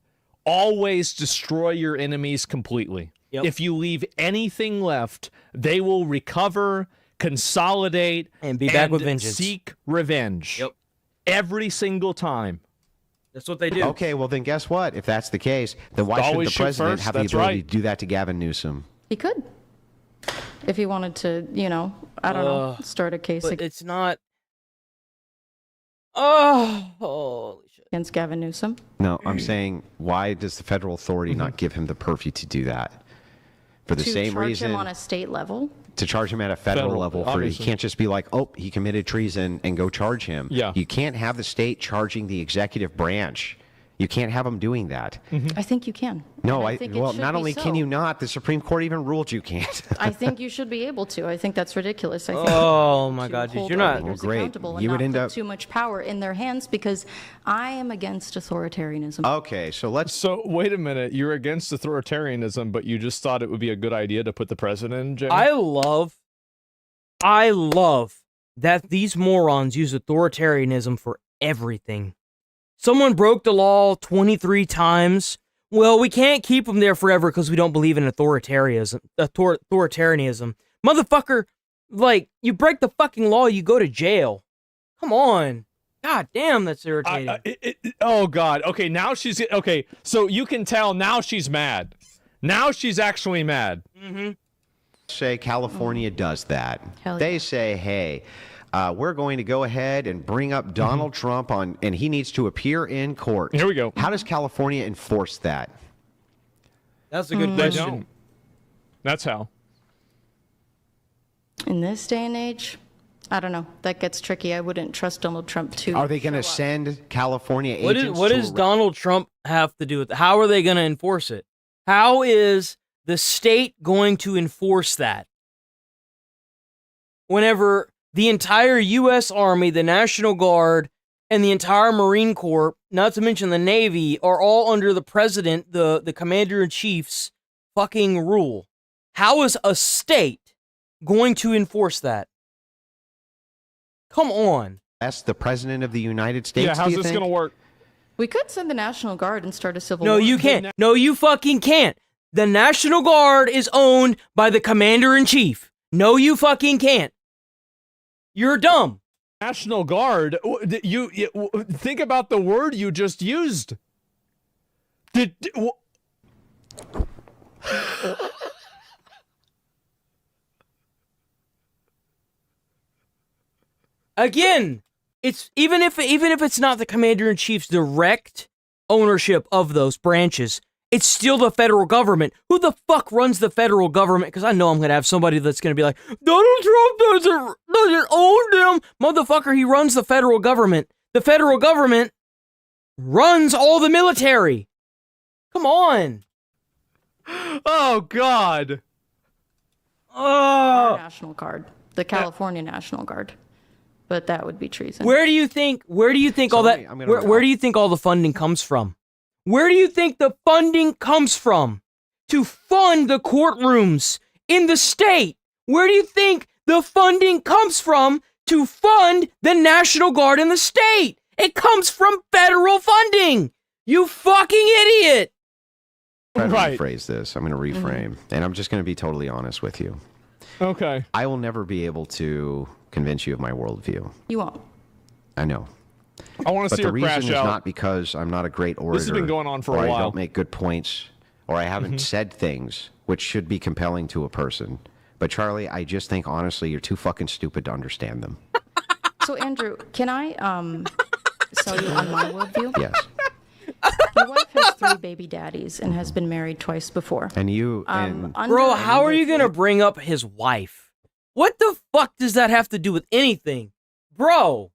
Always destroy your enemies completely. Yep. If you leave anything left, they will recover, consolidate, and be back with vengeance. Seek revenge. Yep. Every single time. That's what they do. Okay, well then guess what? If that's the case, then why shouldn't the president have the ability to do that to Gavin Newsom? He could. If he wanted to, I don't know, start a case But it's not. Oh, holy shit. Against Gavin Newsom. No, I'm saying, why does the federal authority not give him the purview to do that? For the same charge reason. him on a state level. To charge him at a federal level. You can't just be like, oh, he committed treason and go charge him. Yeah. You can't have the state charging the executive branch. You can't have them doing that. I think you can. No, I think it well, should not be only so. can you not, the Supreme Court even ruled you can't. I think you should be able to. I think that's ridiculous. I think Oh my God, dude, hold you're our not. leaders Well, great. accountable and You would not end put up- too much power in their hands, because I am against authoritarianism. Okay, so let's. So wait a minute. You're against authoritarianism, but you just thought it would be a good idea to put the president in jail? I love that these morons use authoritarianism for everything. Someone broke the law 23 times. Well, we can't keep them there forever because we don't believe in authoritarianism. Motherfucker, like, you break the fucking law, you go to jail. Come on. God damn, that's irritating. Oh, God. Okay, now she's... Okay, so you can tell now she's mad. Now she's actually mad. Say California does that. Hell yeah. They say, hey, we're going to go ahead and bring up Donald Trump on, and he needs to appear in court. Here we go. How does California enforce that? That's a good They question. don't. That's how. In this day and age, I don't know. That gets tricky. I wouldn't trust Donald Trump to. Are they going to send California What agents? does Donald Trump have to do with it? How are they going to enforce it? How is the state going to enforce that? Whenever the entire U.S. Army, the National Guard, and the entire Marine Corps, not to mention the Navy, are all under the president, the commander-in-chief's fucking rule. How is a state going to enforce that? Come on. That's the president of the United States. Yeah, how's this going to work? We could send the National Guard and start a civil No, war. you can't. No, you fucking can't. The National Guard is owned by the Commander-in-Chief. No, you fucking can't. You're dumb. National Guard. You think about the word you just used. Again, it's even if it's not the Commander-in-Chief's direct ownership of those branches, it's still the federal government. Who the fuck runs the federal government? Because I know I'm going to have somebody that's going to be like, Donald Trump doesn't own them. Motherfucker, he runs the federal government. The federal government runs all the military. Come on. Oh, God. Our National Guard. The California National Guard. But that would be treason. Where do you think all that, where do you think all the funding comes from? Where do you think the funding comes from to fund the courtrooms in the state? Where do you think the funding comes from to fund the National Guard in the state? It comes from federal funding. You fucking idiot. I'm going to rephrase this. I'm going to reframe. And I'm just going to be totally honest with you. Okay. I will never be able to convince you of my worldview. You won't. I know. I want to see her crash out. But the reason is not because I'm not a great orator. This has been going on for or a while. I don't make good points, or I haven't said things which should be compelling to a person. But Charlie, I just think honestly, you're too fucking stupid to understand them. So Andrew, can I sell you on my worldview? Yes. Your wife has 3 baby daddies and has been married twice before. And you, bro, how are you gonna bring up his wife? What the fuck does that have to do with anything, bro?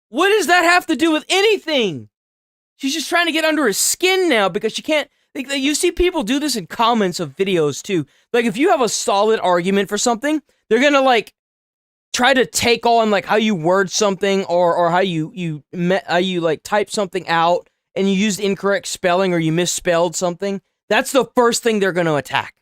What does that have to do with anything? She's just trying to get under his skin now because she can't. You see people do this in comments of videos too. Like if you have a solid argument for something, they're gonna like try to take on like how you word something or how you like type something out and you used incorrect spelling or you misspelled something. That's the first thing they're gonna attack.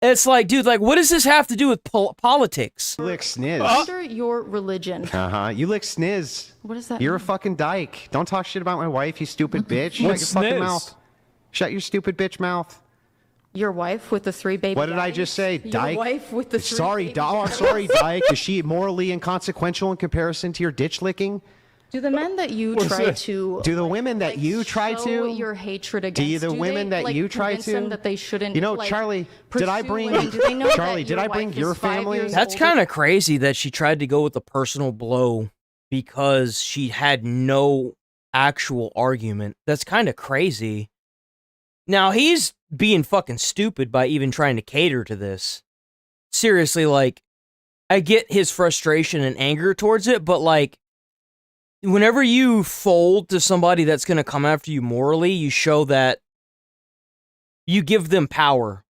It's like, dude, like, what does this have to do with politics? You lick sniz. Under your religion. You lick sniz. What does that You're mean? a fucking dyke. Don't talk shit about my wife, you stupid bitch. What's Shut your fucking sniz? mouth. Shut your stupid bitch mouth. Your wife with the 3 baby What did I daddies? just say? Dyke? Your wife with the 3 Sorry, baby I'm sorry, dyke. Is she morally inconsequential in comparison to your ditch licking? Do the men that you try to... Do the women that you try show to... your hatred against... Do the women they, that like, you try convince to... them that they shouldn't, You know, like, Charlie, did I pursue bring... women? Do they know Charlie, that did I bring wife your is 5 family... years That's older? kind of crazy that she tried to go with a personal blow because she had no actual argument. That's kind of crazy. Now, he's being fucking stupid by even trying to cater to this. Seriously, like, I get his frustration and anger towards it, but, like, whenever you fold to somebody that's going to come after you morally, you show that you give them power.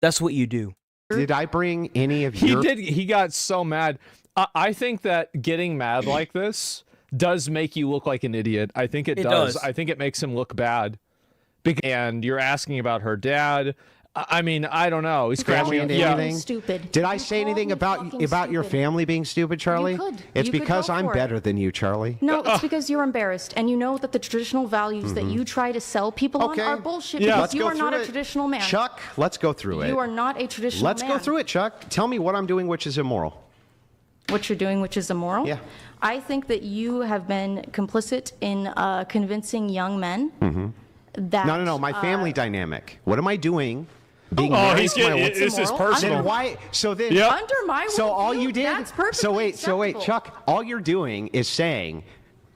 That's what you do. Did I bring any of your... He got so mad. I think that getting mad like this does make you look like an idiot. I think it does. I think it makes him look bad. And you're asking about her dad. I mean, I don't know. He's crashing into anything. Stupid. Did I say anything about your family being stupid, Charlie? You could. It's You could because go I'm for it. better than you, Charlie. No, it's because you're embarrassed, and you know that the traditional values that you try to sell people on are bullshit because Let's you go are not through a it. traditional man. Chuck, let's go through it. You are not a traditional Let's man. go through it, Chuck. Tell me what I'm doing which is immoral. What you're doing, which is immoral? Yeah. I think that you have been complicit in convincing young men that... No, my family dynamic. What am I doing? Being married to my wife? This is personal. Then why? So then, Under my so all worldview, you did. that's perfectly So wait, acceptable. Chuck. All you're doing is saying.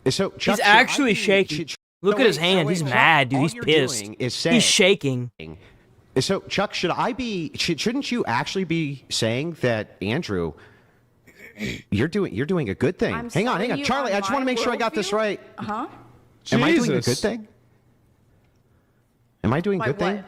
So Chuck, He's actually shaking. Look at his hand. He's mad, dude. He's pissed. He's shaking. So Chuck, shouldn't you actually be saying that, Andrew? You're doing a good thing. Hang on, Charlie. I just want to make sure I got this right. Uh-huh. Am I doing a good thing? Am I doing a good thing?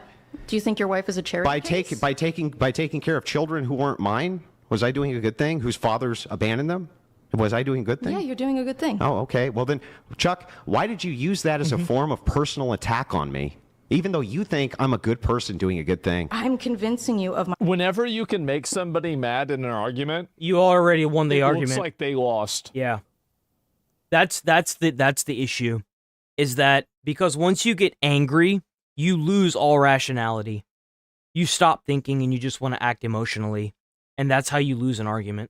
Do you think your wife is a charity case? By taking care of children who weren't mine? Was I doing a good thing? Whose fathers abandoned them? Was I doing a good thing? Yeah, you're doing a good thing. Oh, okay. Well then, Chuck, why did you use that as a form of personal attack on me? Even though you think I'm a good person doing a good thing. I'm convincing you of my... Whenever you can make somebody mad in an argument, you already won the argument. Looks like they lost. Yeah. That's the issue. Is that because once you get angry, you lose all rationality. You stop thinking and you just want to act emotionally. And that's how you lose an argument.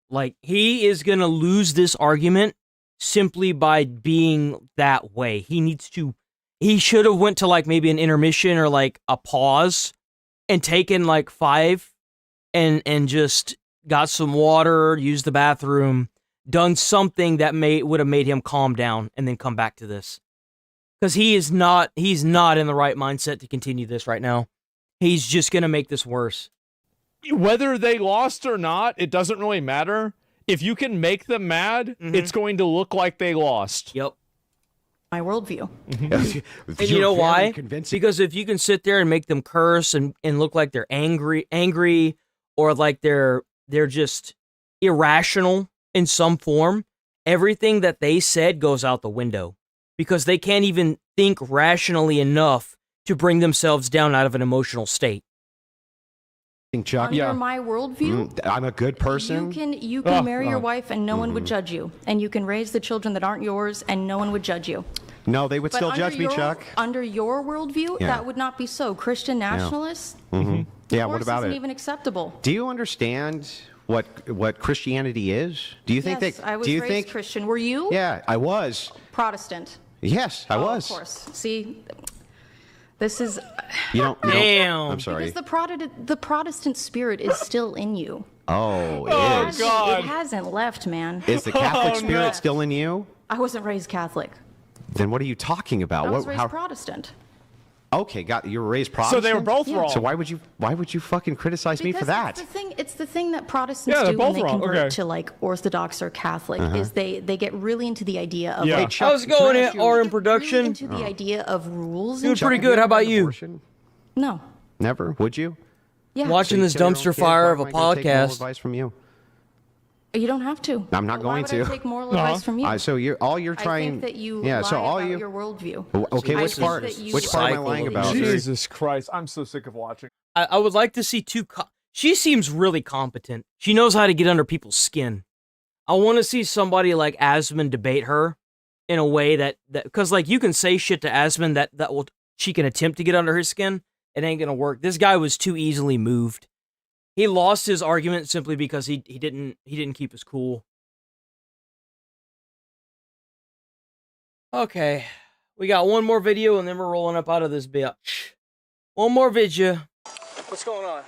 Like, he is going to lose this argument simply by being that way. He should have went to like maybe an intermission or like a pause and taken like 5 and just got some water, used the bathroom, done something that would have made him calm down and then come back to this. Because he's not in the right mindset to continue this right now. He's just going to make this worse. Whether they lost or not, it doesn't really matter. If you can make them mad, it's going to look like they lost. Yep. My worldview. And you know why? Because if you can sit there and make them curse and look like they're angry or like they're just irrational in some form, everything that they said goes out the window. Because they can't even think rationally enough to bring themselves down out of an emotional state. Chuck, Under my worldview, I'm a good person. You can marry your wife and no one would judge you, and you can raise the children that aren't yours and no one would judge you. No, they would still judge me, Chuck. Under your worldview, that would not be so. Christian nationalists, yeah, what about isn't it? Even acceptable. Do you understand what Christianity is? Do you think Yes, that? I was do you raised think? Christian. Were you? Yeah, I was. Protestant. Yes, I was. Of course. See, this is. You don't. Damn. I'm sorry. Because the Protestant spirit is still in you. Oh, it Oh, is. God. It hasn't left, man. Is the Catholic Oh, spirit no. still in you? I wasn't raised Catholic. Then what are you talking about? I was raised how- Protestant. Okay, you were raised Protestant. So they were both wrong. So why would you fucking criticize me for that? It's the thing that Protestants Yeah, do they're when they both wrong. convert Okay. to like Orthodox or Catholic is they get really into the idea of Yeah. like, How's it going, RM Production? really into the idea of rules. Doing and pretty stuff. good. How about you? No. Never. Would you? Yeah. Watching this Kill your own dumpster kids, fire why of a am I gonna take moral podcast. advice from you. You don't have to. I'm not Why going would to. I take moral advice from you? So all you're trying. I think that you yeah. lie So all about you. your worldview. Okay. I Which think part? that you Which part am I cycle lying of about? Jesus Christ, I'm so sick of watching. I would like to see she seems really competent. She knows how to get under people's skin. I want to see somebody like Asmon debate her in a way that because like you can say shit to Asmon that she can attempt to get under his skin. It ain't gonna work. This guy was too easily moved. He lost his argument simply because he didn't keep his cool. Okay, we got one more video and then we're rolling up out of this bitch. One more video. What's going on?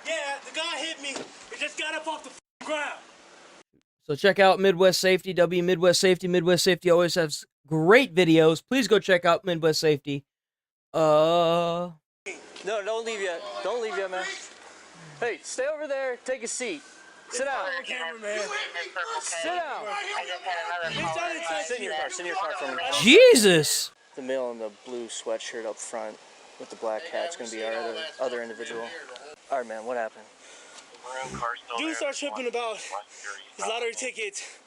Yeah, the guy hit me. He just got up off the ground. So check out Midwest Safety, Midwest Safety. Midwest Safety always has great videos. Please go check out Midwest Safety. No, don't leave yet. Don't leave yet, man. Hey, stay over there. Take a seat. Sit down. Sit down. Sit in your car. Sit in your car for me. Jesus! The male in the blue sweatshirt up front with the black hat's gonna be our other individual. All right, man. What happened? Dude started tripping about his lottery tickets.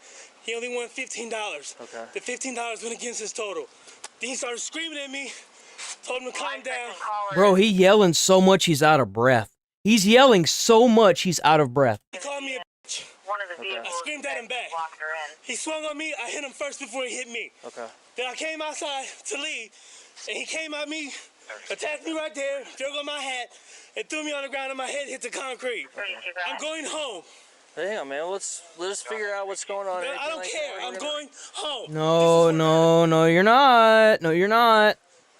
He only won $15. Okay. The $15 went against his total. Then he started screaming at me. Told him to calm down. Bro, he yelling so much he's out of breath. He's yelling so much he's out of breath. He called me a bitch. I screamed at him back. He swung on me. I hit him first before he hit me. Okay. Then I came outside to leave, and he came at me, attacked me right there, drug on my hat, and threw me on the ground, and my head hit the concrete. I'm going home. Hey, hang on, man. Let's figure out what's going on. Man, I don't care. I'm going home. No, you're not. No, you're not.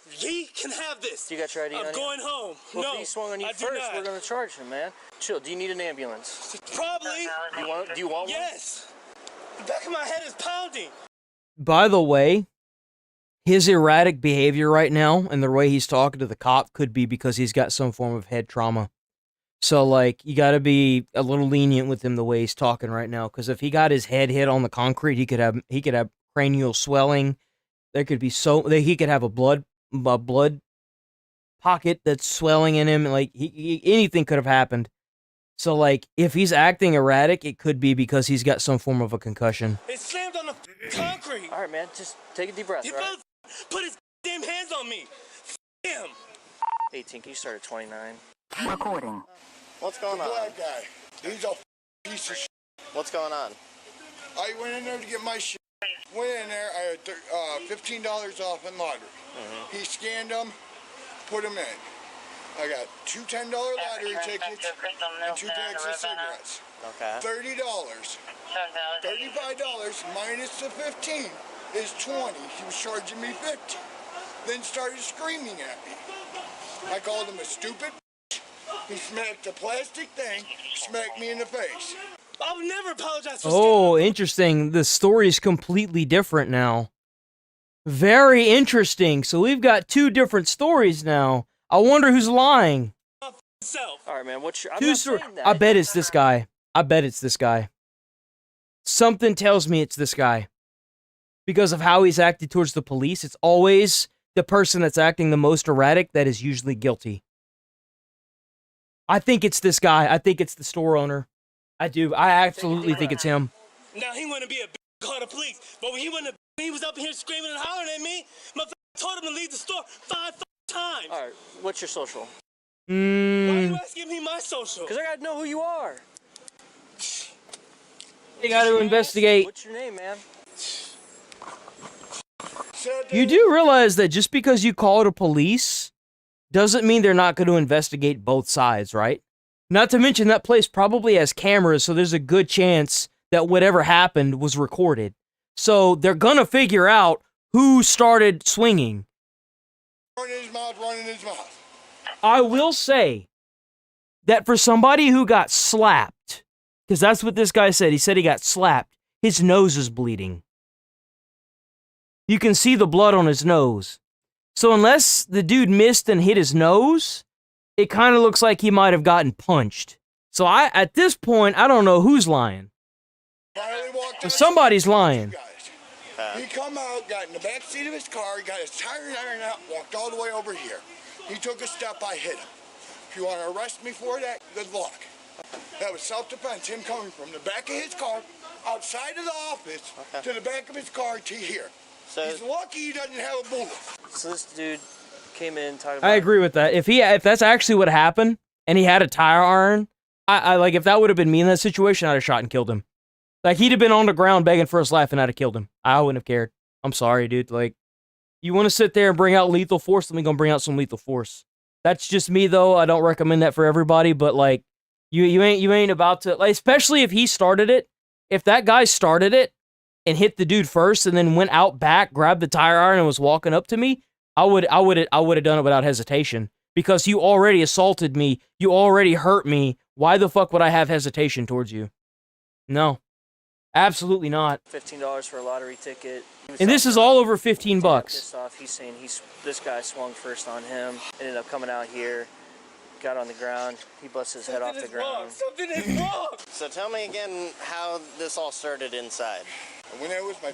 He can have this. You got your ID on you? I'm going home. Well, No, if he swung on you I do first, not. we're going to charge him, man. Chill. Do you need an ambulance? Probably. Do you want one? Yes. The back of my head is pounding. By the way, his erratic behavior right now and the way he's talking to the cop could be because he's got some form of head trauma. So, like, you got to be a little lenient with him the way he's talking right now, because if he got his head hit on the concrete, he could have cranial swelling. There could be he could have a blood pocket that's swelling in him. Like anything could have happened. So, like, if he's acting erratic, it could be because he's got some form of a concussion. It slammed on the concrete. All right, man. Just take a deep breath. He all right? both put his damn hands on me. Him. 18, can you start at 29? Recording. What's going on? Black guy. He's a piece of shit. What's going on? I went in there to get my shit. Went in there, I had $15 off in lottery. He scanned them, put them in. I got two $10 lottery tickets and 2 packs of cigarettes. Okay. $30. $35 minus the 15 is 20. He was charging me 50. Then started screaming at me. I called him a stupid bitch. He smacked the plastic thing, smacked me in the face. I would never apologize for Oh, interesting. The story is completely different now. Very interesting. So we've got 2 different stories now. I wonder who's lying. All right, man. What's your? I bet it's this guy. I bet it's this guy. Something tells me it's this guy. Because of how he's acted towards the police, it's always the person that's acting the most erratic that is usually guilty. I think it's this guy. I think it's the store owner. I do. I absolutely think it's him. Now he want to be a bitch, call the police, but when he was up here screaming and hollering at me, my told him to leave the store 5 times. All right, what's your social? Why are you asking me my social? Because I gotta know who you are. You got to investigate. What's your name, man? You do realize that just because you call the police doesn't mean they're not going to investigate both sides, right? Not to mention that place probably has cameras, so there's a good chance that whatever happened was recorded. So they're going to figure out who started swinging. Running his mouth. I will say that for somebody who got slapped, because that's what this guy said, he said he got slapped, his nose is bleeding. You can see the blood on his nose. So unless the dude missed and hit his nose, it kind of looks like he might have gotten punched. So at this point, I don't know who's lying. Somebody's lying. He come out, got in the back seat of his car, got his tire iron out, walked all the way over here. He took a step, I hit him. If you want to arrest me for that, good luck. That was self-defense, him coming from the back of his car, outside of the office, to the back of his car to here. So, he's lucky he doesn't have a bullet. So this dude came in talking about... I agree with that. If that's actually what happened, and he had a tire iron, I like, if that would have been me in that situation, I'd have shot and killed him. Like, he'd have been on the ground begging for his life, and I'd have killed him. I wouldn't have cared. I'm sorry, dude. Like, you want to sit there and bring out lethal force, then we gonna bring out some lethal force. That's just me, though. I don't recommend that for everybody, but, like, you ain't about to... Like, especially if he started it. If that guy started it, and hit the dude first, and then went out back, grabbed the tire iron, and was walking up to me, I would have done it without hesitation. Because you already assaulted me, you already hurt me. Why the fuck would I have hesitation towards you? No, absolutely not. $15 for a lottery ticket. And this is all over $15 bucks. He's saying this guy swung first on him, ended up coming out here, got on the ground, he busted his head off the ground. Something is wrong! So tell me again how this all started inside. I went out with my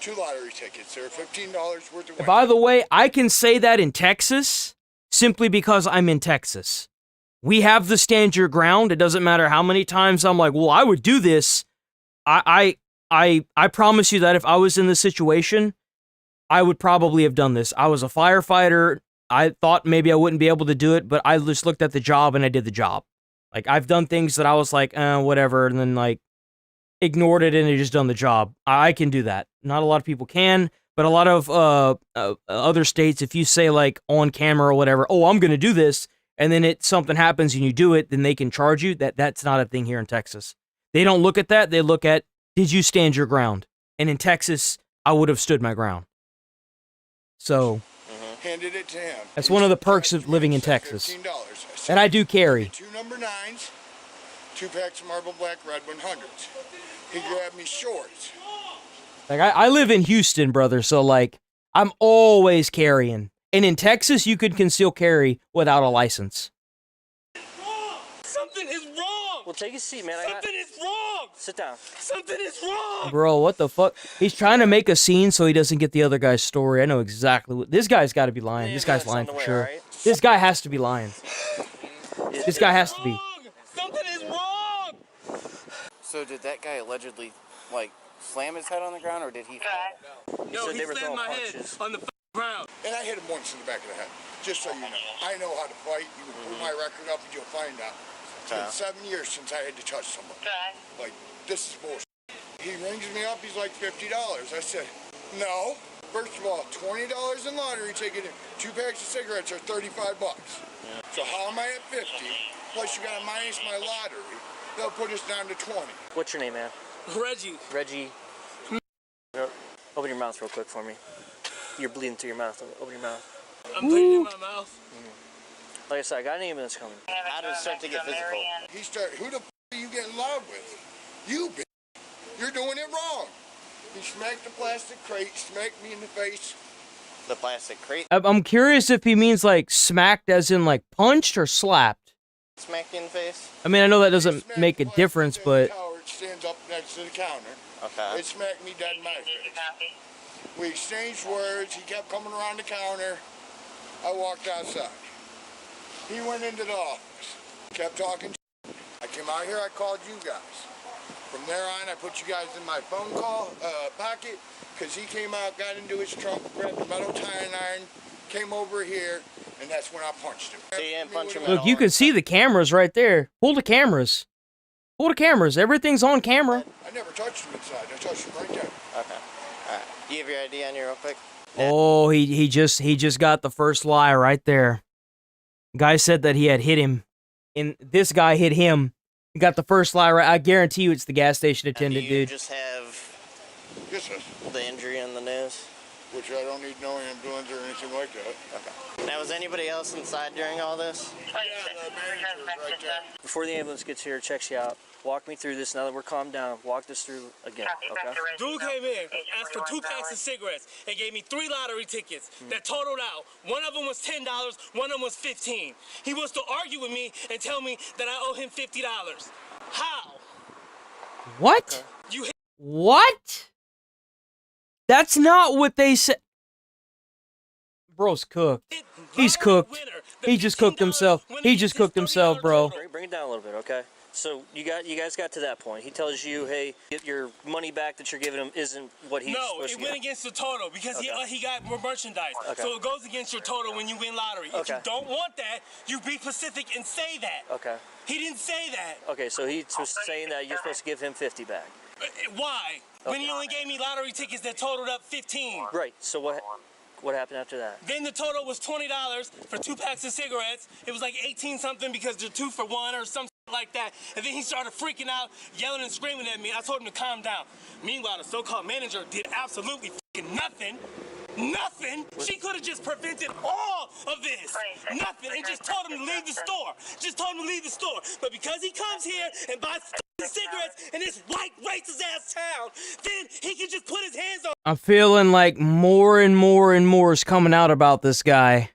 2 lottery tickets. They were $15 worth of... By the way, I can say that in Texas simply because I'm in Texas. We have the stand your ground. It doesn't matter how many times I'm like, well, I would do this. I promise you that if I was in this situation, I would probably have done this. I was a firefighter. I thought maybe I wouldn't be able to do it, but I just looked at the job and I did the job. Like, I've done things that I was like, whatever, and then, like, ignored it and just done the job. I can do that. Not a lot of people can, but a lot of other states, if you say, like, on camera or whatever, oh, I'm going to do this, and then something happens and you do it, then they can charge you. That's not a thing here in Texas. They don't look at that. They look at, did you stand your ground? And in Texas, I would have stood my ground. So... handed it to him. That's one of the perks of living in Texas. And I do carry. 2 number 9s, 2 packs of Marble Black Red 100s. He grabbed me shorts. Like, I live in Houston, brother, so, like, I'm always carrying. And in Texas, you could conceal carry without a license. Something is wrong! Well, take a seat, man. Something is wrong! Sit down. Something is wrong! Bro, what the fuck? He's trying to make a scene so he doesn't get the other guy's story. I know exactly what... This guy's got to be lying. This guy's lying for sure. Right? This guy has to be lying. This guy has to be. Something is wrong! So did that guy allegedly, like, slam his head on the ground or did he fall? No, he slammed my head on the ground. And I hit him once in the back of the head, just so you know. I know how to fight. You can pull my record up and you'll find out. It's been 7 years since I had to touch someone. Like, this is bullshit. He rings me up, he's like $50. I said, no. First of all, $20 in lottery ticket and 2 packs of cigarettes are $35. So how am I at 50? Plus you gotta minus my lottery. They'll put us down to 20. What's your name, man? Reggie. Reggie. Open your mouth real quick for me. You're bleeding through your mouth. Open your mouth. I'm bleeding in my mouth. Like I said, I got an ambulance coming. How did it start to get physical? He started, who the f are you getting loud with? You bitch. You're doing it wrong. He smacked the plastic crate, smacked me in the face. The plastic crate? I'm curious if he means like smacked as in like punched or slapped. Smacked you in the face? I mean, I know that doesn't make a difference, but... It stands up next to the counter. Okay. It smacked me dead in my face. We exchanged words. He kept coming around the counter. I walked outside. He went into the office. Kept talking. I came out here. I called you guys. From there on, I put you guys in my phone call pocket because he came out, got into his trunk, grabbed the metal tire iron, came over here, and that's when I punched him. So you didn't punch him Look, you can see the cameras right there. Pull the cameras. Pull the cameras. Everything's on camera. I never touched him inside. I touched him right there. Okay. All right. Do you have your ID on you real quick? Oh, he just got the first lie right there. Guy said that he had hit him, and this guy hit him. He got the first lie right. I guarantee you, it's the gas station attendant, do you dude. Just have the injury in the news? Which I don't need no ambulance or anything like that. Okay. Now, was anybody else inside during all this? Yeah, the manager was right there. Before the ambulance gets here, checks you out. Walk me through this now that we're calmed down. Walk this through again, okay? Dude came in, asked for 2 packs of cigarettes, and gave me 3 lottery tickets that totaled out. One of them was $10, one of them was $15. He wants to argue with me and tell me that I owe him $50. How? What? You What? That's not what they said. Bro's cooked. He's cooked. He just cooked himself. He just cooked himself, bro. Bring it down a little bit, okay? So you guys got to that point. He tells you, hey, get your money back that you're giving him isn't what he's supposed to get. No, it went against the total because he got more merchandise. Okay. So it goes against your total when you win lottery. If you don't want that, you be specific and say that. Okay. He didn't say that. Okay, so he was saying that you're supposed to give him 50 back. Why? When he only gave me lottery tickets that totaled up 15. Right. So what happened after that? Then the total was $20 for 2 packs of cigarettes. It was like 18 something because they're 2 for 1 or something like that. And then he started freaking out, yelling and screaming at me. I told him to calm down. Meanwhile, the so-called manager did absolutely nothing. Nothing. She could have just prevented all of this. Nothing. And just told him to leave the store. Just told him to leave the store. But because he comes here and buys cigarettes in this white racist ass town, then he can just put his hands on. I'm feeling like more and more and more is coming out about this guy.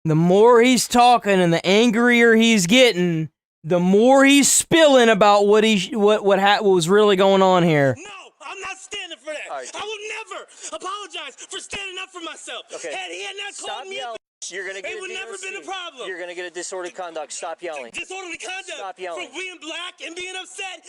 The more he's talking and the angrier he's getting, the more he's spilling about what was really going on here. No, I'm not standing for that. Right. I will never apologize for standing up for myself. Okay. Had he had not called me yelling. You're gonna get it would never been a problem. You're gonna get a disorderly conduct. Stop yelling. Disorderly conduct. Stop yelling. For being black and being upset.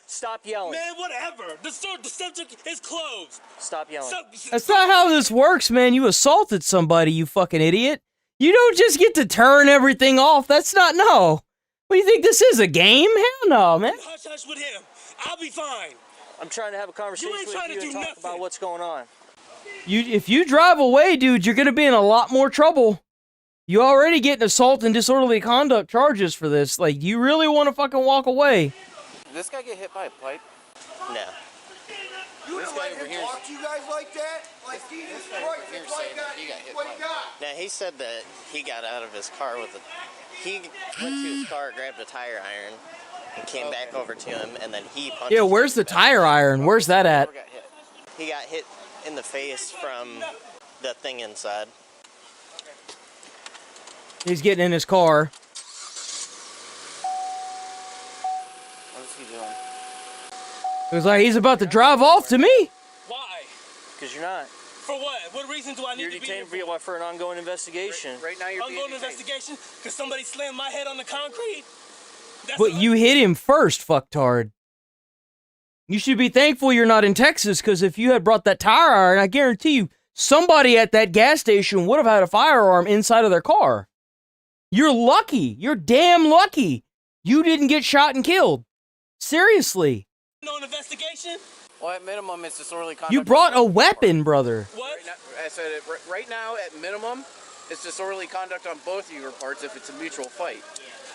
Stop yelling. Man, whatever. The subject is closed. Stop yelling. That's not how this works, man. You assaulted somebody, you fucking idiot. You don't just get to turn everything off. That's not, no. What do you think this is, a game? Hell no, man. Hush hush with him. I'll be fine. I'm trying to have a conversation with you and talk about what's going on. If you drive away, dude, you're gonna be in a lot more trouble. You already getting assault and disorderly conduct charges for this. Like, do you really want to fucking walk away? Did this guy get hit by a pipe? No. You would let him talk to you guys like that? Like, Jesus Christ, that's why what he got. Now, he said that he got out of his car with he went to his car, grabbed a tire iron, and came back over to him, and then he punched Yeah, where's the tire iron? Where's that at? He got hit in the face from the thing inside. He's getting in his car. What is he doing? It was like he's about to drive off to me. Why? Because you're not. For what? What reason do I need to be here for an ongoing investigation. Right now you're ongoing investigation? Because somebody slammed my head on the concrete? But you hit him first, fucktard. You should be thankful you're not in Texas, because if you had brought that tire iron, I guarantee you, somebody at that gas station would have had a firearm inside of their car. You're lucky. You're damn lucky. You didn't get shot and killed. Seriously. No investigation? Well, at minimum, it's disorderly conduct. You brought a weapon, brother. What? I said it right now, at minimum, it's disorderly conduct on both of your parts if it's a mutual fight.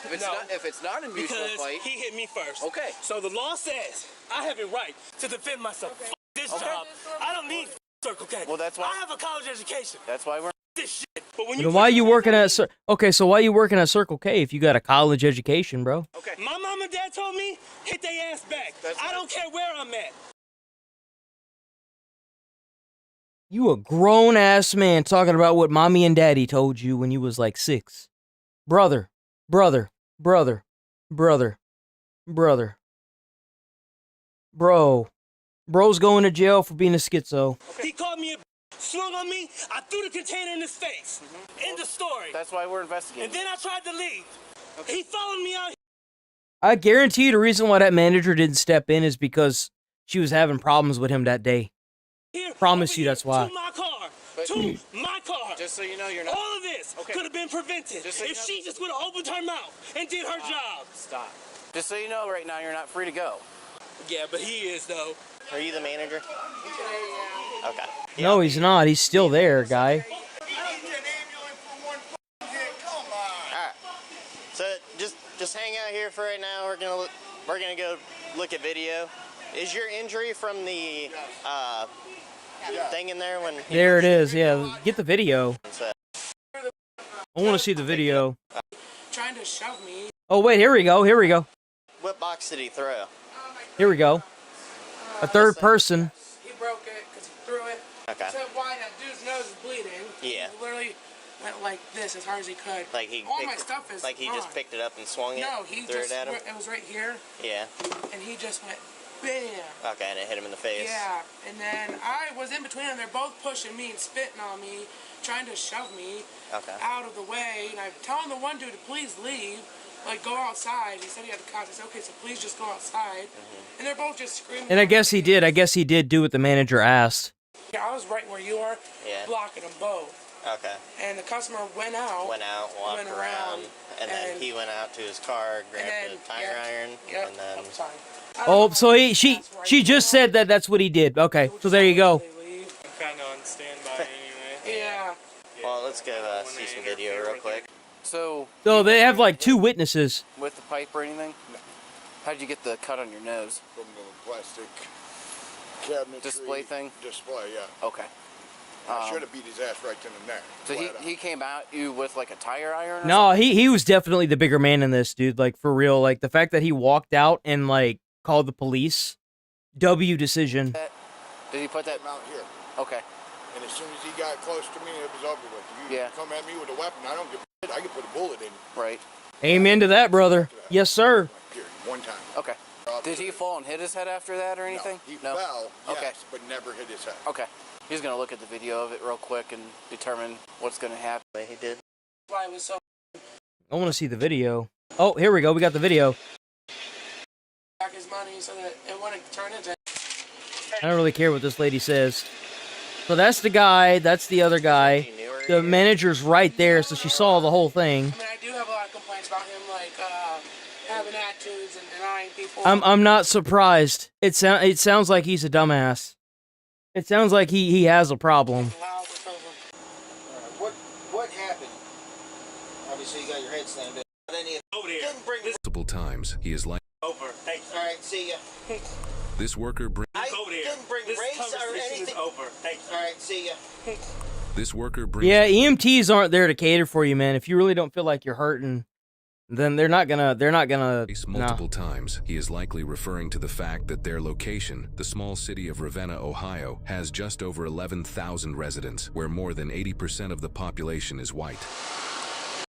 If it's not a mutual fight, he hit me first. Okay. So the law says I have a right to defend myself. F this job. I don't need Circle K. Well, that's why I have a college education. That's why we're this shit. But when You know, why you working at so why you working at Circle K if you got a college education, bro? Okay. My mom and dad told me hit their ass back. I don't care where I'm at. You a grown ass man talking about what mommy and daddy told you when you was like 6. Brother. Bro. Bro's going to jail for being a schizo. He called me swung on me, I threw the container in his face. End of story. That's why we're investigating. And then I tried to leave. Okay. He followed me out. I guarantee you the reason why that manager didn't step in is because she was having problems with him that day. Promise you that's why. To my car. To my car. Just so you know, you're not. All of this could have been prevented if she just would have opened her mouth and did her job. Stop. Just so you know, right now, you're not free to go. Yeah, but he is, though. Are you the manager? Okay. No, he's not. He's still there, guy. Alright. So just hang out here for right now. We're gonna go look at video. Is your injury from the thing in there when There it is, yeah. Get the video. I want to see the video. Trying to shove me. Oh, wait, here we go. what box did he throw? Here we go. A third person. He broke it because he threw it. Okay. So why that dude's nose is bleeding. Yeah. He literally went like this as hard as he could. Like he all my stuff is like he gone. just picked it up and swung it. No, he threw just it at him. it was right here. Yeah. And he just went bam. Okay, and it hit him in the face. Yeah. And then I was in between them. They're both pushing me and spitting on me, trying to shove me out of the way. And I'm telling the one dude to please leave. Like, go outside. He said he had the cops. I said, okay, so please just go outside. And they're both just screaming. And I guess he did. I guess he did do what the manager asked. Yeah, I was right where you are, blocking them both. Okay. And the customer went out. Walked around, and then he went out to his car, grabbed a tire iron, and then. Oh, so she just said that's what he did. Okay, so there you go. I'm kind of on standby anyway. Yeah. Well, let's go see some video real quick. So they have like 2 witnesses. With the pipe or anything? No. How did you get the cut on your nose? From the plastic cabinet display thing? Display, yeah. Okay. I should have beat his ass right then and there. So he came at you with like a tire iron? No, he was definitely the bigger man in this, dude. Like, for real. Like, the fact that he walked out and, like, called the police. W decision. Did he put that out here? Okay. And as soon as he got close to me, it was over with. You come at me with a weapon, I don't give a shit. I can put a bullet in you. Right. Amen to that, brother. Yes, sir. Here, one time. Okay. Did he fall and hit his head after that or anything? No, he fell, yes, but never hit his head. Okay. He's going to look at the video of it real quick and determine what's going to happen. He did. Why it was so. I want to see the video. Oh, here we go. We got the video. Back his money so that it wouldn't turn into. I don't really care what this lady says. So that's the guy. That's the other guy. The manager's right there, so she saw the whole thing. I mean, I do have a lot of complaints about him, like having attitudes and denying people. I'm not surprised. It sounds like he's a dumbass. It sounds like he has a problem. What happened? Obviously, you got your head slammed in. Then he over there. Multiple times, he is like. Over. Thanks. All right, see ya. This worker brings. Over there. Didn't bring this race or conversation anything. is over. Thanks. All right, see ya. This worker brings. Yeah, EMTs aren't there to cater for you, man. If you really don't feel like you're hurting, then they're not gonna. Multiple times, he is likely referring to the fact that their location, the small city of Ravenna, Ohio, has just over 11,000 residents, where more than 80% of the population is white.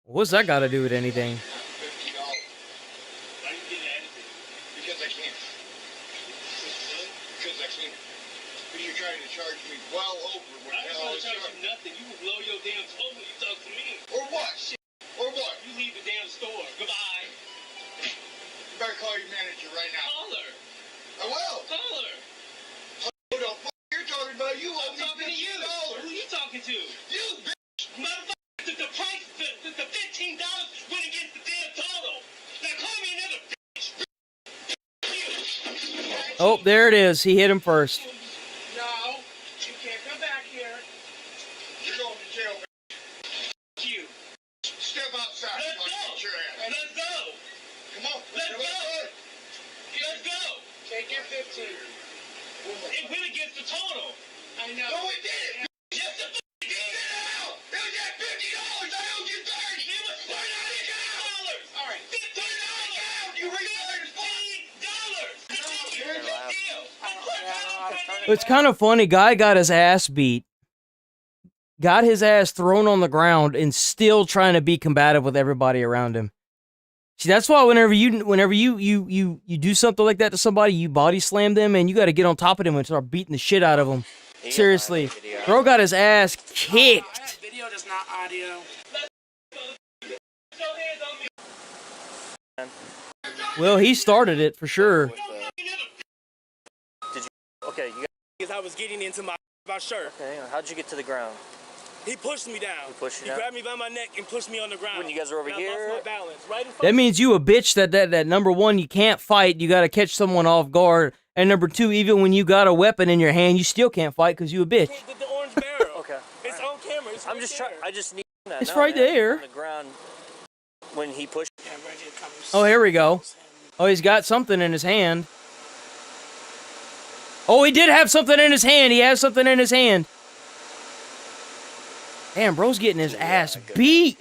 What's that got to do with anything? Because I can't. Because I can't. You're trying to charge me well over what the hell is charge you nothing. You will blow your damn toe when you talk to me. Or what? Or what? You leave the damn store. Goodbye. You better call your manager right now. Call her. I will. Call her. Oh, there it is. He hit him first. No, you can't come back here. You're going to jail, you. Step outside. Let's go. Let's go. Come on. Let's go. Let's go. Take your 15. It went against the total. I know. No, it didn't. Yes, it did. It was at $50. I owed you 30. It was $40. All right. $50. You retarded. $50. It's kind of funny. Guy got his ass beat, got his ass thrown on the ground, and still trying to be combative with everybody around him. See, that's why whenever you do something like that to somebody, you body slam them, and you got to get on top of them and start beating the shit out of them. Seriously, bro got his ass kicked. Video does not audio. Well, he started it for sure. Okay, you Because I was getting into my shirt. Okay, how'd you get to the ground? He pushed me down. He pushed you He down? grabbed me by my neck and pushed me on the ground. When you guys were over and here? I lost my balance. Right in front That means you a bitch that number one, you can't fight. You got to catch someone off guard. And number two, even when you got a weapon in your hand, you still can't fight because you a bitch. The orange barrel. Okay. It's on camera. It's I'm just trying. I just need that. It's right there. On the ground when he pushed. Oh, here we go. Oh, he's got something in his hand. Oh, he did have something in his hand. He has something in his hand. Damn, bro's getting his ass beat.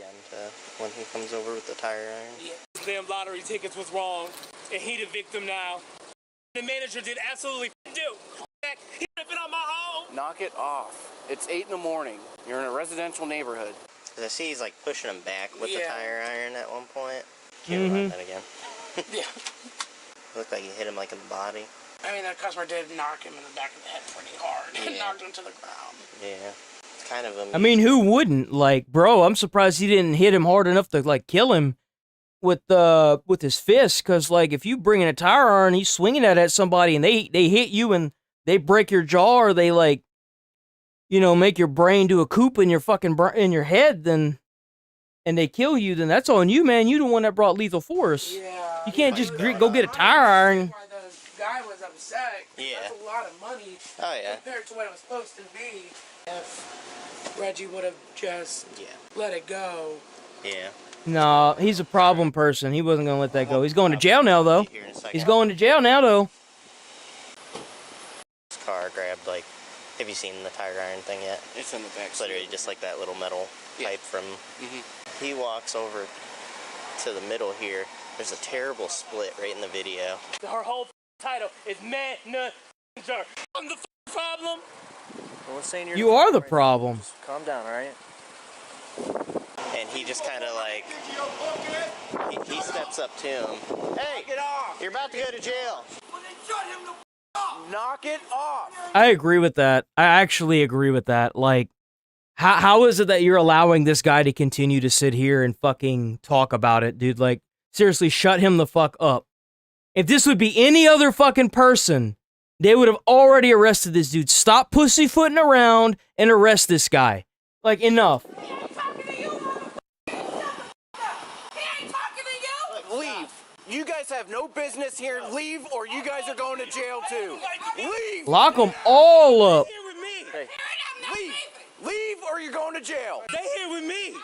When he comes over with the tire iron. Yeah. Damn lottery tickets was wrong, and he the victim now. The manager did absolutely do. He ripped it on my home. Knock it off. It's 8 in the morning. You're in a residential neighborhood. Cause I see he's like pushing him back with the tire iron at one point. Mm-hmm. Can't run that again. Yeah. Looked like he hit him like in the body. I mean, that customer did knock him in the back of the head pretty hard. Yeah. Knocked him to the ground. Yeah. It's kind of a... I mean, who wouldn't? Like, bro, I'm surprised he didn't hit him hard enough to, like, kill him with his fist. Because, like, if you bring in a tire iron, he's swinging it at somebody, and they hit you, and they break your jaw, or they, like, you know, make your brain do a coop in your fucking in your head, then, and they kill you, then that's on you, man. You the one that brought lethal force. Yeah. You can't just go get a tire iron. The guy was upset. Yeah. That's a lot of money. Oh, yeah. Compared to what it was supposed to be. If Reggie would have just let it go. Yeah. No, he's a problem person. He wasn't gonna let that go. He's going to jail now, though. He's going to jail now, though. His car grabbed, like, have you seen the tire iron thing yet? It's in the back. It's literally just like that little metal pipe from... He walks over to the middle here. There's a terrible split right in the video. Her whole title is manager. I'm the problem. No one's saying you're You are the problem. Just calm down, all right? And he just kind of like... He steps up to him. Hey, get off. You're about to go to jail. Well, then shut him the up. Knock it off. I agree with that. I actually agree with that. Like, how is it that you're allowing this guy to continue to sit here and fucking talk about it, dude? Like, seriously, shut him the fuck up. If this would be any other fucking person, they would have already arrested this dude. Stop pussyfooting around and arrest this guy. Like, enough. Leave. You guys have no business here. Leave, or you guys are going to jail too. Leave. Lock them all up. Hey. Leave. Leave, or you're going to jail. They here with me.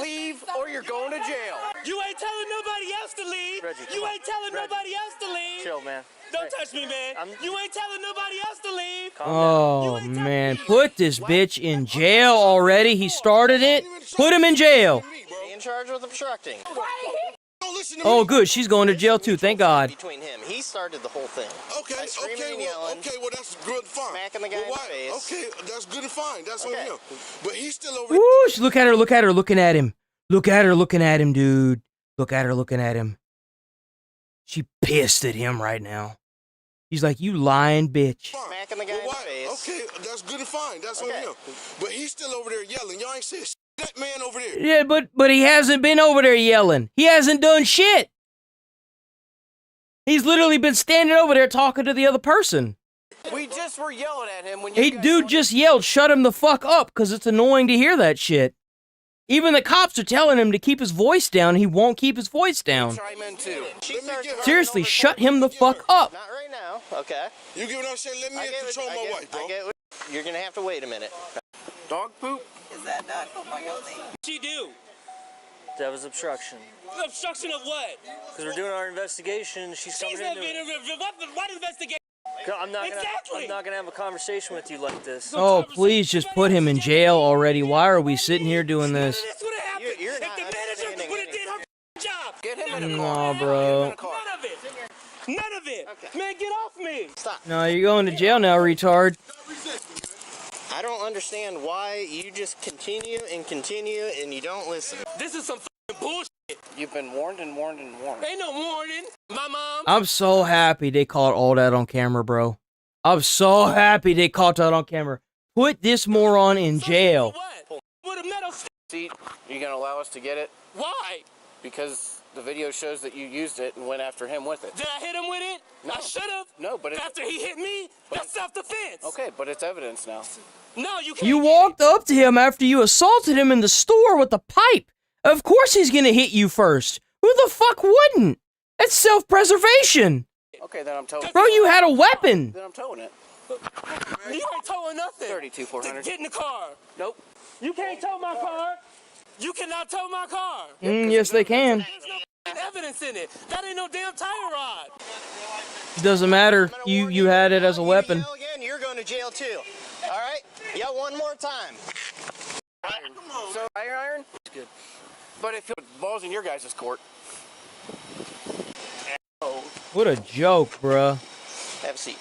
Leave, or you're going to jail. You ain't telling nobody else to leave. Reggie, You ain't telling nobody else to leave. Chill, man. Don't touch me, man. You ain't telling nobody else to leave. Oh, man. Put this bitch in jail already. He started it. Put him in jail. Be in charge of obstructing. Oh, good. She's going to jail, too. Thank God. Between him, he started the whole thing. Okay, By screaming and yelling, well, that's good and fine. smacking the guy in the face. Okay, that's good and fine. That's Okay. on him. But he's still over Woo, look at her, look at her, looking at him. Look at her, looking at him, dude. Look at her, looking at him. She pissed at him right now. He's like, you lying bitch. smacking the guy in the face. Okay, that's good and fine. That's on him. But he's still over there yelling. Y'all ain't said shit. That man over there. Yeah, but he hasn't been over there yelling. He hasn't done shit. He's literally been standing over there talking to the other person. We just were yelling at him when Hey, dude just yelled, shut him the fuck up, because it's annoying to hear that shit. Even the cops are telling him to keep his voice down. He won't keep his voice down. Seriously, shut him the fuck up. Not right now, okay? You get what I'm saying? Let me control my wife, bro. You're gonna have to wait a minute. Dog poop? Is that dog poop on your thing? What'd she do? That was obstruction. Obstruction of what? Because we're doing our investigation. She's coming in. What investigation? I'm not gonna have a conversation with you like this. Oh, please just put him in jail already. Why are we sitting here doing this? That's what happened. If the manager would have did her job. Get him in a No, bro. None of it. None of it. Okay. Man, get off me. Stop. No, you're going to jail now, retard. I don't understand why you just continue and you don't listen. This is some bullshit. You've been warned and warned and warned. Ain't no warning. My mom. I'm so happy they caught all that on camera, bro. I'm so happy they caught that on camera. Put this moron in jail. With a metal seat, you gonna allow us to get it? Why? Because the video shows that you used it and went after him with it. Did I hit him with it? No. I should have. No, but after he hit me, that's self-defense. Okay, but it's evidence now. No, you can't. You walked up to him after you assaulted him in the store with a pipe. Of course he's gonna hit you first. Who the fuck wouldn't? That's self-preservation. Okay, then I'm towing. Bro, you had a weapon. Then I'm towing it. You ain't towing nothing. 32,400. Get in the car. Nope. You can't tow my car. You cannot tow my car. Yes, they can. There's no evidence in it. That ain't no damn tire rod. Doesn't matter. You had it as a weapon. Yell again, you're going to jail too. All right? Yell one more time. So iron? Good. But if it balls in your guys' court. What a joke, bruh. Have a seat.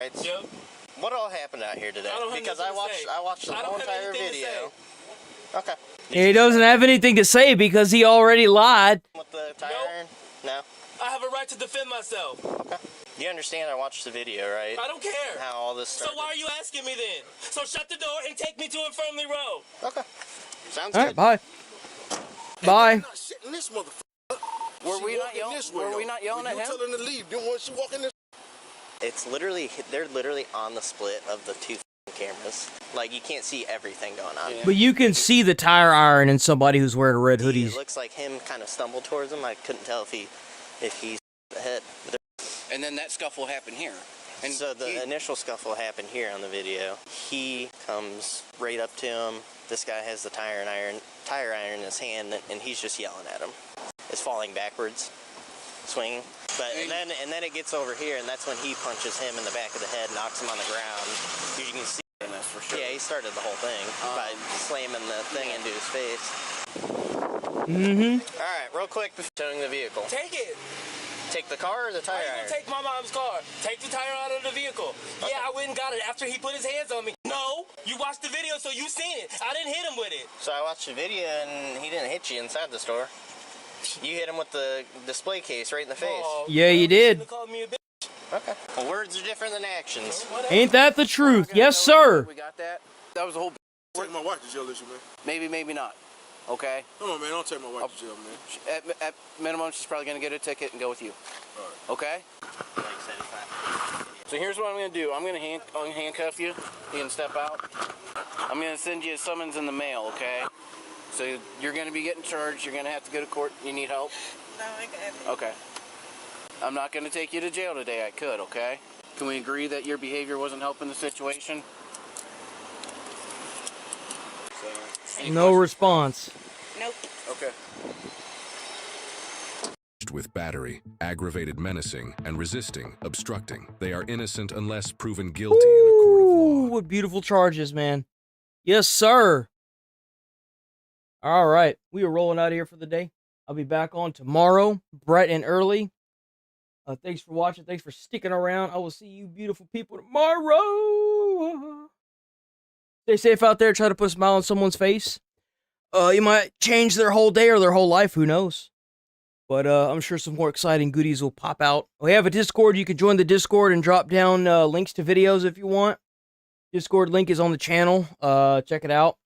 Right, so what all happened out here today? Because I watched the whole entire video. Okay. He doesn't have anything to say because he already lied. With the tire iron? No. I have a right to defend myself. Okay. You understand I watched the video, right? I don't care. How all this started. So why are you asking me then? So shut the door and take me to Infirmary Road. Okay. Sounds all good. right, bye. Bye. This motherfucker. Were we not yelling at him? Tell him to leave. Then once she walk in this. It's literally, they're literally on the split of the two cameras. Like, you can't see everything going on. But you can see the tire iron in somebody who's wearing red hoodies. It looks like him kind of stumbled towards him. I couldn't tell if he's ahead. And then that scuffle happened here. And so the initial scuffle happened here on the video. He comes right up to him. This guy has the tire iron in his hand, and he's just yelling at him. It's falling backwards, swinging. But and then it gets over here, and that's when he punches him in the back of the head, knocks him on the ground. You can see. That's for sure. Yeah, he started the whole thing by slamming the thing into his face. Mm-hmm. All right, real quick, towing the vehicle. Take it. Take the car or the tire iron? Take my mom's car. Take the tire out of the vehicle. Okay. Yeah, I went and got it after he put his hands on me. No, you watched the video, so you seen it. I didn't hit him with it. So I watched the video, and he didn't hit you inside the store. You hit him with the display case right in the face. Yeah, you did. Okay. Well, words are different than actions. Ain't that the truth? Yes, sir. We got that. That was the whole. Take my wife to jail this year, man. Maybe, maybe not. Okay. Come on, man. Don't take my wife to jail, man. At minimum, she's probably gonna get a ticket and go with you. All right. Okay. So here's what I'm gonna do. I'm gonna handcuff you. You can step out. I'm gonna send you a summons in the mail. Okay. So you're gonna be getting charged. You're gonna have to go to court. You need help? No, I got it. Okay. I'm not gonna take you to jail today. I could. Okay. Can we agree that your behavior wasn't helping the situation? No response. Nope. Okay. With battery, aggravated menacing, and resisting, obstructing. They are innocent unless proven guilty in a court of law. What beautiful charges, man. Yes, sir. All right. We are rolling out of here for the day. I'll be back on tomorrow, bright and early. Thanks for watching. Thanks for sticking around. I will see you beautiful people tomorrow. Stay safe out there. Try to put a smile on someone's face. You might change their whole day or their whole life. Who knows? But I'm sure some more exciting goodies will pop out. We have a Discord. You can join the Discord and drop down links to videos if you want. Discord link is on the channel. Check it out.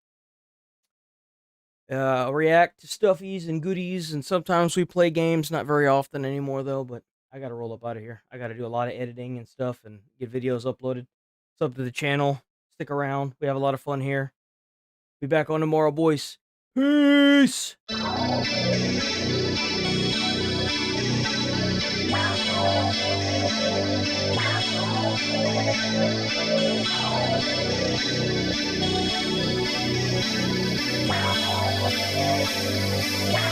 React to stuffies and goodies, and sometimes we play games. Not very often anymore, though, but I got to roll up out of here. I got to do a lot of editing and stuff and get videos uploaded. It's up to the channel. Stick around. We have a lot of fun here. Be back on tomorrow, boys. Peace. Wow.